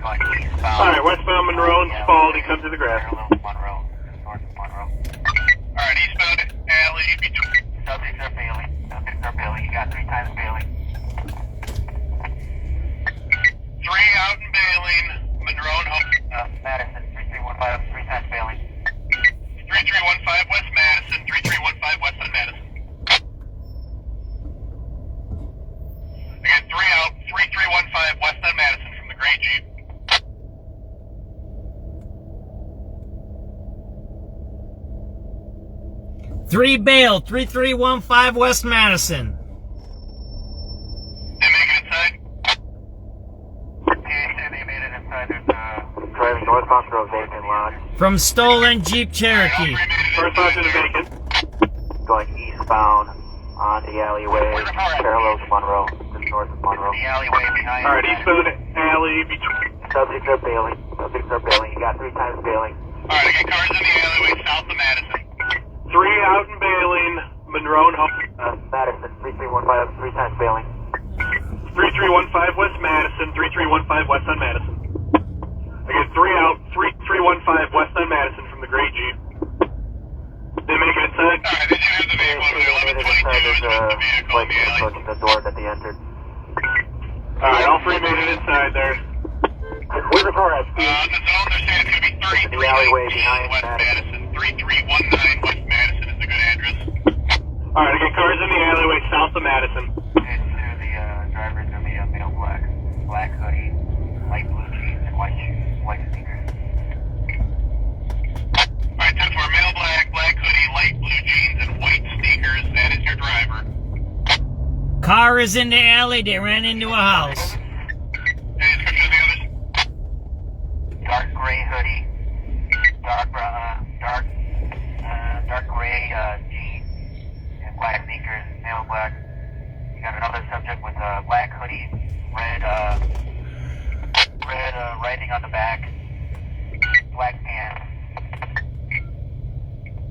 Going eastbound. Alright, westbound Monroe and Spalding, come to the grass. Monroe. North of Monroe. Alright, eastbound alley between. Subjects are Bailey. Subjects are Bailey. You got 3 times Bailey. 3 out in Bailey. Monroe and Hope. Madison. 3315. 3 times Bailey. 3315 West Madison. 3315 West on Madison. Again, 3 out. 3315 West on Madison from the gray Jeep. 3 bail, 3315 West Madison. They make it inside? Yeah, they made it inside. There's driving northbound through a vacant lot. From stolen Jeep Cherokee. First option is vacant. Going eastbound on the alleyway, parallel to Monroe, just north of Monroe. The alleyway behind. Alright, eastbound alley between. Subjects are bailing. Subjects are bailing. You got 3 times bailing. Alright, I got cars in the alleyway south of Madison. 3 out and bailing, Monroe and Home. Madison, 3315, 3 times bailing. 3315 West Madison, 3315 West on Madison. Again, 3 out, 3315 West on Madison from the gray Jeep. They make it inside? Alright, did you have the vehicle over there? 1122 is with the vehicle in the alley. Approaching the door that they entered. Alright, all 3 made it inside there. Where's the car at? The zone, they're saying it's going to be 33 the alleyway behind West Madison. 3319 West Madison is the good address. Alright, I got cars in the alleyway south of Madison. The driver's going to be a male black hoodie, light blue jeans, and white shoes, white sneakers. Alright, 10-4, male black hoodie, light blue jeans, and white sneakers. That is your driver. Car is in the alley. They ran into a house. Any description of the others? Dark gray hoodie, dark gray jeans, and black sneakers, male black. You got another subject with a black hoodie, red writing on the back, black pants.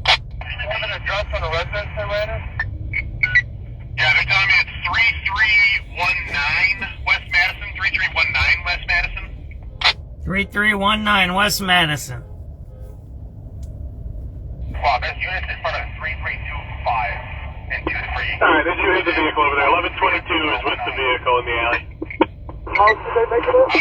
Do you have an address on the residence there, Ryder? Yeah, they're telling me it's 3319 West Madison, 3319 West Madison. 3319 West Madison. Wow, there's units in front of 3325 and 23. Alright, did you hit the vehicle over there? 1122 is with the vehicle in the alley. How did they make it up?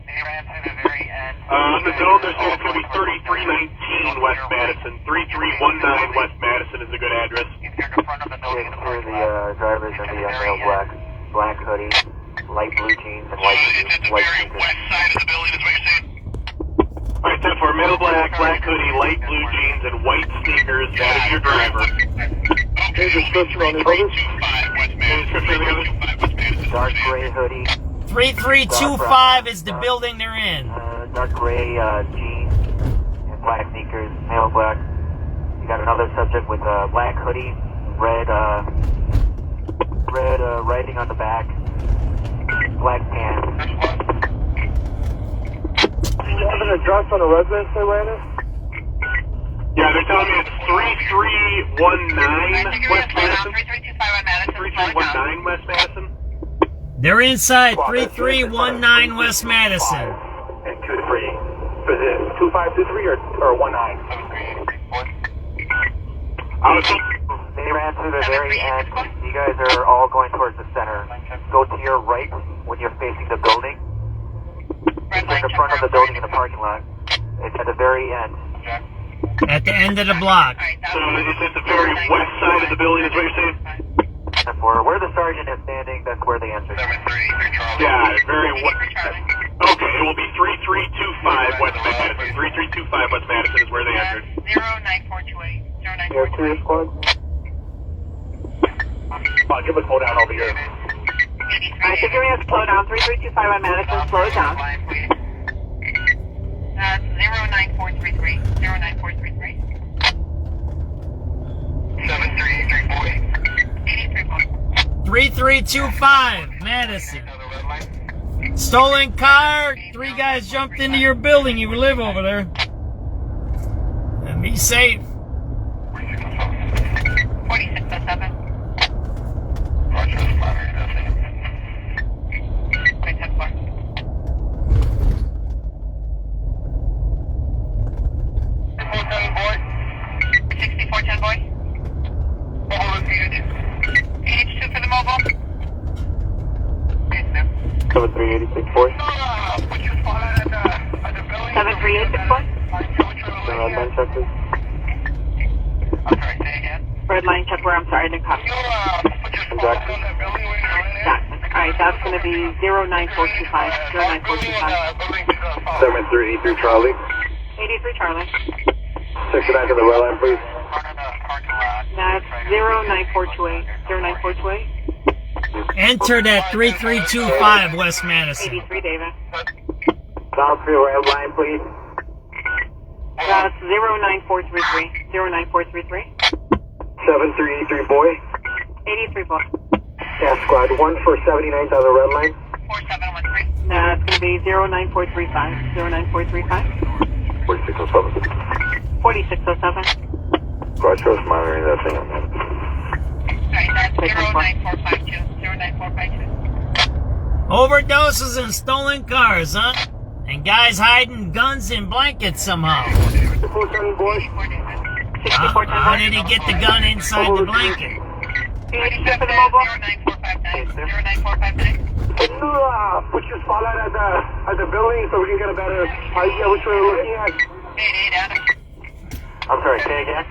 They ran to the very end. On the zone, they're saying it's going to be 3319 West Madison. 3319 West Madison is a good address. If you're in front of the building, the driver's in the male black hoodie, light blue jeans, and white sneakers. West side of the building is what you're saying? Alright, 10-4, male black hoodie, light blue jeans, and white sneakers. That is your driver. Any description on the others? Any description on the others? Dark gray hoodie. 3325 is the building they're in. Dark gray jeans and black sneakers, male black. You got another subject with a black hoodie, red writing on the back, black pants. Do you have an address on the residence there, Ryder? Yeah, they're telling me it's 3319 West Madison. 3319 West Madison. They're inside 3319 West Madison. And 2 to 3. So is it 2523 or 19? They ran through the very end. You guys are all going towards the center. Go to your right when you're facing the building. It's in the front of the building in the parking lot. It's at the very end. At the end of the block. So it's at the very west side of the building is what you're saying? Where the sergeant is standing, that's where they entered. Yeah, very west. Okay, it will be 3325 West Madison. 3325 West Madison is where they entered. 09428. 09428. Squad. Give a slow down over here. Alright, so giving us slow down. 3325 on Madison, slow it down. 09433. 09433. 73848. 3325 Madison. Stolen car. 3 guys jumped into your building. You live over there. And be safe. 4607. Red line check where, I'm sorry, I didn't copy. Jackson. Alright, that's going to be 09425. 09425. 783 Charlie. 83 Charlie. Check it out to the red line, please. parking lot. That's 09428. 09428. Entered at 3325 West Madison. 83, David. South Field red line, please. That's 09433. 09433. 7383, boy. 83, boy. Task squad 1 for 79th on the red line. 4713. That's going to be 09435. 09435. 4607. 4607. Squad shows monitoring that thing on that. Alright, that's 09452. 09452. Overdoses and stolen cars, huh? And guys hiding guns in blankets somehow. How did he get the gun inside the blanket? 87 for the mobile. 09459. 09459. Can you put your spotlight at the building so we can get a better idea what you're looking at? 88 I'm sorry, say again?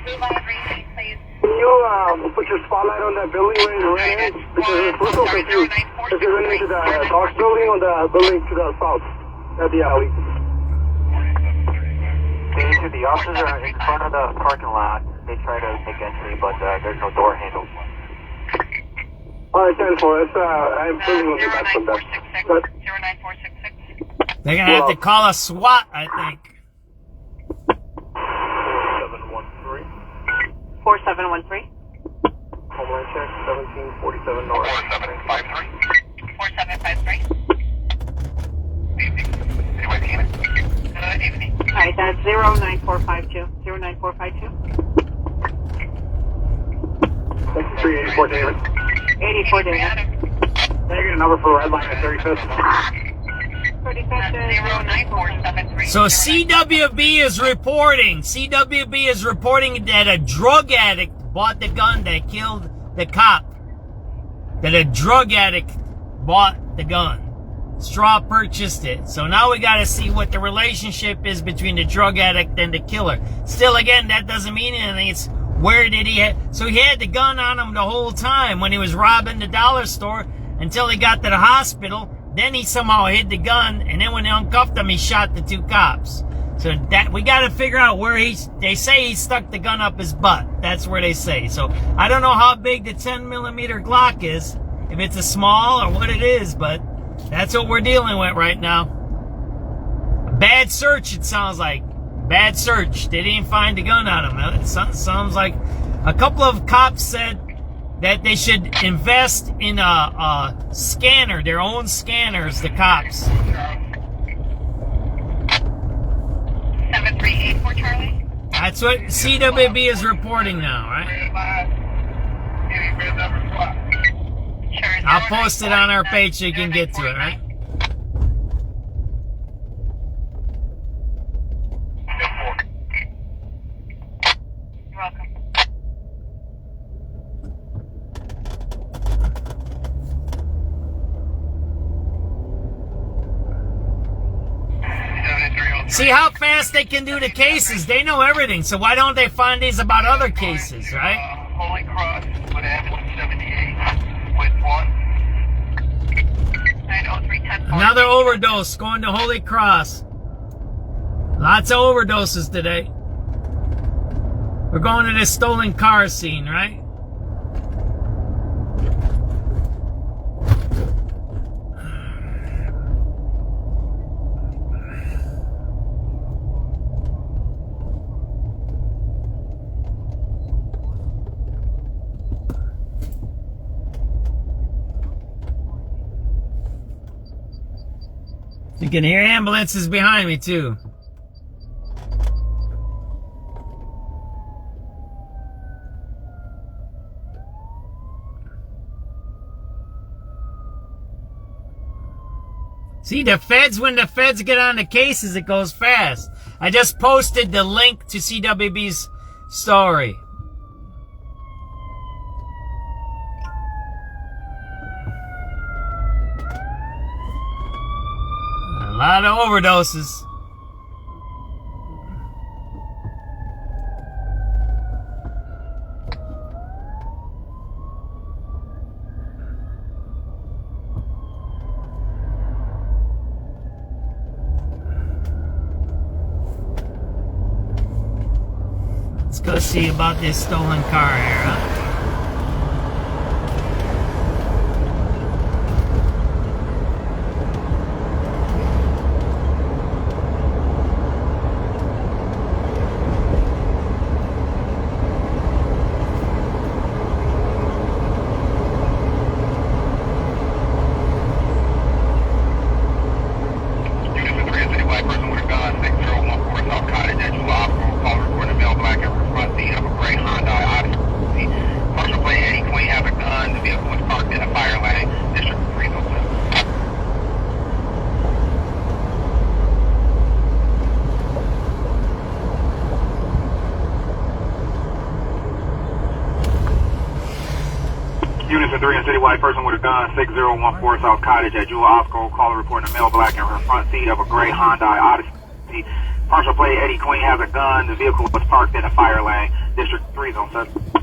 Can you put your spotlight on that building where you ran in? Because we're so confused. If you ran into the Docs building or the building to the south at the alley. The officers are in front of the parking lot. They try to make entry, but there's no door handles. Alright, 10-4. I'm building with the back from that. 09466. They're gonna have to call a SWAT, I think. 4713. 4713. Homeland check, 1747 north. 4753. 4753. Good evening. Alright, that's 09452. 09452. 384, David. 84, David. Can I get a number for red line at 35th? 35th is 09473. So CWB is reporting. CWB is reporting that a drug addict bought the gun that killed the cop. That a drug addict bought the gun. Straw purchased it. So now we got to see what the relationship is between the drug addict and the killer. Still, again, that doesn't mean anything. It's where did he have... So he had the gun on him the whole time when he was robbing the dollar store until he got to the hospital. Then he somehow hid the gun, and then when they uncuffed him, he shot the two cops. So that we got to figure out where they say he stuck the gun up his butt. That's where they say. So I don't know how big the 10mm Glock is, if it's a small or what it is, but that's what we're dealing with right now. A bad search, it sounds like. Bad search. They didn't find the gun on him. It sounds like a couple of cops said that they should invest in a scanner, their own scanners, the cops. 7384, Charlie. That's what CWB is reporting now, right? I'll post it on our page so you can get to it, right? You're welcome. See how fast they can do the cases. They know everything. So why don't they find these about other cases, right? Holy Cross would have 178 with 1. 90310. Another overdose going to Holy Cross. Lots of overdoses today. We're going to this stolen car scene, right? You can hear ambulances behind me, too. See, the feds, when the feds get on the cases, it goes fast. I just posted the link to CWB's story. A lot of overdoses. go see about this stolen car here, huh? Units of 3 and citywide person with a gun, 6014 South Cottage at Jewel Osco. Caller reporting a male black in her front seat of a gray Hyundai Odyssey. Partial plate Eddie Queen has a gun. The vehicle was parked in a fire lane. District 3 zone 7.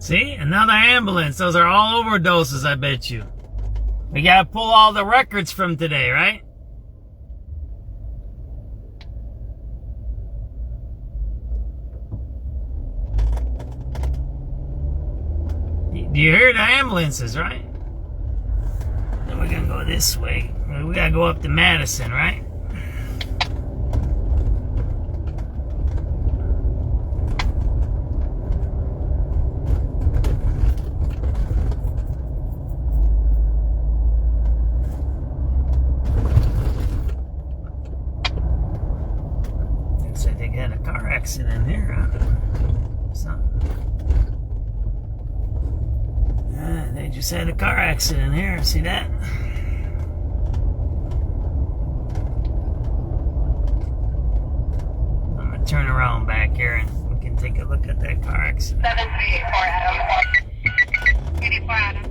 See? Another ambulance. Those are all overdoses, I bet you. We gotta pull all the records from today, right? Do you hear the ambulances, right? Then we're gonna go this way. We gotta go up to Madison, right? Looks like they got a car accident here, huh? Something. They just had a car accident here. See that? I'm gonna turn around back here and we can take a look at that car accident. 7384 Adam. 84 Adam.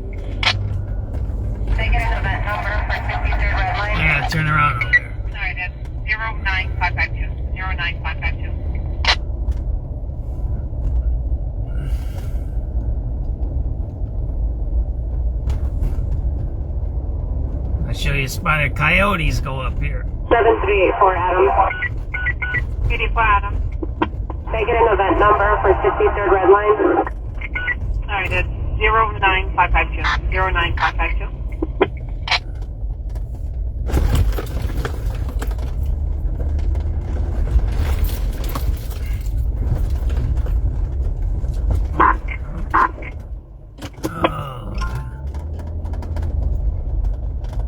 Taking an event number for 53rd Red Line. I gotta turn around over there. Sorry, that's 09552. 09552. I show you spotted coyotes go up here. 7384 Adam. 84 Adam. Taking an event number for 63rd Red Line. Sorry, that's 09552. 09552.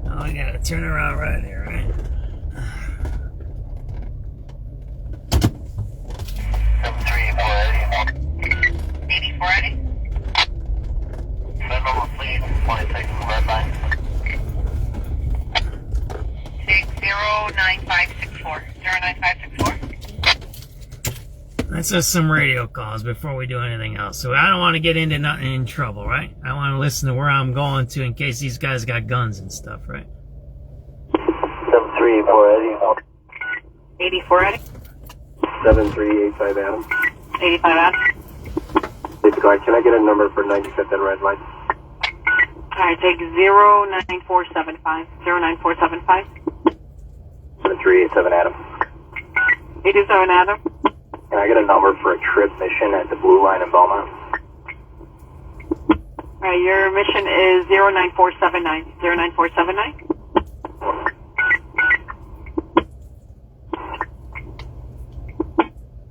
Oh, I gotta turn around right here, right? 8480. Red Line, please. 26th Red Line. Take 09564. 09564. Let's just some radio calls before we do anything else. So I don't want to get into nothing in trouble, right? I want to listen to where I'm going to in case these guys got guns and stuff, right? 73480. 8480. 7385 Adam. 85 Adam. Can I get a number for 95th and Red Line? Alright, take 09475. 09475. 7387 Adam. 87 Adam. Can I get a number for a trip mission at the Blue Line in Belmont? Alright, your mission is 09479. 09479.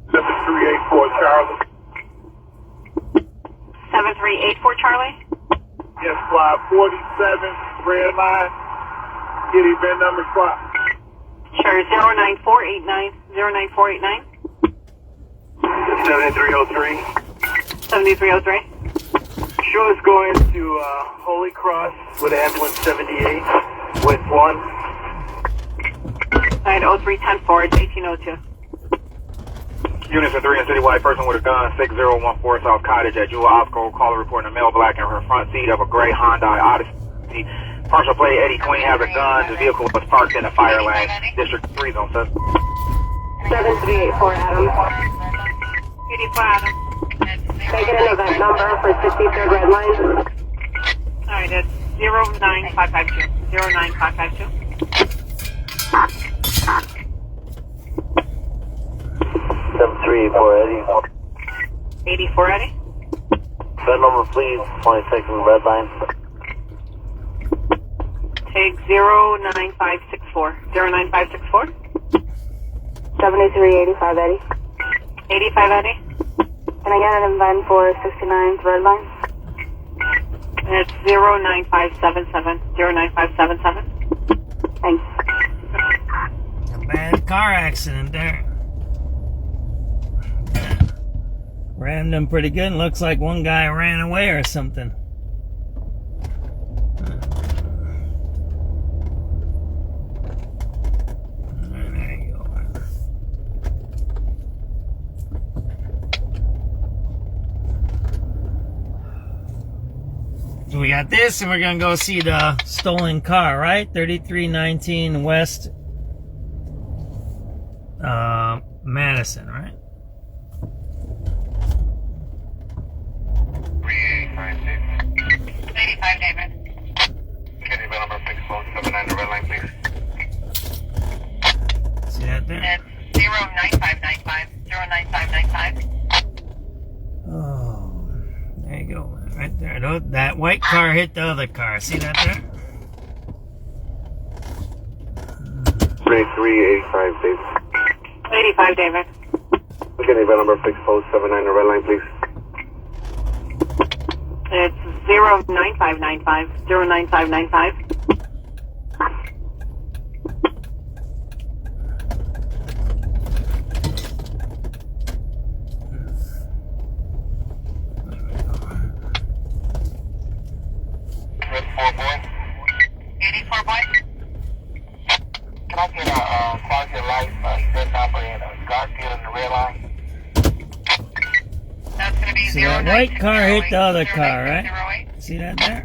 7384 Charlie. 7384 Charlie. Yes, fly 47 Red Line. Get event number spot. Sure, 09489. 09489. 7303. 7303. Show is going to Holy Cross with ambulance 78 with 1. Alright, 0310 forward, 1802. Units are 3 and citywide. Person with a gun, 6014 South Cottage at Jewel Osco. Caller reporting a male black in her front seat of a gray Hyundai Odyssey. Partial plate Eddie Queen has a gun. The vehicle was parked in the fire lane. District 3 zone says. 7384 Adam. 84 Adam. Taking an event number for 63rd Red Line. Alright, that's 09552. 09552. 7384 84 Eddie. Phone number please, 26th Red Line. Take 09564. 09564. 7385 Eddie. 85 Eddie. Can I get an event for 69th Red Line? It's 09577. 09577. Thanks. A bad car accident there. Rammed them pretty good. Looks like one guy ran away or something. There you go. So we got this, and we're gonna go see the stolen car, right? 3319 West Madison, right? 85 David. Can you number 6479 Red Line, please? See that there? It's 09595. 09595. Oh, there you go, right there. That white car hit the other car. See that there? 3385 David. 85 David. Can you number 6479 Red Line, please? It's 09595. 09595. Can I get a quality of life event operator, Garfield in the Red Line? See that white car hit the other car, right? See that there?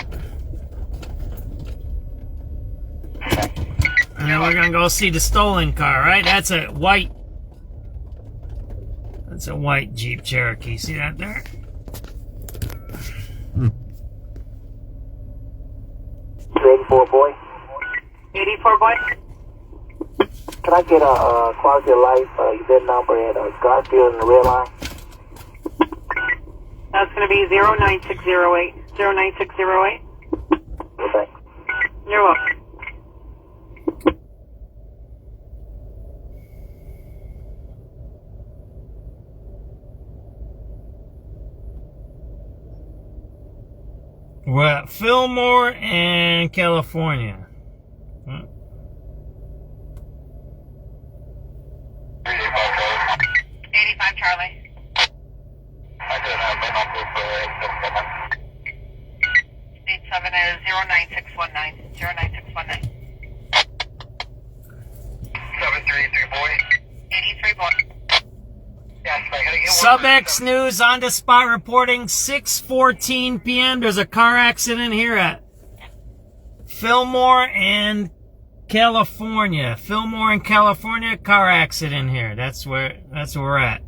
And then we're gonna go see the stolen car, right? That's a white Jeep Cherokee. See that there? 84 boy. 84 boy. Can I get a quality of life event number at Garfield in the red line? That's going to be 09608. 09608. Okay. You're welcome. We're at Fillmore and California. 85 Charlie. 87 is 09619. 09619. 733 boy. 83 boy. SubX.News on the spot reporting 6:14 p.m. There's a car accident here at Fillmore and California. Fillmore and California, car accident here. That's where we're at.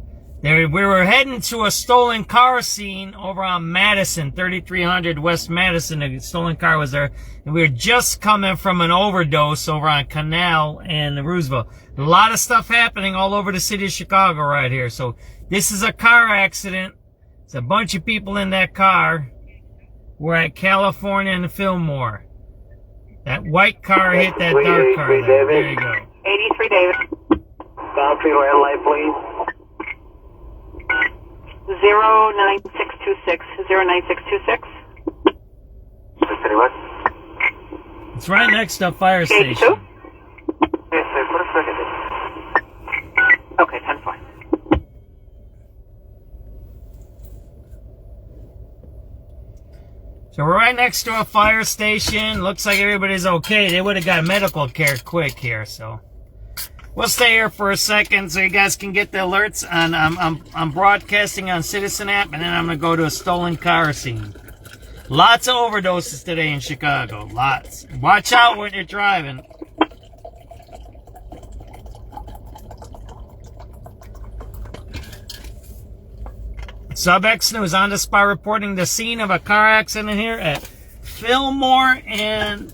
We were heading to a stolen car scene over on Madison, 3300 West Madison. The stolen car was there. And we were just coming from an overdose over on Canal and Roosevelt. A lot of stuff happening all over the city of Chicago right here. So this is a car accident. It's a bunch of people in that car. We're at California and Fillmore. That white car hit that dark car there. There you go. 83 David. Garfield red light, please. 09626. 09626. It's right next to a fire station. 82? Yes, sir. Put a second. Okay, 10-4. So we're right next to a fire station. Looks like everybody's okay. They would have got medical care quick here, so we'll stay here for a second so you guys can get the alerts. And I'm broadcasting on Citizen app, and then I'm gonna go to a stolen car scene. Lots of overdoses today in Chicago. Lots. Watch out when you're driving. SubX.News on the spot reporting the scene of a car accident here at Fillmore and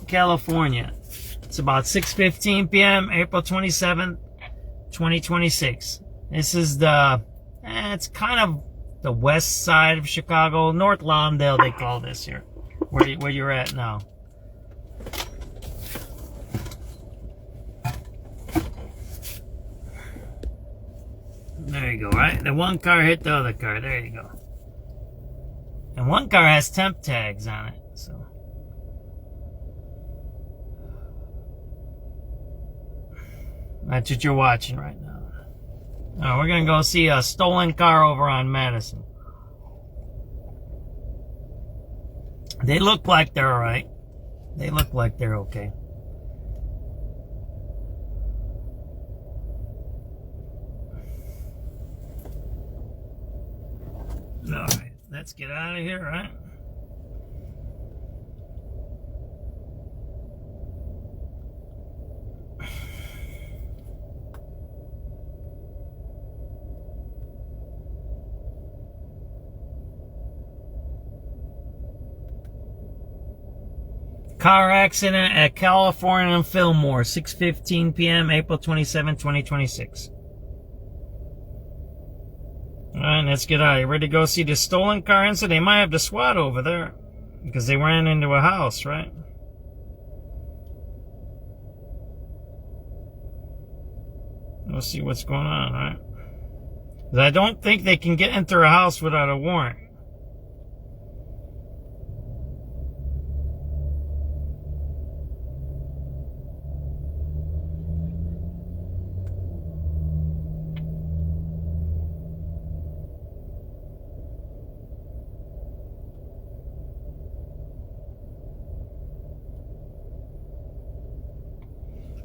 California. It's about 6:15 p.m. April 27th, 2026. This is it's kind of the west side of Chicago, North Lawndale they call this here, where you're at now. There you go, right? The one car hit the other car. There you go. And one car has temp tags on it, so. That's what you're watching right now. Oh, we're gonna go see a stolen car over on Madison. They look like they're alright. They look like they're okay. Alright, let's get out of here, right? Car accident at California and Fillmore, 6:15 p.m., April 27, 2026. Alright, let's get out of here. Ready to go see the stolen car incident? They might have the SWAT over there because they ran into a house, right? We'll see what's going on, right? Because I don't think they can get into a house without a warrant.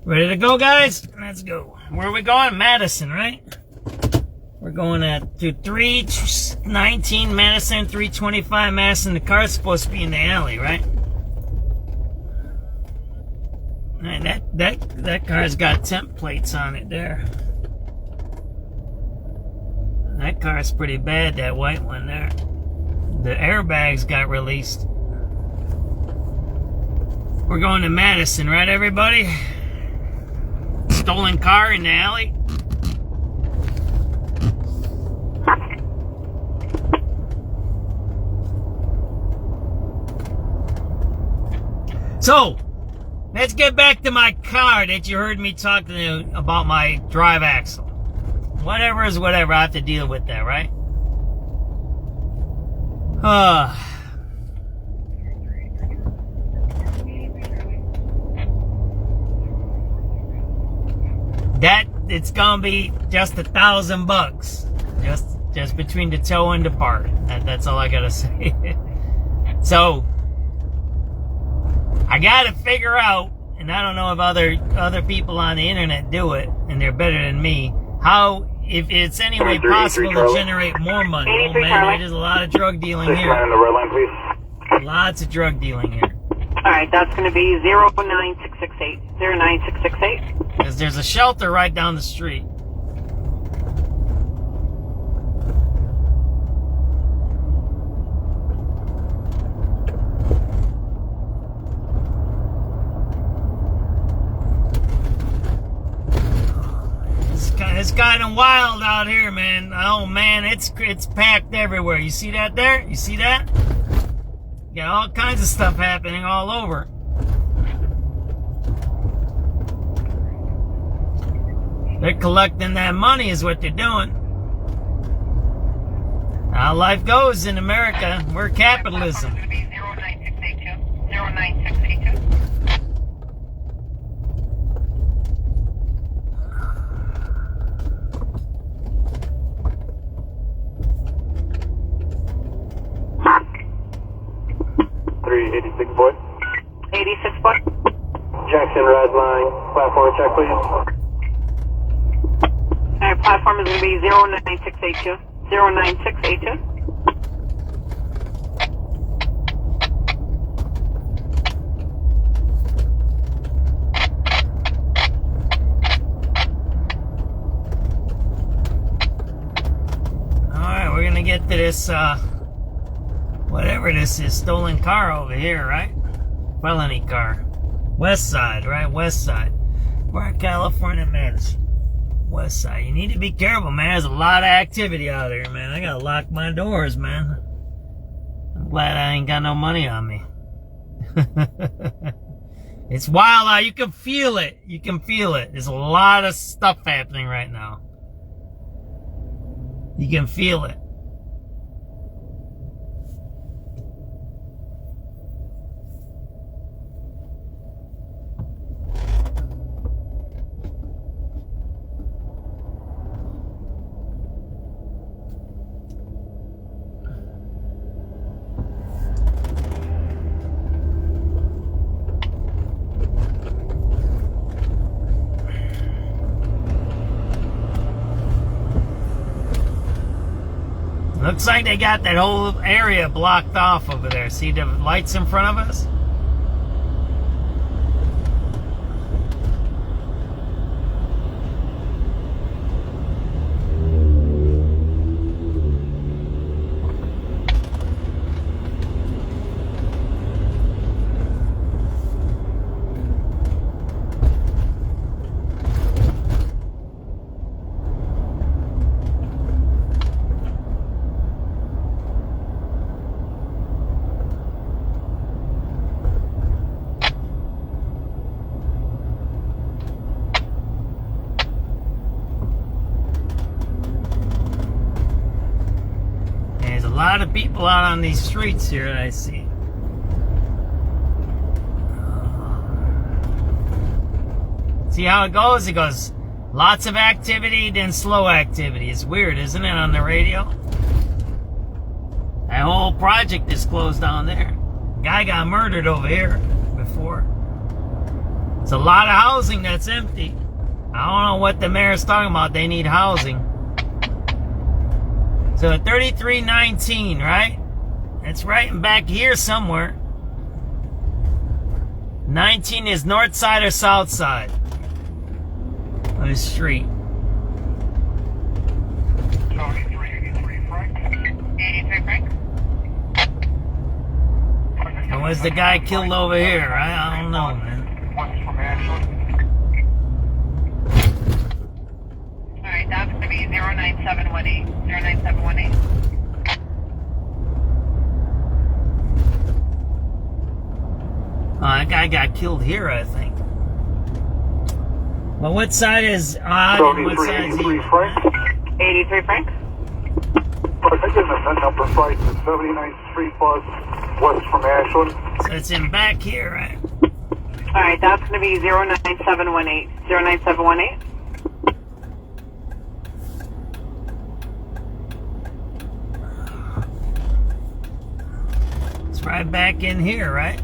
Ready to go, guys? Let's go. Where are we going? Madison, right? We're We're going to 319 Madison, 325 Madison. The car's supposed to be in the alley, right? And that car's got temp plates on it there. That car's pretty bad, that white one there. The airbags got released. We're going to Madison, right, everybody? Stolen car in the alley. So, let's get back to my car that you heard me talking about, my drive axle. Whatever is whatever, I have to deal with that, right? That, it's gonna be just $1,000. Just between the tow and the part. That's all I gotta say. So, I gotta figure out, and I don't know if other people on the internet do it, and they're better than me, how, if it's any way possible to generate more money. Oh man, there's a lot of drug dealing here. Lots of drug dealing here. Alright, that's going to be 09668. 09668. Because there's a shelter right down the street. It's kind of wild out here, man. Oh man, it's packed everywhere. You see that there? You see that? Got all kinds of stuff happening all over. They're collecting that money is what they're doing. How life goes in America. We're capitalism. 09682. 09682. Boy. 86 boy. Jackson, red line. Platform check, please. Alright, platform is going to be 09682. 09682. Alright, we're going to get to this, whatever this is, stolen car over here, right? Felony car. West side, right? West side. We're in California, man. West side. You need to be careful, man. There's a lot of activity out here, man. I gotta lock my doors, man. I'm glad I ain't got no money on me. It's wild out. You can feel it. You can feel it. There's a lot of stuff happening right now. You can feel it. Looks like they got that whole area blocked off over there. See the lights in front of us? There's a lot of people out on these streets here that I see. See how it goes? It goes lots of activity, then slow activity. It's weird, isn't it, on the radio? That whole project is closed down there. Guy got murdered over here before. It's a lot of housing that's empty. I don't know what the mayor's talking about. They need housing. So 3319, right? It's right in back here somewhere. 19 is north side or south side of the street. 83 Frank. 83 Frank. And was the guy killed over here, right? I don't know, man. West from Ashland. Alright, that's going to be 09718. 09718. That guy got killed here, I think. Well, what side is odd and what side is even? Frank. 83 Frank. I think in the number 5 to 79th Street bus west from Ashland. So it's in back here, right? Alright, that's going to be 09718. 09718. It's right back in here, right?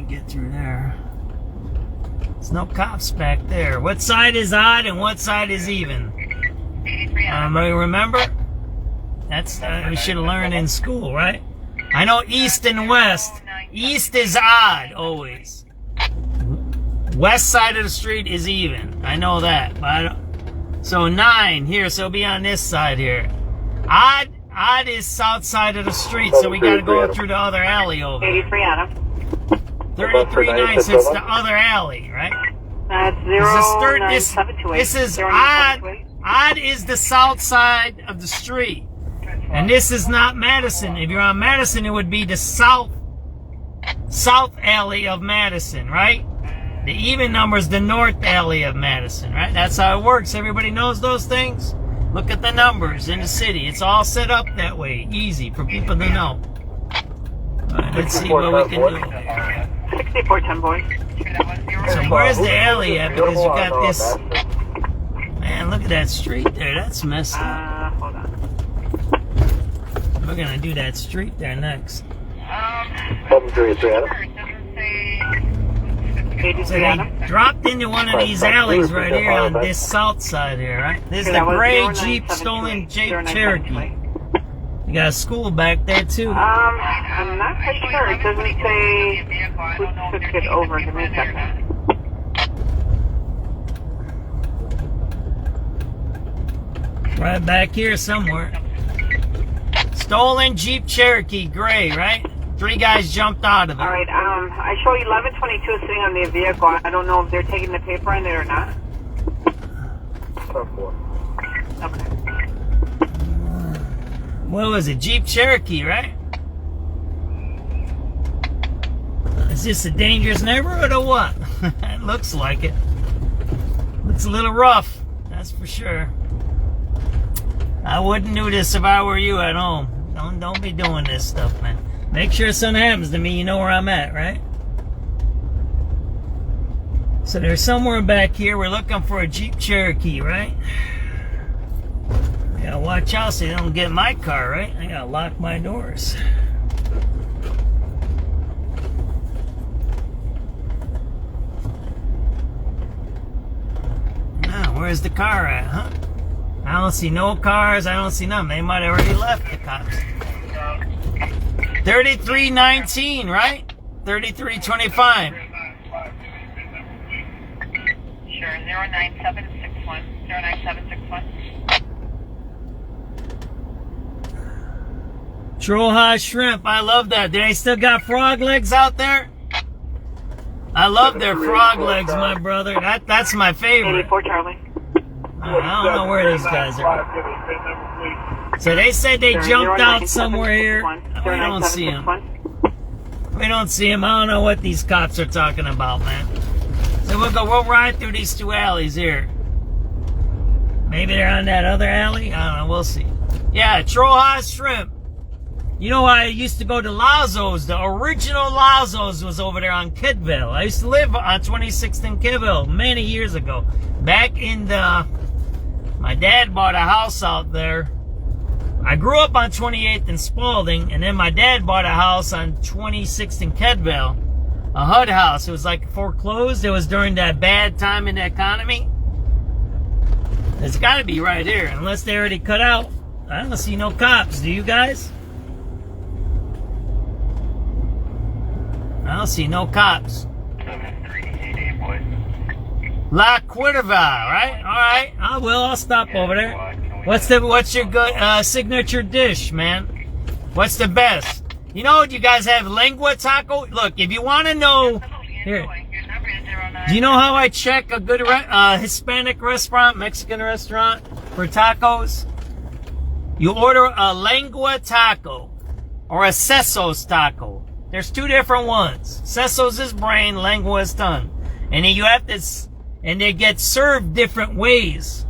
Get through there. There's no cops back there. What side is odd and what side is even? Remember? That's we should have learned in school, right? I know east and west. East is odd always. West side of the street is even. I know that, but I don't. So 9 here, so it'll be on this side here. Odd is south side of the street, so we got to go through the other alley over. 83 Adam. 33.9, so it's the other alley, right? That's 09728. This is odd. Odd is the south side of the street. And this is not Madison. If you're on Madison, it would be the south alley of Madison, right? The even number is the north alley of Madison, right? That's how it works. Everybody knows those things? Look at the numbers in the city. It's all set up that way. Easy for people to know. All right, let's see what we can do here. 6410 boys. So where's the alley at? Because you got this. Man, look at that street there. That's messed up. Hold on. We're gonna do that street there next. So they dropped into one of these alleys right here on this south side here, right? This is the gray Jeep, stolen Jeep Cherokee. You got a school back there too. I'm not quite sure. It doesn't say who took it over. Give me a second. Right back here somewhere. Stolen Jeep Cherokee, gray, right? 3 guys jumped out of it. Alright, I show 1122 sitting on the vehicle. I don't know if they're taking the paper on it or not. Okay. What was it? Jeep Cherokee, right? Is this a dangerous neighborhood or what? It looks like it. Looks a little rough, that's for sure. I wouldn't do this if I were you at home. Don't be doing this stuff, man. Make sure something happens to me, you know where I'm at, right? So there's somewhere back here, we're looking for a Jeep Cherokee, right? I gotta watch out so they don't get my car, right? I gotta lock my doors. Now, where's the car at, huh? I don't see no cars, I don't see nothing. They might have already left, the cops. 3319, right? 3325. Sure, 09761. 09761. Troja Shrimp, I love that. Do they still got frog legs out there? I love their frog legs, my brother. That's my favorite. 84 Charlie. I don't know where these guys are. So they said they jumped out somewhere here. We don't see them. We don't see them. I don't know what these cops are talking about, man. So we'll ride through these 2 alleys here. Maybe they're on that other alley? I don't know. We'll see. Yeah, Troja Shrimp. You know, I used to go to Lazo's. The original Lazo's was over there on Kidville. I used to live on 26th and Kidville many years ago. Back in the... My dad bought a house out there. I grew up on 28th and Spalding, and then my dad bought a house on 26th and Kedville, a HUD house. It was like foreclosed. It was during that bad time in the economy. It's got to be right here, unless they already cut out. I don't see no cops. Do you guys? I don't see no cops. La Cuerva, right? All right. I will. I'll stop over there. What's your good signature dish, man? What's the best? You know, do you guys have lengua taco? Look, if you want to know, here. Do you know how I check a good Hispanic restaurant, Mexican restaurant for tacos? You order a lengua taco or a sesos taco. There's two different ones. Sesos is brain, lengua is tongue. And then you have this, and they get served different ways.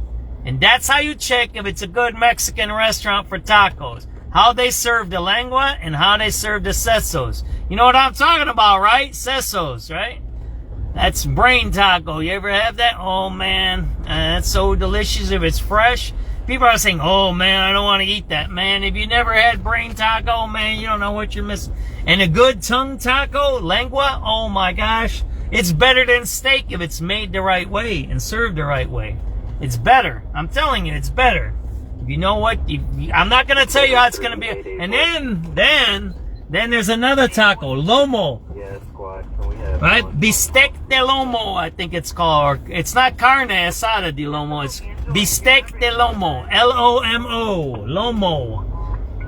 And that's how you check if it's a good Mexican restaurant for tacos. How they serve the lengua and how they serve the sesos. You know what I'm talking about, right? Sesos, right? That's brain taco. You ever have that? Oh, man. That's so delicious if it's fresh. People are saying, oh, man, I don't want to eat that. Man, if you never had brain taco, man, you don't know what you're missing. And a good tongue taco, lengua, oh, my gosh. It's better than steak if it's made the right way and served the right way. It's better. I'm telling you, it's better. If you know what, I'm not going to tell you how it's going to be. And then there's another taco, lomo. Yeah, squad. So we have right? Bistec de lomo, I think it's called. It's not carne asada de lomo. It's bistec de lomo. L-O-M-O. Lomo.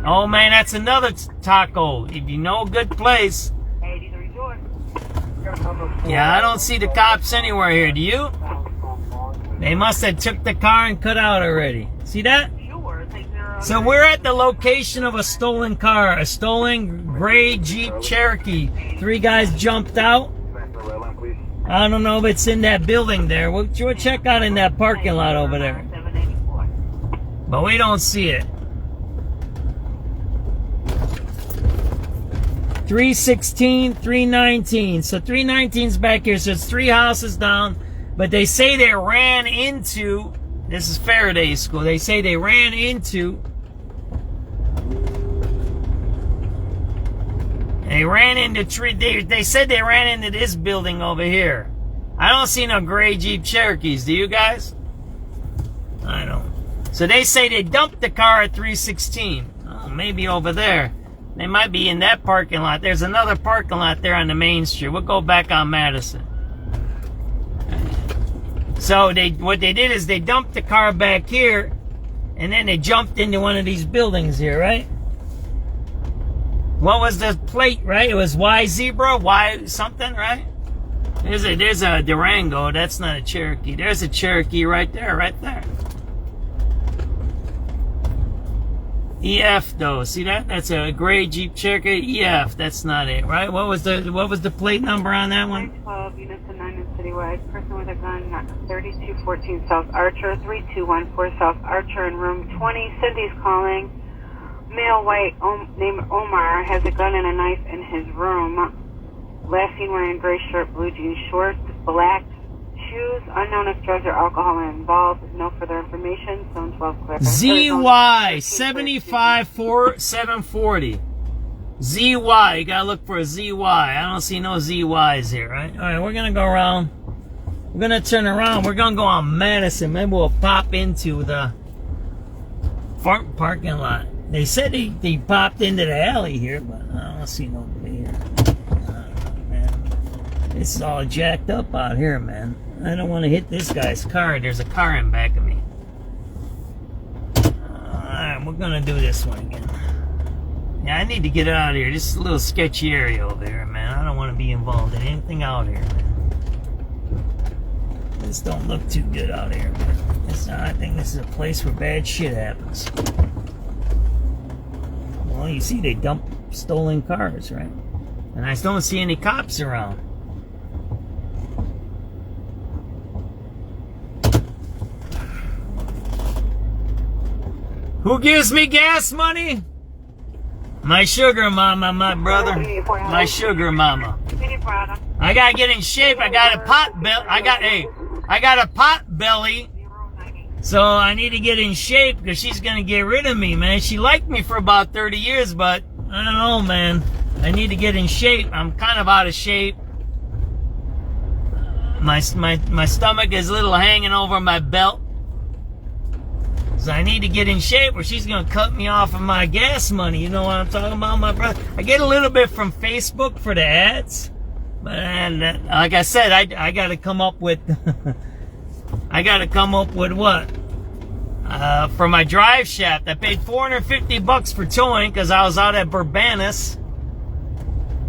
Oh, man, that's another taco. If you know a good place. Yeah, I don't see the cops anywhere here. Do you? They must have took the car and cut out already. See that? So we're at the location of a stolen car, a stolen gray Jeep Cherokee. 3 guys jumped out. I don't know if it's in that building there. We'll check out in that parking lot over there. But we don't see it. 316, 319. So 319's back here. So it's 3 houses down. But they say they ran into, this is Faraday School, they say they ran into, they said they ran into this building over here. I don't see no gray Jeep Cherokees, do you guys? I don't. So they say they dumped the car at 316. Oh, maybe over there. They might be in that parking lot. There's another parking lot there on the main street. We'll go back on Madison. So what they did is they dumped the car back here, and then they jumped into one of these buildings here, right? What was the plate, right? It was Y zebra, Y something, right? There's a Durango. That's not a Cherokee. There's a Cherokee right there, right there. EF though, see that? That's a gray Jeep Cherokee. EF, that's not it, right? What was the plate number on that one? 12 units and 9 in citywide. Person with a gun, 3214 South Archer, 3214 South Archer in room 20. Cindy's calling. Male white named Omar has a gun and a knife in his room. Last seen wearing gray shirt, blue jean shorts, black shoes. Unknown if drugs or alcohol are involved. No further information. Zone 12 clear. ZY 740. ZY. You gotta look for a ZY. I don't see no ZYs here, right? All right, we're gonna go around. We're gonna turn around. We're gonna go on Madison. Maybe we'll pop into the parking lot. They said they popped into the alley here, but I don't see nobody here. Man, it's all jacked up out here, man. I don't want to hit this guy's car. There's a car in back of me. Alright, we're gonna do this one again. Yeah, I need to get out of here. This is a little sketchy area over here, man. I don't want to be involved in anything out here, man. This don't look too good out here, man. I think this is a place where bad shit happens. Well, you see, they dump stolen cars, right? And I don't see any cops around. Who gives me gas money? My sugar mama, my brother. My sugar mama. I gotta get in shape. I got a pot belly. I got a pot belly. So I need to get in shape because she's gonna get rid of me, man. She liked me for about 30 years, but I don't know, man. I need to get in shape. I'm kind of out of shape. My stomach is a little hanging over my belt. Because I need to get in shape or she's going to cut me off of my gas money. You know what I'm talking about, my brother? I get a little bit from Facebook for the ads. But like I said, I got to come up with... I got to come up with what? For my drive shaft. I paid $450 for towing because I was out at Burbanus.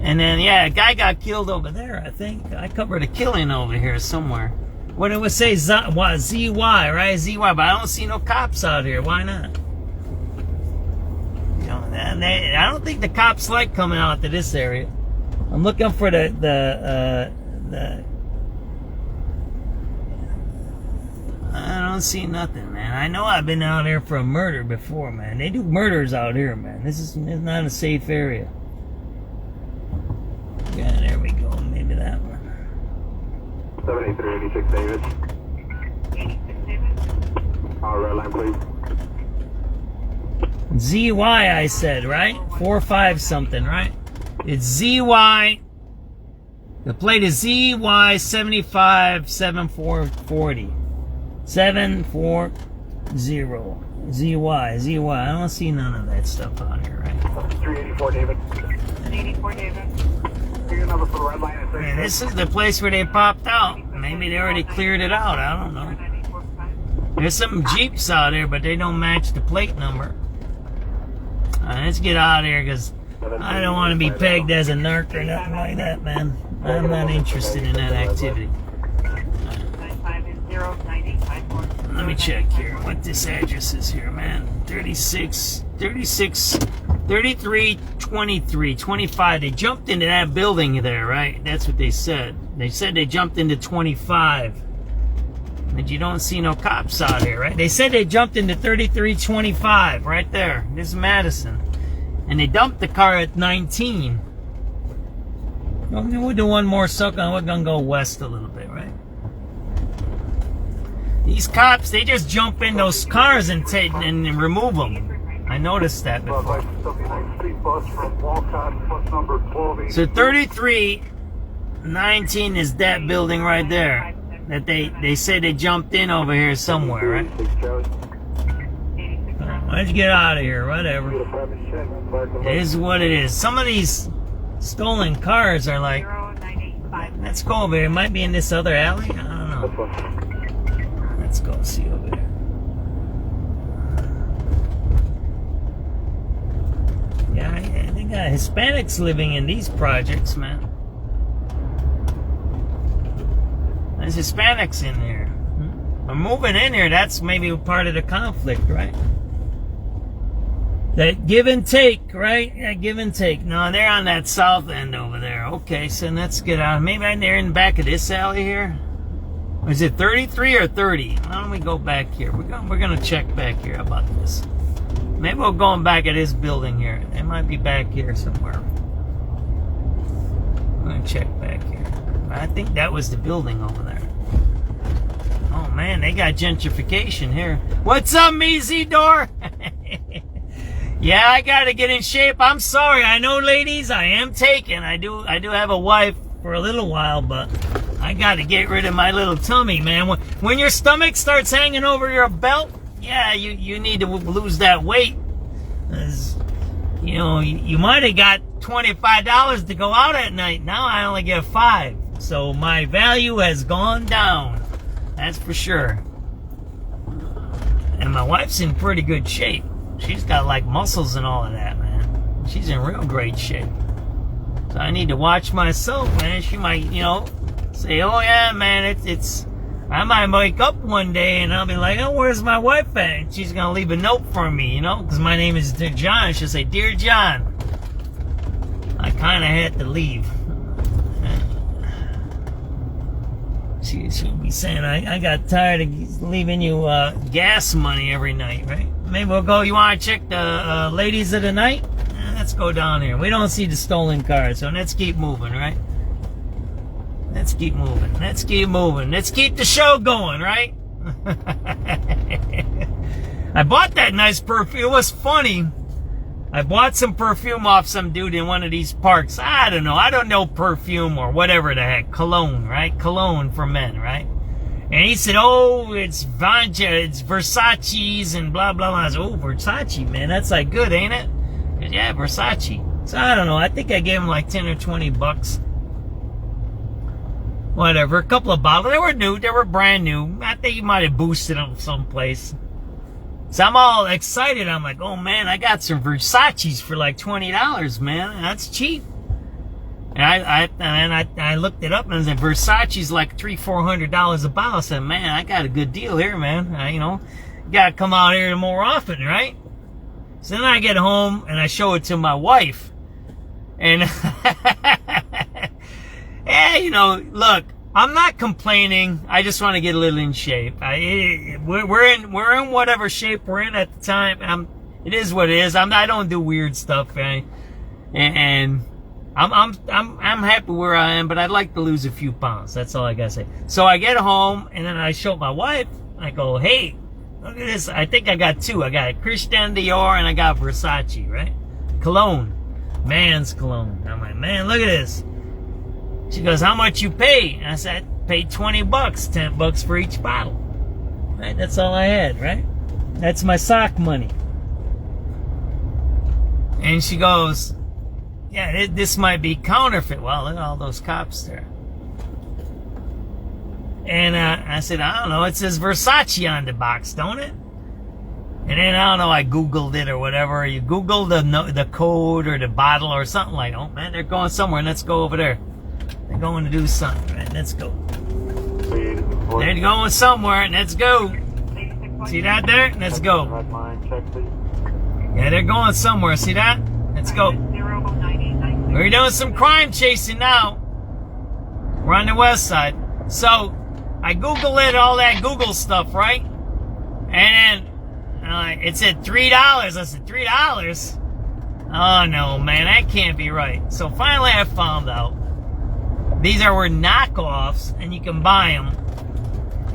And then, yeah, a guy got killed over there, I think. I covered a killing over here somewhere. What it would say, ZY, right? ZY, but I don't see no cops out here. Why not? You know, I don't think the cops like coming out to this area. I'm looking for the I don't see nothing, man. I know I've been out here for a murder before, man. They do murders out here, man. This is not a safe area. Yeah, there we go. Maybe that one. 78386 David. 86 David. Red line, please. ZY, I said, right? 45 something, right? It's ZY. The plate is ZY 75 7440. 740. ZY. I don't see none of that stuff on here, right? 384 David. 84 David. Man, this is the place where they popped out. Maybe they already cleared it out. I don't know. There's some Jeeps out there, but they don't match the plate number. Let's get out of here because I don't want to be pegged as a narc or nothing like that, man. I'm not interested in that activity. Let me check here what this address is here, man. 33, 23, 25. They jumped into that building there, right? That's what they said. They said they jumped into 25. But you don't see no cops out here, right? They said they jumped into 3325 right there. This is Madison. And they dumped the car at 19. We'll do one more suck on. We're going to go west a little bit, right? These cops, they just jump in those cars and remove them. I noticed that before. So 3319 is that building right there. That they say they jumped in over here somewhere, right? Why don't you get out of here? Whatever. It is what it is. Some of these stolen cars are like, let's go over here. It might be in this other alley. I don't know. Let's go see over there. Yeah, they got Hispanics living in these projects, man. There's Hispanics in here. We're moving in here. That's maybe part of the conflict, right? That give and take, right? That give and take. No, they're on that south end over there. Okay, so let's get out. Maybe they're in the back of this alley here. Is it 33 or 30? Why don't we go back here? We're gonna check back here about this. Maybe we're going back at this building here. They might be back here somewhere. I'm gonna check back here. I think that was the building over there. Oh man, they got gentrification here. What's up, Mizidor? Yeah, I gotta get in shape. I'm sorry. I know, ladies, I am taken. I do have a wife for a little while, but I gotta get rid of my little tummy, man. When your stomach starts hanging over your belt, yeah, you need to lose that weight. You know, you might have got $25 to go out at night. Now I only get $5. So my value has gone down. That's for sure. And my wife's in pretty good shape. She's got like muscles and all of that, man. She's in real great shape. So I need to watch myself, man. She might, you know, say, oh yeah, man, I might wake up one day and I'll be like, oh, where's my wife at? And she's going to leave a note for me, you know, because my name is John. She'll say, Dear John, I kind of had to leave. She'll be saying, I got tired of leaving you gas money every night, right? Maybe we'll go, you want to check the ladies of the night? Let's go down here. We don't see the stolen cars, so let's keep moving, right? Let's keep moving. Let's keep moving. Let's keep the show going, right? I bought that nice perfume. It was funny. I bought some perfume off some dude in one of these parks. I don't know. I don't know perfume or whatever the heck. Cologne, right? Cologne for men, right? And he said, oh, it's Versace's and blah, blah, blah. I said, oh, Versace, man, that's like good, ain't it? Said, yeah, Versace. So I don't know. I think I gave him like 10 or 20 bucks. Whatever. A couple of bottles. They were new. They were brand new. I think he might have boosted them someplace. So I'm all excited. I'm like, oh, man, I got some Versace's for like $20, man. That's cheap. And I looked it up and said Versace's like $300-400 a bottle. I said, man, I got a good deal here, man. You gotta come out here more often, right? So then I get home and I show it to my wife, and yeah, look, I'm not complaining. I just want to get a little in shape. We're in whatever shape we're in at the time. It is what it is. I don't do weird stuff, and I'm happy where I am, but I'd like to lose a few pounds. That's all I gotta say. So I get home, and then I show my wife. I go, hey, look at this. I think I got two. I got Christian Dior, and I got Versace, right? Cologne. Man's cologne. I'm like, man, look at this. She goes, how much you pay? And I said, I paid $20, $10 for each bottle. Right? That's all I had, right? That's my sock money. And she goes, yeah, this might be counterfeit. Well, look at all those cops there. And I said, I don't know. It says Versace on the box, don't it? And then, I don't know, I Googled it or whatever. You Google the code or the bottle or something like, oh, man, they're going somewhere. Let's go over there. They're going to do something, right? Let's go. They're going somewhere. Let's go. See that there? Let's go. Yeah, they're going somewhere. See that? Let's go. We're doing some crime chasing now. We're on the west side. So, I Googled it, all that Google stuff, right? And then, it said $3. I said, $3? Oh, no, man, that can't be right. So, finally, I found out. These were knockoffs, and you can buy them.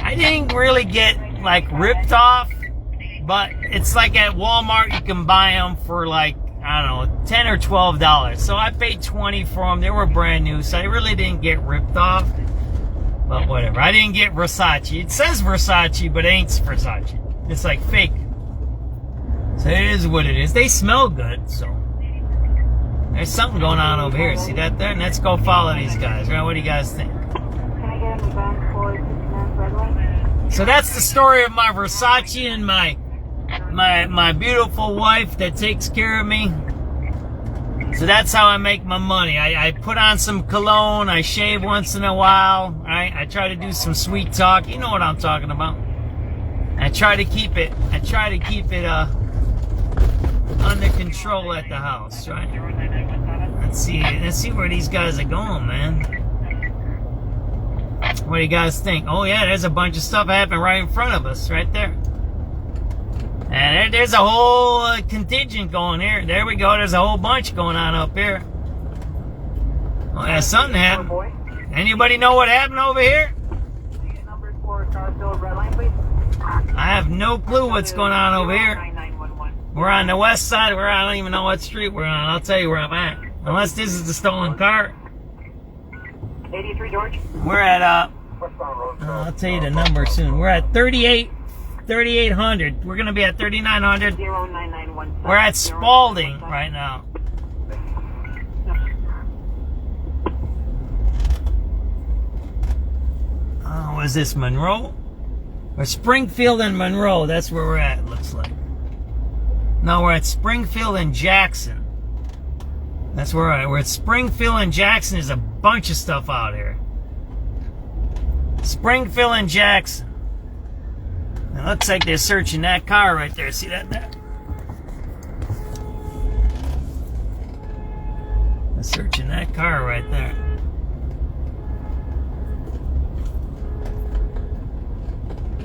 I didn't really get, like, ripped off, but it's like at Walmart, you can buy them for, like, I don't know, $10 or $12. So I paid $20 for them. They were brand new, so I really didn't get ripped off. But whatever. I didn't get Versace. It says Versace, but it ain't Versace. It's like fake. So it is what it is. They smell good, so. There's something going on over here. See that there? Let's go follow these guys. Right? What do you guys think? So that's the story of my Versace and my beautiful wife that takes care of me. So that's how I make my money. I put on some cologne. I shave once in a while. Right? I try to do some sweet talk. You know what I'm talking about. I try to keep it under control at the house, right? Let's see where these guys are going, man. What do you guys think? Oh yeah, there's a bunch of stuff happening right in front of us, right there. And there's a whole contingent going here. There we go. There's a whole bunch going on up here. Oh, yeah, something happened. Anybody know what happened over here? I have no clue what's going on over here. We're on the west side. I don't even know what street we're on. I'll tell you where I'm at. Unless this is the stolen car. 83 George. We're at, I'll tell you the number soon. We're at 3800. We're going to be at 3900. We're at Spalding right now. Oh, is this Monroe? Or Springfield and Monroe. That's where we're at, it looks like. No, we're at Springfield and Jackson. That's where we're at Springfield and Jackson. There's a bunch of stuff out here. Springfield and Jackson. It looks like they're searching that car right there. See that there? They're searching that car right there.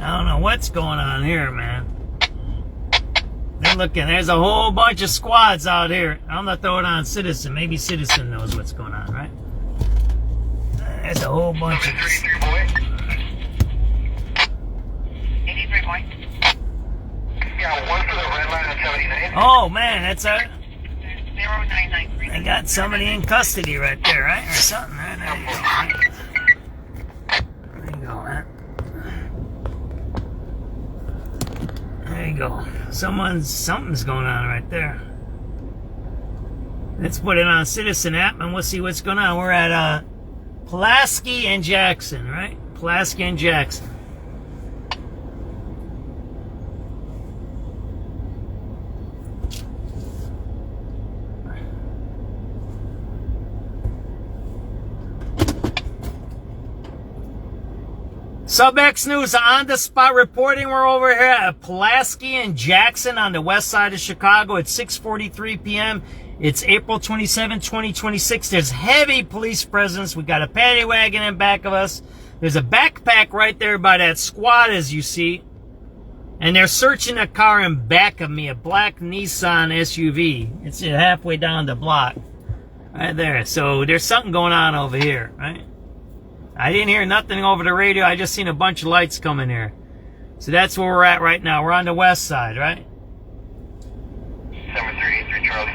I don't know what's going on here, man. They're looking. There's a whole bunch of squads out here. I'm going to throw it on Citizen. Maybe Citizen knows what's going on, right? There's a whole bunch of... 83 boy. Yeah, one for the red line at 79. Oh, man, that's a... 0993. They got somebody in custody right there, right? Or something, right? There you go, man. There you go. Something's going on right there. Let's put it on Citizen app and we'll see what's going on. We're at Pulaski and Jackson, right? Pulaski and Jackson. SubX.News on the spot reporting. We're over here at Pulaski and Jackson on the west side of Chicago at 6:43 p.m. It's April 27, 2026. There's heavy police presence. We got a paddy wagon in back of us. There's a backpack right there by that squad, as you see. And they're searching a car in back of me, a black Nissan SUV. It's halfway down the block. Right there. So there's something going on over here, right? I didn't hear nothing over the radio. I just seen a bunch of lights coming here. So that's where we're at right now. We're on the west side, right? 7383 Charlie.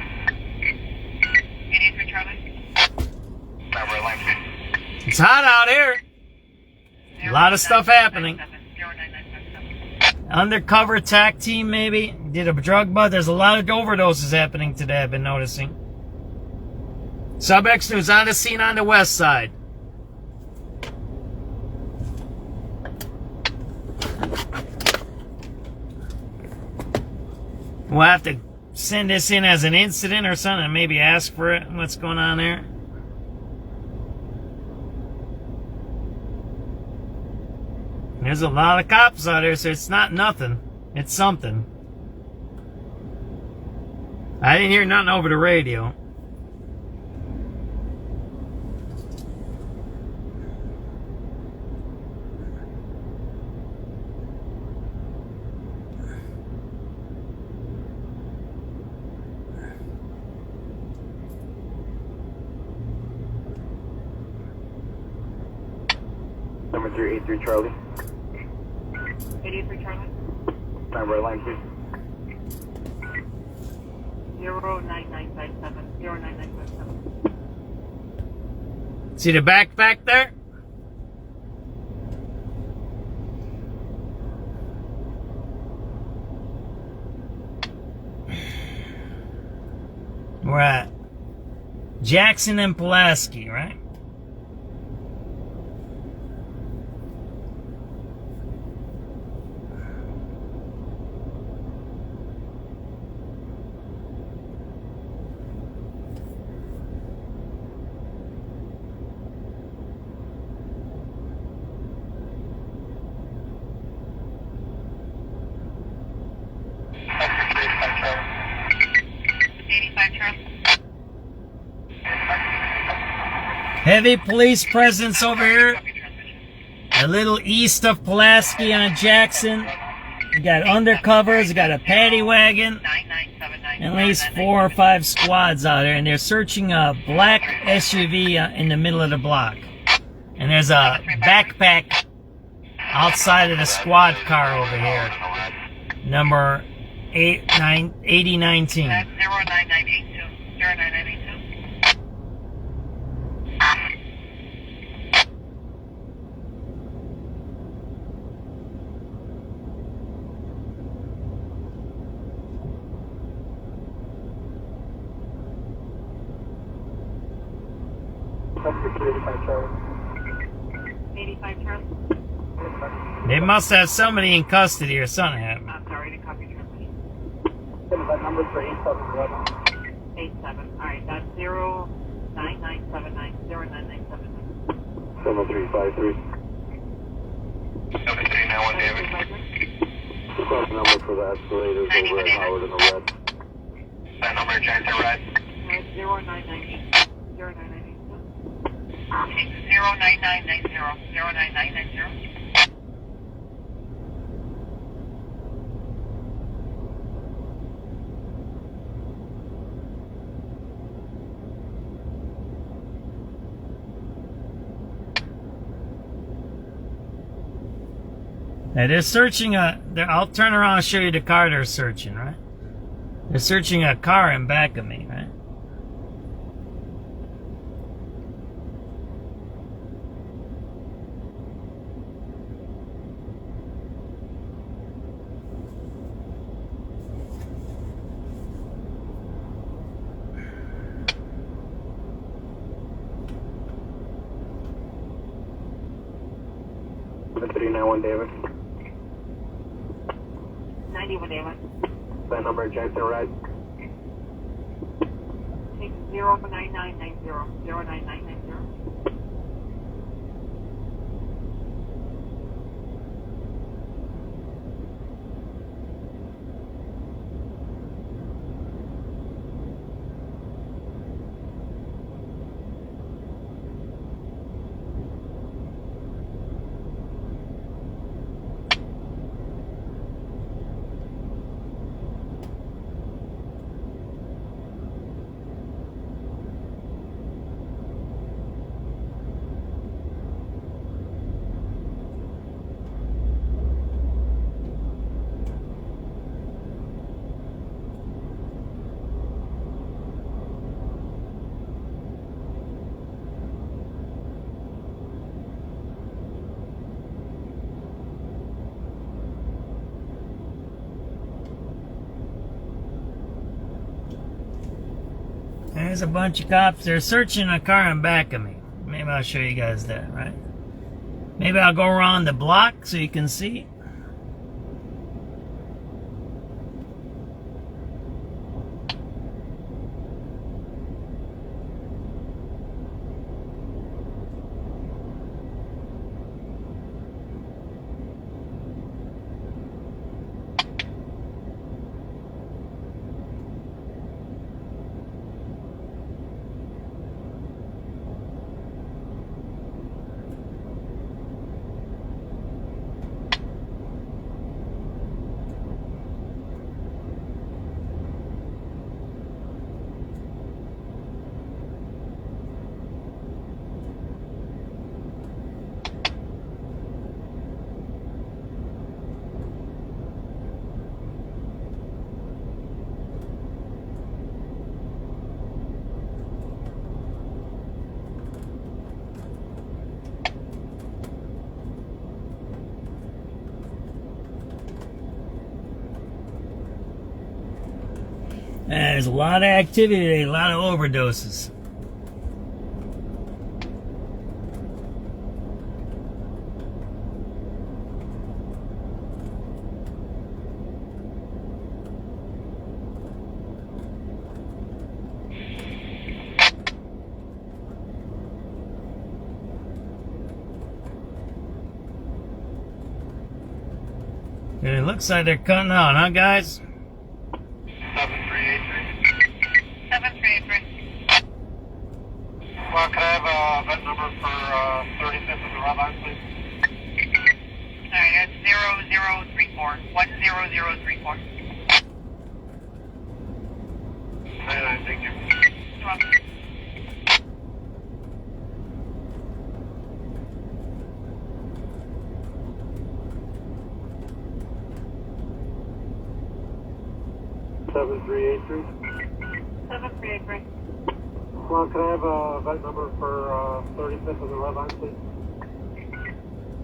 83 Charlie. Number line 2. It's hot out here. A lot of stuff happening. Undercover attack team maybe. Did a drug bust. There's a lot of overdoses happening today, I've been noticing. SubX.News on the scene on the west side. We'll have to send this in as an incident or something and maybe ask for it. What's going on there? There's a lot of cops out there, so it's not nothing. It's something. I didn't hear nothing over the radio. Number 383 Charlie. 83 Charlie. Number line 2. 09957. 09957. See the backpack there? We're at Jackson and Pulaski, right? Heavy police presence over here. A little east of Pulaski on Jackson. We got undercovers, we got a paddy wagon. At least 4 or 5 squads out there, and they're searching a black SUV in the middle of the block. And there's a backpack outside of the squad car over here. Number 8019. 09982. 09982. They must have somebody in custody or something happened. I'm sorry to copy transmission. Number 37. 87. Alright, that's 09979. 09979. 7353. 7391 David. Cross number for the escalators over at Howard and the Red. That number, Jackson Red. 0998. 0998. 09990. 09990. Now they're searching I'll turn around and show you the car they're searching, right? They're searching a car in back of me, right? 91 David. 91 David. That number, Jackson Red. Take 09990. 09990. There's a bunch of cops. They're searching a car in back of me. Maybe I'll show you guys that, right? Maybe I'll go around the block so you can see. There's a lot of activity today, a lot of overdoses. And it looks like they're cutting out, huh, guys? 7383. Well, can I have a vet number for 35th of the red line, please? Alright, that's 0034. 10034. 99, thank you. You're welcome. Seven three eight three. 7383. Well, can I have a vet number for 35th of the red line, please?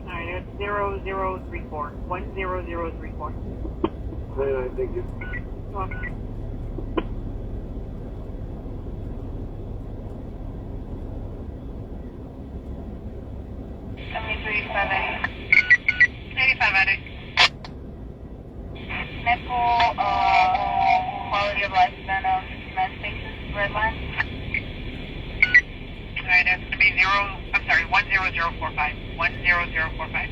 Alright, that's 0034. 10034. 99, thank you. You're welcome. Medical quality of life then of med stations, red line. Alright, that's going to be 10045. 10045.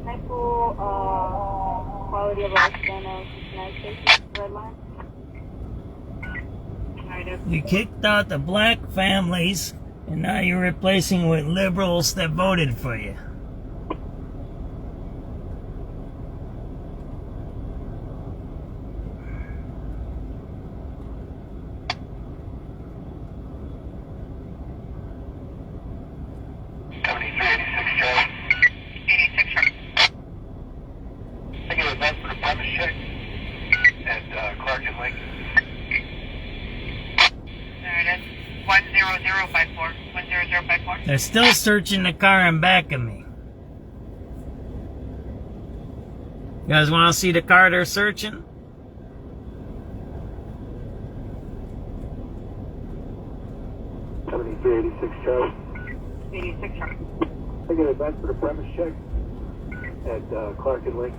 Medical quality of life then of med stations, red line. You kicked out the black families, and now you're replacing with liberals that voted for you. They're still searching the car in back of me. You guys want to see the car they're searching? Charlie. 86 Charlie. I get it back for the premise check at Clark and Lake.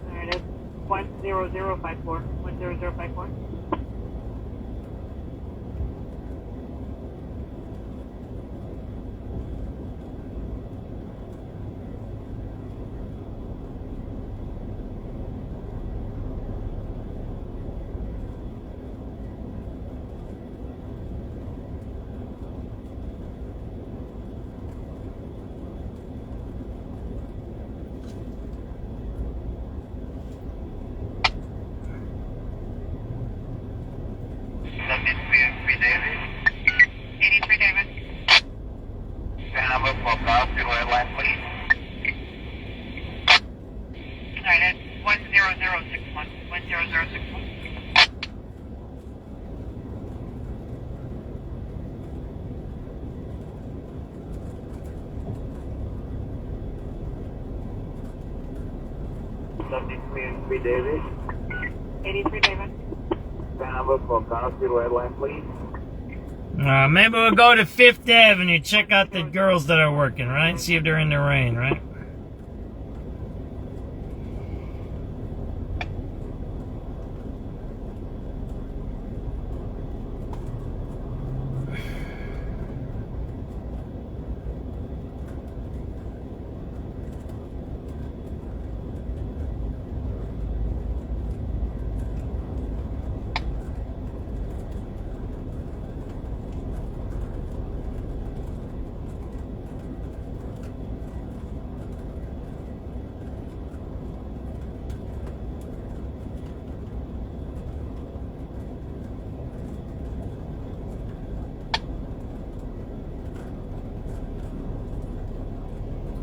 There it is. 10054. 10054. David. 83 David. Number for Hospital Airline, please. Maybe we'll go to 5th Avenue, check out the girls that are working, right? See if they're in the rain, right?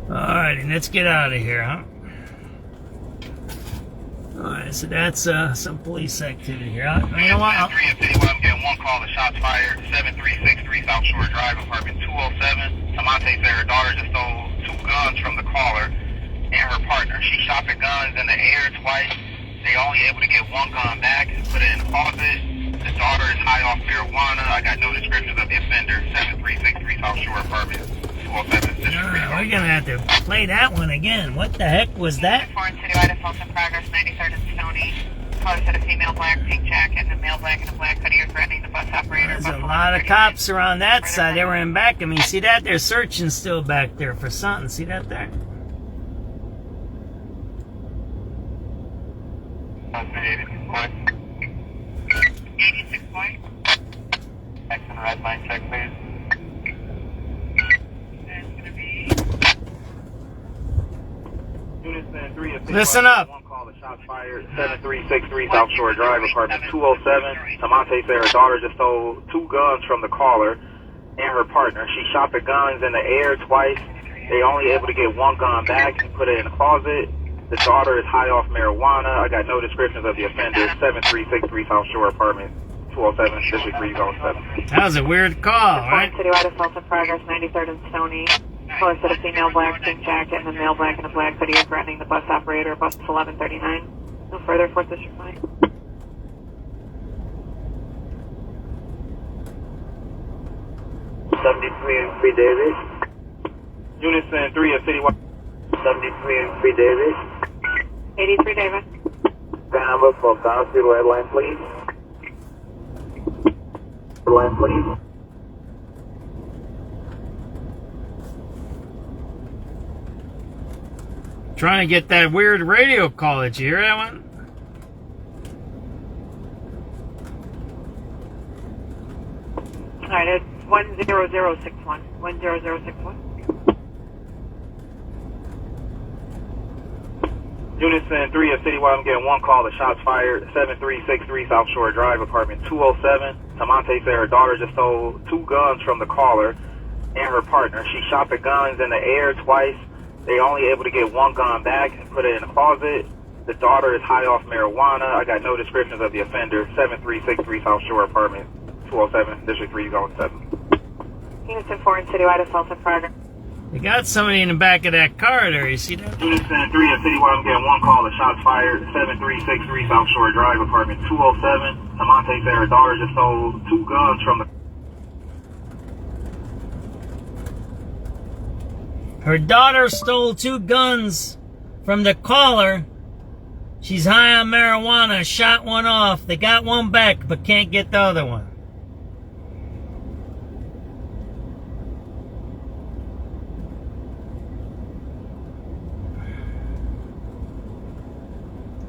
Alrighty, let's get out of here, huh? Alright, so that's some police activity here. You know what? I'm getting one call to shots fired, 7363 South Shore Drive, apartment 207. Tamonte said her daughter just stole 2 guns from the caller and her partner. She shot the guns in the air twice. They only able to get 1 gun back, put it in the closet. The daughter is high off marijuana. I got no descriptions of the offender. 7363 South Shore, apartment 207. We're gonna have to play that one again. What the heck was that? Foreign Citywide Assault in progress, 93rd and Stony. Caller said a female black pink jacket and a male black in a black hoodie are threatening the bus operator. There's a lot of cops around that side. They were in back of me. See that? They're searching still back there for something. See that there? What? 86 point. Action red line check, please. Listen up. One call to shots fired, 7363 South Shore Drive, apartment 207. Tamonte said her daughter just stole 2 guns from the caller and her partner. She shot the guns in the air twice. They only able to get 1 gun back and put it in the closet. The daughter is high off marijuana. I got no descriptions of the offender. 7363 South Shore, apartment 207, District 3, Zone 7. That was a weird call, right? Citywide Assault in progress, 93rd and Stony. Caller said a female black pink jacket and a male black in a black hoodie are threatening the bus operator, bus 1139. No further, 4th District 5. Davis. Unison 3 of Citywide. 73 Davis. 83 David. Number for Hospital Airline, please. Airline, please. Trying to get that weird radio call. Did you hear that one? Alright, it's 10061. 10061. Unison 3 of Citywide, I'm getting 1 call to shots fired, 7363 South Shore Drive, apartment 207. Tamonte said her daughter just stole 2 guns from the caller and her partner. She shot the guns in the air twice. They only able to get 1 gun back and put it in the closet. The daughter is high off marijuana. I got no descriptions of the offender. 7363 South Shore, apartment 207, District 3, Zone 7. Unison 4 and Citywide Assault in progress. They got somebody in the back of that car there. You see that? Unit 3 at Citywide, I'm getting one call of shots fired. 7363 South Shore Drive, apartment 207. Amante said her daughter just sold 2 guns from the... Her daughter stole 2 guns from the caller. She's high on marijuana, shot one off. They got one back, but can't get the other one.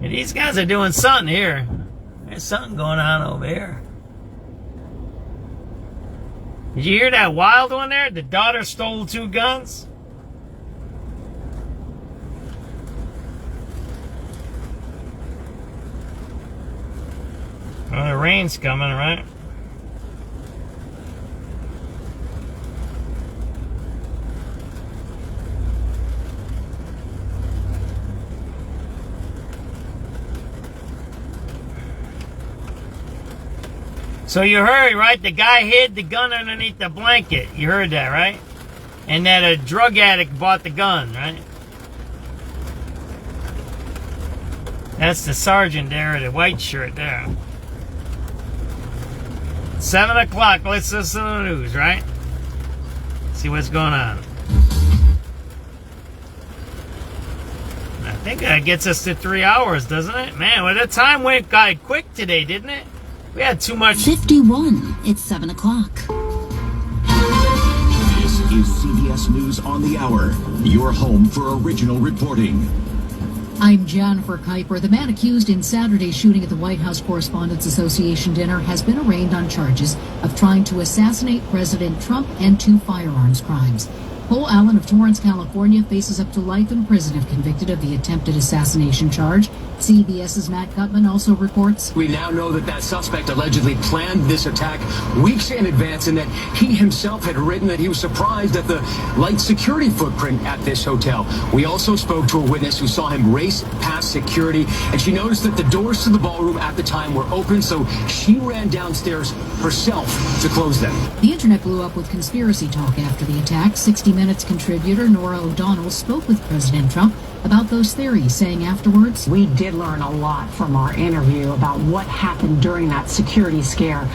And these guys are doing something here. There's something going on over here. Did you hear that wild one there? The daughter stole 2 guns? Well, the rain's coming, right? So you heard, right? The guy hid the gun underneath the blanket. You heard that, right? And that a drug addict bought the gun, right? That's the sergeant there, the white shirt there. 7 o'clock, let's listen to the news, right? See what's going on. I think that gets us to 3 hours, doesn't it? Man, well, the time went quick today, didn't it? We had too much. 51. It's 7 o'clock. This is CBS News on the Hour, your home for original reporting. I'm Jennifer Kuiper. The man accused in Saturday's shooting at the White House Correspondents Association dinner has been arraigned on charges of trying to assassinate President Trump and 2 firearms crimes. Cole Allen of Torrance, California, faces up to life in prison if convicted of the attempted assassination charge. CBS's Matt Gutman also reports. We now know that that suspect allegedly planned this attack weeks in advance and that he himself had written that he was surprised at the light security footprint at this hotel. We also spoke to a witness who saw him race past security, and she noticed that the doors to the ballroom at the time were open, so she ran downstairs herself to close them. The internet blew up with conspiracy talk after the attack. 60 Minutes contributor Nora O'Donnell spoke with President Trump about those theories, saying afterwards, "We did learn a lot from our interview about what happened during that security scare,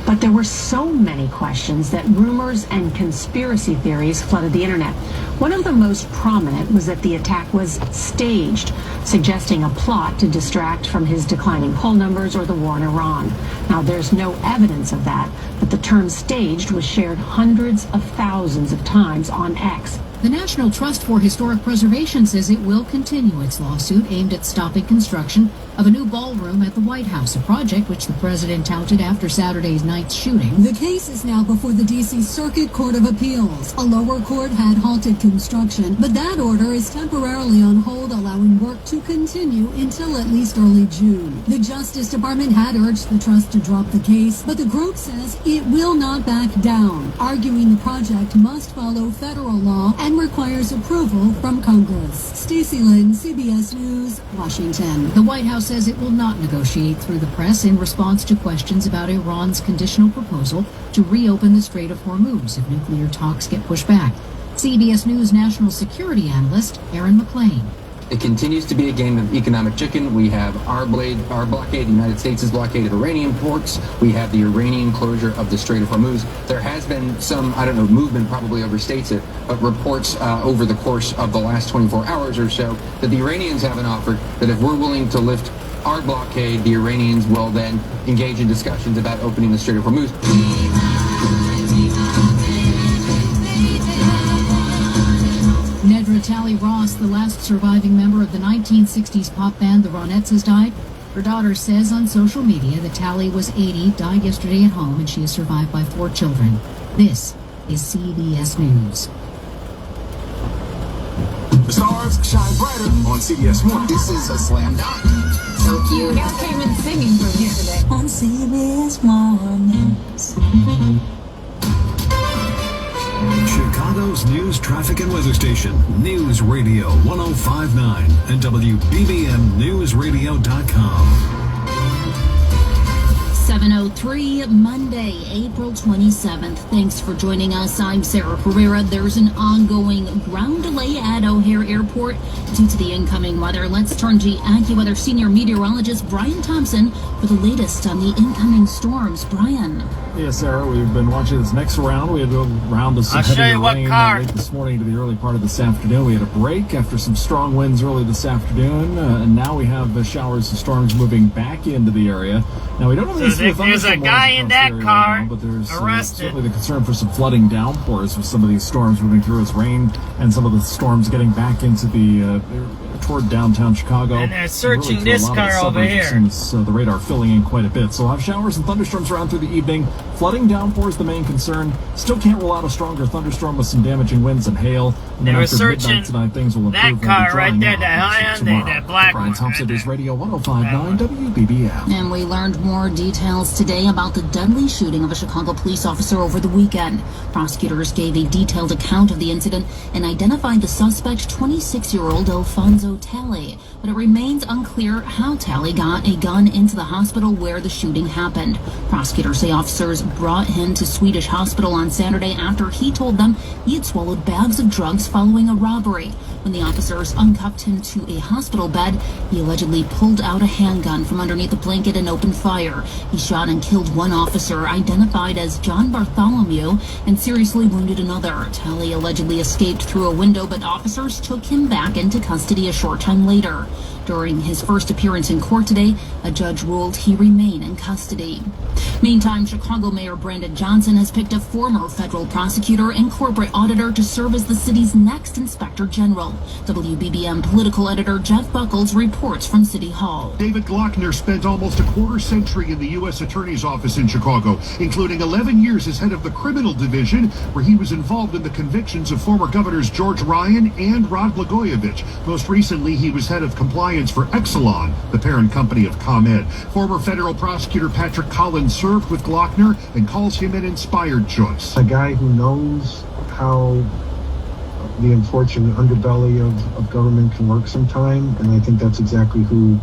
but there were so many questions that rumors and conspiracy theories flooded the internet. One of the most prominent was that the attack was staged, suggesting a plot to distract from his declining poll numbers or the war in Iran. Now, there's no evidence of that, but the term staged was shared hundreds of thousands of times on X. The National Trust for Historic Preservation says it will continue its lawsuit aimed at stopping construction of a new ballroom at the White House, a project which the president touted after Saturday's night's shooting. The case is now before the D.C. Circuit Court of Appeals. A lower court had halted construction, but that order is temporarily on hold, allowing work to continue until at least early June. The Justice Department had urged the trust to drop the case, but the group says it will not back down, arguing the project must follow federal law and requires approval from Congress. Stacey Lynn, CBS News, Washington. The White House says it will not negotiate through the press in response to questions about Iran's conditional proposal to reopen the Strait of Hormuz if nuclear talks get pushed back. CBS News national security analyst Aaron McClain. It continues to be a game of economic chicken. We have our blockade, the United States' blockade of Iranian ports. We have the Iranian closure of the Strait of Hormuz. There has been some, movement probably overstates it, but reports over the course of the last 24 hours or so that the Iranians haven't offered that if we're willing to lift our blockade, the Iranians will then engage in discussions about opening the Strait of Hormuz. Nedra Talley Ross, the last surviving member of the 1960s pop band The Ronettes, has died. Her daughter says on social media that Talley was 80, died yesterday at home, and she is survived by 4 children. This is CBS News. The stars shine brighter on CBS 1. This is a slam dunk. So cute. Y'all came in singing from here today. On CBS Mornings. Chicago's news, traffic, and weather station, News Radio 105.9 and WBBMNewsRadio.com. 7:03, Monday, April 27th. Thanks for joining us. I'm Sarah Pereira. There's an ongoing ground delay at O'Hare Airport due to the incoming weather. Let's turn to AccuWeather senior meteorologist Brian Thompson for the latest on the incoming storms. Brian. Yes, Sarah, we've been watching this next round. We had a round of some heavy rain late this morning to the early part of this afternoon. We had a break after some strong winds early this afternoon, and now we have the showers and storms moving back into the area. Now, we don't have there's a guy in that car right now, but there's arrested. Certainly the concern for some flooding downpours with some of these storms moving through as rain and some of the storms getting back into the toward downtown Chicago. And they're searching really this car over here. Since the radar filling in quite a bit. So we'll have showers and thunderstorms around through the evening. Flooding downpours the main concern. Still can't rule out a stronger thunderstorm with some damaging winds and hail. And they were after searching tonight, things will that improve car right there, the Hyundai, that black Brian one. Thompson, News Radio 105.9 WBBM. And we learned more details today about the deadly shooting of a Chicago police officer over the weekend. Prosecutors gave a detailed account of the incident and identified the suspect, 26-year-old Alfonso Talley. But it remains unclear how Talley got a gun into the hospital where the shooting happened. Prosecutors say officers brought him to Swedish Hospital on Saturday after he told them he had swallowed bags of drugs following a robbery. When the officers uncuffed him to a hospital bed, he allegedly pulled out a handgun from underneath a blanket and opened fire. He shot and killed one officer, identified as John Bartholomew, and seriously wounded another. Talley allegedly escaped through a window, but officers took him back into custody a short time later. During his first appearance in court today, a judge ruled he remain in custody. Meantime, Chicago Mayor Brandon Johnson has picked a former federal prosecutor and corporate auditor to serve as the city's next inspector general. WBBM political editor Jeff Buckles reports from City Hall. David Glockner spent almost a quarter century in the U.S. Attorney's Office in Chicago, including 11 years as head of the criminal division, where he was involved in the convictions of former governors George Ryan and Rod Blagojevich. Most recently, he was head of compliance for Exelon, the parent company of ComEd. Former federal prosecutor Patrick Collins served with Glockner and calls him an inspired choice. A guy who knows how the unfortunate underbelly of government can work sometime, and I think that's exactly who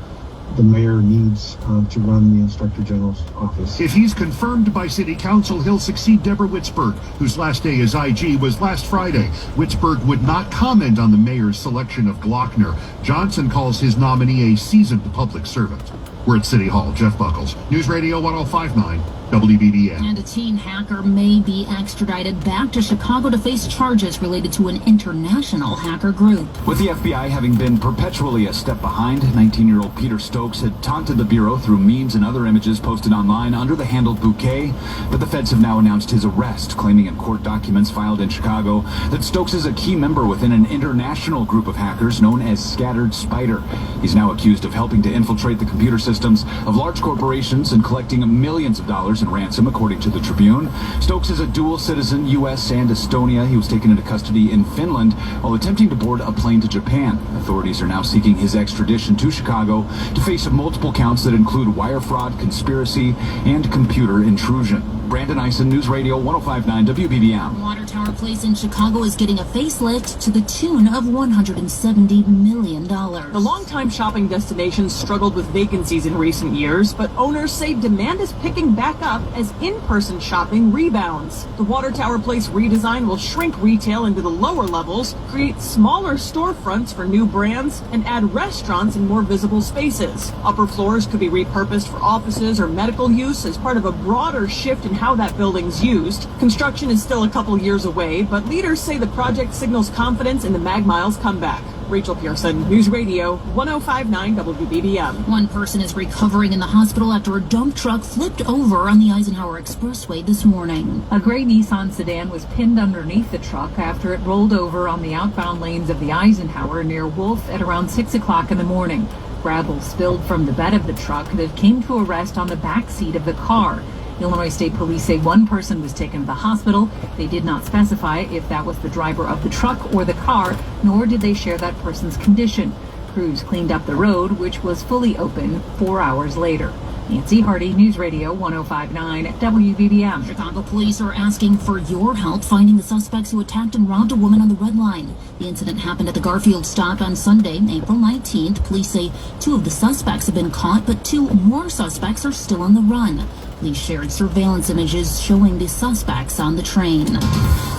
the mayor needs to run the Inspector General's office. If he's confirmed by City Council, he'll succeed Deborah Witzberg, whose last day as IG was last Friday. Witzberg would not comment on the mayor's selection of Glockner. Johnson calls his nominee a seasoned public servant. We're at City Hall. Jeff Buckles, News Radio 105.9 WBBM. And a teen hacker may be extradited back to Chicago to face charges related to an international hacker group. With the FBI having been perpetually a step behind, 19-year-old Peter Stokes had taunted the Bureau through memes and other images posted online under the handle Bouquet. But the feds have now announced his arrest, claiming in court documents filed in Chicago that Stokes is a key member within an international group of hackers known as Scattered Spider. He's now accused of helping to infiltrate the computer systems of large corporations and collecting millions of dollars in ransom, according to the Tribune. Stokes is a dual citizen, U.S. and Estonia. He was taken into custody in Finland while attempting to board a plane to Japan. Authorities are now seeking his extradition to Chicago to face multiple counts that include wire fraud, conspiracy, and computer intrusion. Brandon Eisen, News Radio 105.9 WBBM. Water Tower Place in Chicago is getting a facelift to the tune of $170 million. The longtime shopping destination struggled with vacancies in recent years, but owners say demand is picking back up as in-person shopping rebounds. The Water Tower Place redesign will shrink retail into the lower levels, create smaller storefronts for new brands, and add restaurants in more visible spaces. Upper floors could be repurposed for offices or medical use as part of a broader shift in how that building's used. Construction is still a couple years away, but leaders say the project signals confidence in the Mag Miles comeback. Rachel Pearson, News Radio 105.9 WBBM. One person is recovering in the hospital after a dump truck flipped over on the Eisenhower Expressway this morning. A gray Nissan sedan was pinned underneath the truck after it rolled over on the outbound lanes of the Eisenhower near Wolf at around 6 o'clock in the morning. Gravel spilled from the bed of the truck that came to a rest on the back seat of the car. Illinois State Police say one person was taken to the hospital. They did not specify if that was the driver of the truck or the car, nor did they share that person's condition. Crews cleaned up the road, which was fully open 4 hours later. Nancy Hardy, News Radio 105.9 WBBM. Chicago police are asking for your help finding the suspects who attacked and robbed a woman on the Red Line. The incident happened at the Garfield stop on Sunday, April 19th. Police say 2 of the suspects have been caught, but 2 more suspects are still on the run. Police shared surveillance images showing the suspects on the train.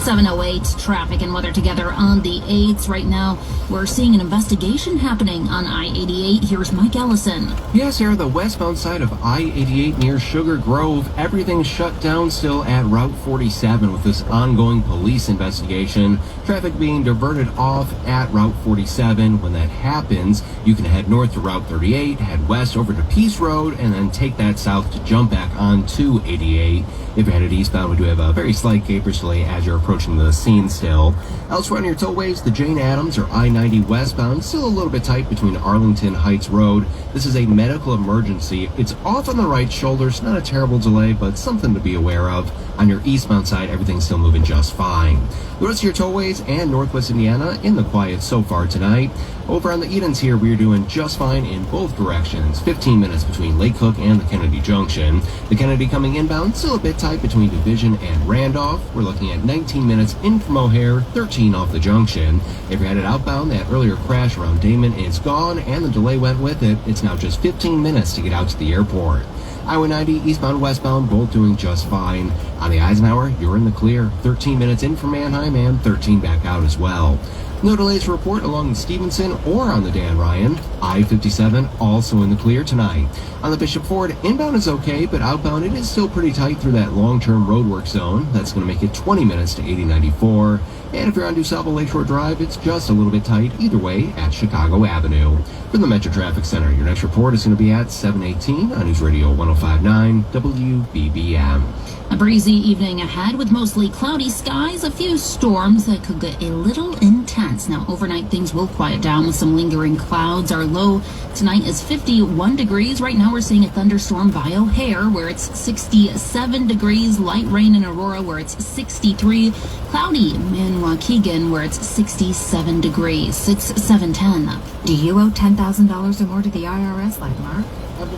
7:08, traffic and weather together on the 8th. Right now, we're seeing an investigation happening on I-88. Here's Mike Ellison. Yes, here, the westbound side of I-88 near Sugar Grove. Everything's shut down still at Route 47 with this ongoing police investigation. Traffic being diverted off at Route 47. When that happens, you can head north to Route 38, head west over to Peace Road, and then take that south to jump back onto 88. If you're headed eastbound, we do have a very slight capers delay as you're approaching the scene still. Elsewhere on your tollways, the Jane Addams or I-90 westbound, still a little bit tight between Arlington Heights Road. This is a medical emergency. It's off on the right shoulder. It's not a terrible delay, but something to be aware of. On your eastbound side, everything's still moving just fine. The rest of your tollways and Northwest Indiana in the quiet so far tonight. Over on the Edens here, we're doing just fine in both directions. 15 minutes between Lake Cook and the Kennedy Junction. The Kennedy coming inbound, still a bit tight between Division and Randolph. We're looking at 19 minutes in from O'Hare, 13 off the junction. If you're headed outbound, that earlier crash around Damon is gone, and the delay went with it. It's now just 15 minutes to get out to the airport. Highway 90, eastbound, westbound, both doing just fine. On the Eisenhower, you're in the clear. 13 minutes in from Manheim and 13 back out as well. No delays to report along the Stevenson or on the Dan Ryan. I-57 also in the clear tonight. On the Bishop Ford, inbound is okay, but outbound it is still pretty tight through that long-term roadwork zone. That's going to make it 20 minutes to 8094. And if you're on DuSable Lakeshore Drive, it's just a little bit tight either way at Chicago Avenue. From the Metro Traffic Center, your next report is going to be at 7:18 on News Radio 105.9 WBBM. A breezy evening ahead with mostly cloudy skies, a few storms that could get a little intense. Now, overnight things will quiet down with some lingering clouds. Our low tonight is 51 degrees. Right now we're seeing a thunderstorm by O'Hare where it's 67 degrees. Light rain in Aurora where it's 63. Cloudy in Waukegan where it's 67 degrees. 6-7-10. Do you owe $10,000 or more to the IRS like Mark?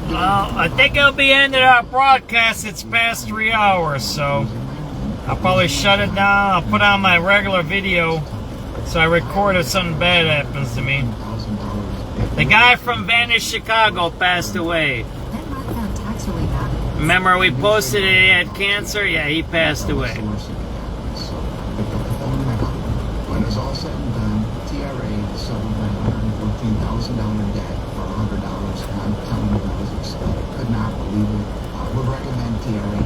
Well, I think it'll be ended our broadcast. It's past 3 hours, so I'll probably shut it down. I'll put on my regular video so I record if something bad happens to me. The guy from Vanished Chicago passed away. Remember we posted it, he had cancer? Yeah, he passed away. When it's all said and done, TRA settled my $114,000 debt for $100. I'm telling you, I was ecstatic. Could not believe it. Would recommend TRA.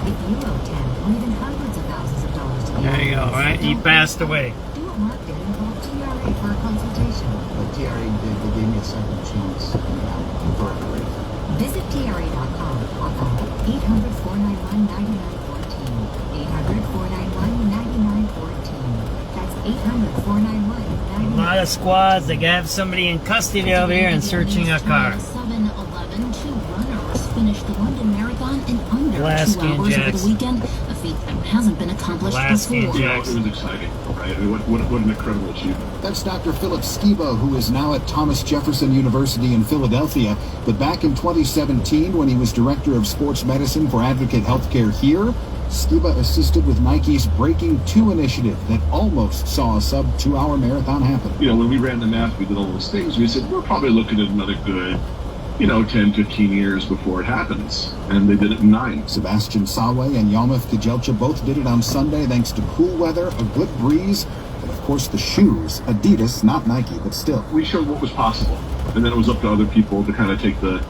If you owe 10 or even hundreds of thousands of dollars to There you go, right? He passed away. Do what Mark did and call TRA for a consultation. But TRA did. They gave me a second chance for a relief. Visit TRA.com or call 800-491-9914. 800-491-9914. That's 800-491-9914. A lot of squads. They have somebody in custody over here and searching a car. 7-11, 2 runners finished the London Marathon in under 2 Lasky and hours over Jax. the weekend, a feat that hasn't been accomplished Lasky and before. Jax. It was exciting, right? I mean, what an incredible achievement. That's Dr. Philip Skiba, who is now at Thomas Jefferson University in Philadelphia. But back in 2017, when he was director of sports medicine for Advocate Healthcare here, Skiba assisted with Nike's Breaking 2 initiative that almost saw a sub-2 hour marathon happen. You know, when we ran the math, we did all those things. We said, we're probably looking at another good, 10, 15 years before it happens. And they did it in 9. Sebastian Sawe and Yarmouth Kajelcha both did it on Sunday thanks to cool weather, a good breeze, and of course the shoes. Adidas, not Nike, but still. We showed what was possible. And then it was up to other people to kind of take the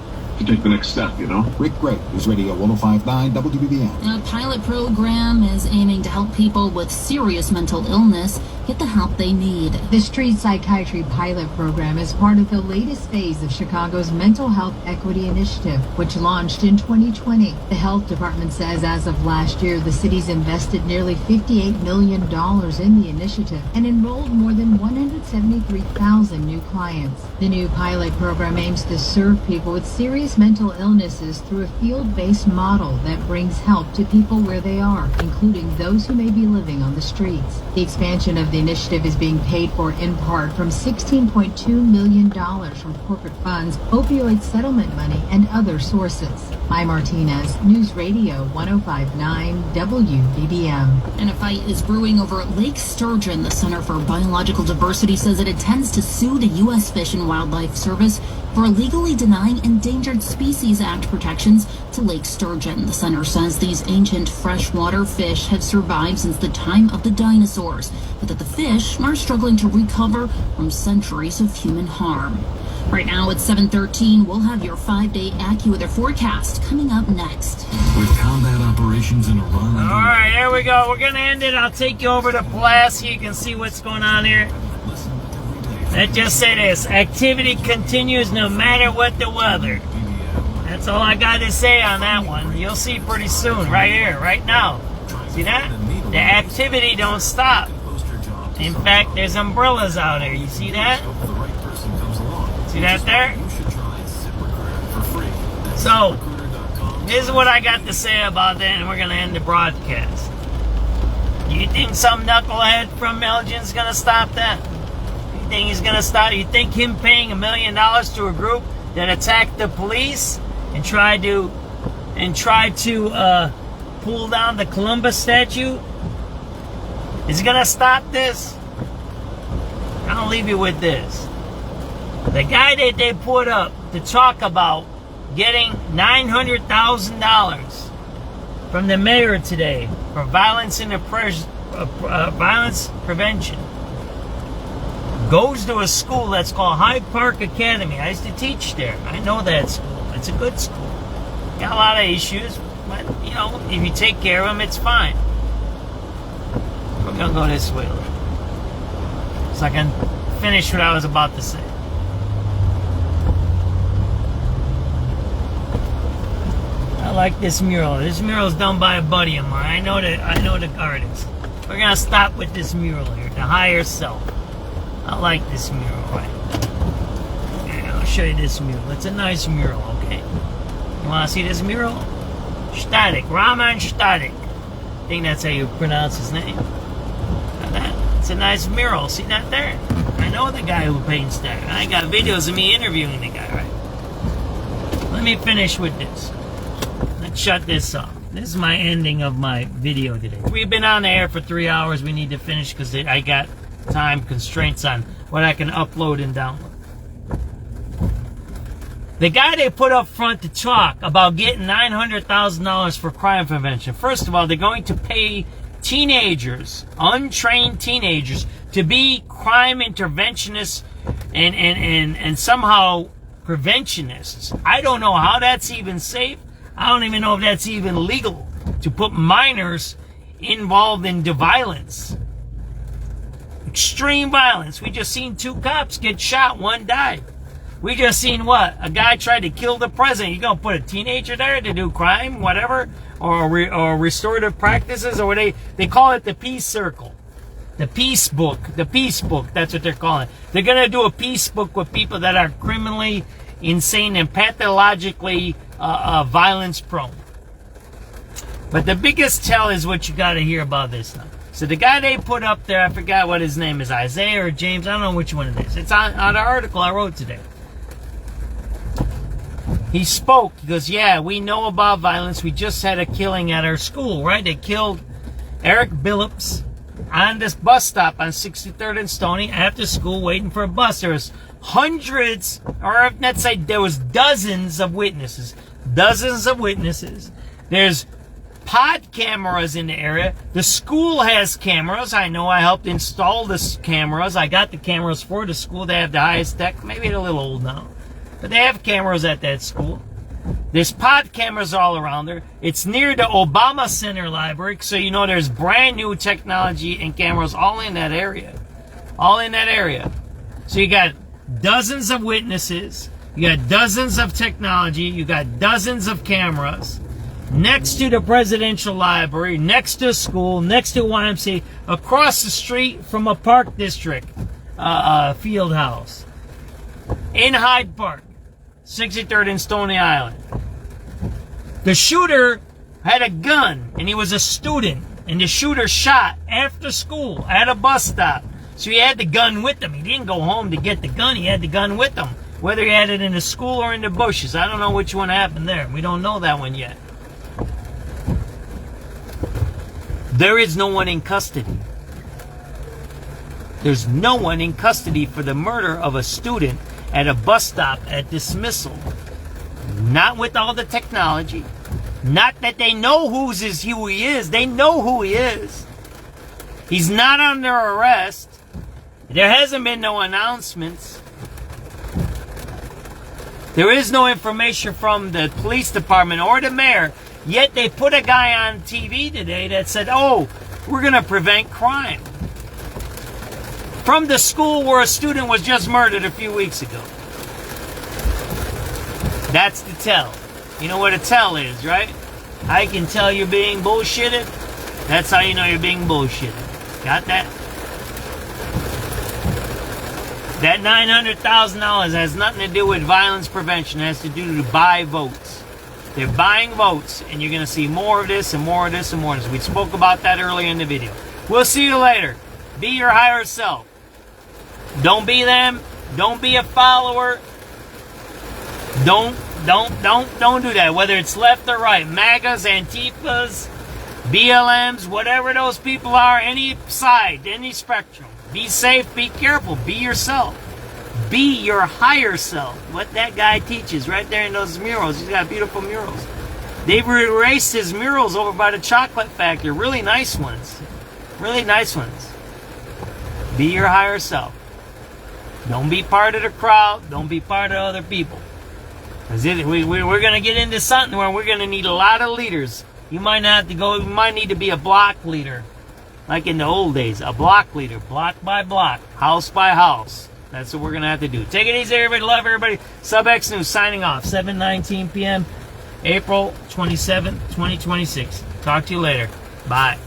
next step, Rick Gray, News Radio 105.9 WBBM. A pilot program is aiming to help people with serious mental illness get the help they need. The Street Psychiatry Pilot Program is part of the latest phase of Chicago's Mental Health Equity Initiative, which launched in 2020. The health department says as of last year, the city's invested nearly $58 million in the initiative and enrolled more than 173,000 new clients. The new pilot program aims to serve people with serious mental illnesses through a field-based model that brings help to people where they are, including those who may be living on the streets. The expansion of The initiative is being paid for in part from $16.2 million from corporate funds, opioid settlement money, and other sources. Mai Martinez, News Radio 105.9 WBBM. And a fight is brewing over Lake Sturgeon. The Center for Biological Diversity says it intends to sue the U.S. Fish and Wildlife Service for illegally denying Endangered Species Act protections to Lake Sturgeon. The center says these ancient freshwater fish have survived since the time of the dinosaurs, but that the fish are struggling to recover from centuries of human harm. Right now it's 7:13. We'll have your 5-day AccuWeather forecast coming up next. With combat operations in Iran. All right, here we go. We're going to end it. I'll take you over to Pulaski. You can see what's going on here. Let's just say this. Activity continues no matter what the weather. That's all I got to say on that one. You'll see pretty soon, right here, right now. See that? The activity don't stop. In fact, there's umbrellas out here. You see that? See that there? So, this is what I got to say about that, and we're going to end the broadcast. Do you think some knucklehead from Elgin's going to stop that? You think he's going to stop? You think him paying $1 million to a group that attacked the police and tried to pull down the Columbus statue is going to stop this? I'll leave you with this. The guy that they put up to talk about getting $900,000 from the mayor today for violence prevention goes to a school that's called Hyde Park Academy. I used to teach there. I know that school. It's a good school. Got a lot of issues, but you know, if you take care of them, it's fine. We're gonna go this way, so I can finish what I was about to say. I like this mural. This mural is done by a buddy of mine. I know the artist. We're gonna stop with this mural here, the higher self. I like this mural, right? Okay, I'll show you this mural. It's a nice mural, okay? You wanna see this mural? Static, Raman Static. I think that's how you pronounce his name. It's a nice mural. See that there? I know the guy who paints that. I got videos of me interviewing the guy, right? Let me finish with this. Let's shut this off. This is my ending of my video today. We've been on the air for 3 hours. We need to finish because I got time constraints on what I can upload and download. The guy they put up front to talk about getting $900,000 for crime prevention. First of all, they're going to pay teenagers, untrained teenagers, to be crime interventionists and somehow preventionists. I don't know how that's even safe. I don't even know if that's even legal to put minors involved in violence. Extreme violence. We just seen 2 cops get shot, 1 died. We just seen what? A guy tried to kill the president. You gonna put a teenager there to do crime, whatever, or restorative practices, or they call it the peace circle, the peace book, that's what they're calling it. They're gonna do a peace book with people that are criminally insane and pathologically violence prone. But the biggest tell is what you gotta hear about this now. So the guy they put up there, I forgot what his name is, Isaiah or James, I don't know which one it is. It's on the article I wrote today. He spoke, he goes, yeah, we know about violence. We just had a killing at our school, right? They killed Eric Billups on this bus stop on 63rd and Stony after school waiting for a bus. There was hundreds, or let's say there was dozens of witnesses. There's pod cameras in the area. The school has cameras. I know I helped install the cameras. I got the cameras for the school. They have the highest tech. Maybe they're a little old now, but they have cameras at that school. There's pod cameras all around there. It's near the Obama Center Library, so you know there's brand new technology and cameras all in that area. So you got dozens of witnesses. You got dozens of technology. You got dozens of cameras next to the presidential library, next to a school, next to YMCA, across the street from a park district field house in Hyde Park, 63rd and Stony Island. The shooter had a gun, and he was a student. And the shooter shot after school at a bus stop. So he had the gun with him. He didn't go home to get the gun. He had the gun with him. Whether he had it in the school or in the bushes. I don't know which one happened there. We don't know that one yet. There is no one in custody. There's no one in custody for the murder of a student at a bus stop at dismissal. Not with all the technology. Not that they know who he is. They know who he is. He's not under arrest. There hasn't been no announcements. There is no information from the police department or the mayor. Yet they put a guy on TV today that said, oh, we're going to prevent crime. From the school where a student was just murdered a few weeks ago. That's the tell. You know what a tell is, right? I can tell you're being bullshitted. That's how you know you're being bullshitted. Got that? That $900,000 has nothing to do with violence prevention. It has to do to buy votes. They're buying votes, and you're going to see more of this and more of this and more of this. We spoke about that earlier in the video. We'll see you later. Be your higher self. Don't be them. Don't be a follower. Don't do that. Whether it's left or right. MAGAs, Antifas, BLMs, whatever those people are, any side, any spectrum. Be safe, be careful, be yourself. Be your higher self. What that guy teaches right there in those murals. He's got beautiful murals. They've erased his murals over by the chocolate factory. Really nice ones. Really nice ones. Be your higher self. Don't be part of the crowd. Don't be part of other people. Because we're going to get into something where we're going to need a lot of leaders. You might not have to go. You might need to be a block leader. Like in the old days. A block leader. Block by block. House by house. That's what we're going to have to do. Take it easy, everybody. Love everybody. SubX.News signing off. 7:19 p.m. April 27th, 2026. Talk to you later. Bye.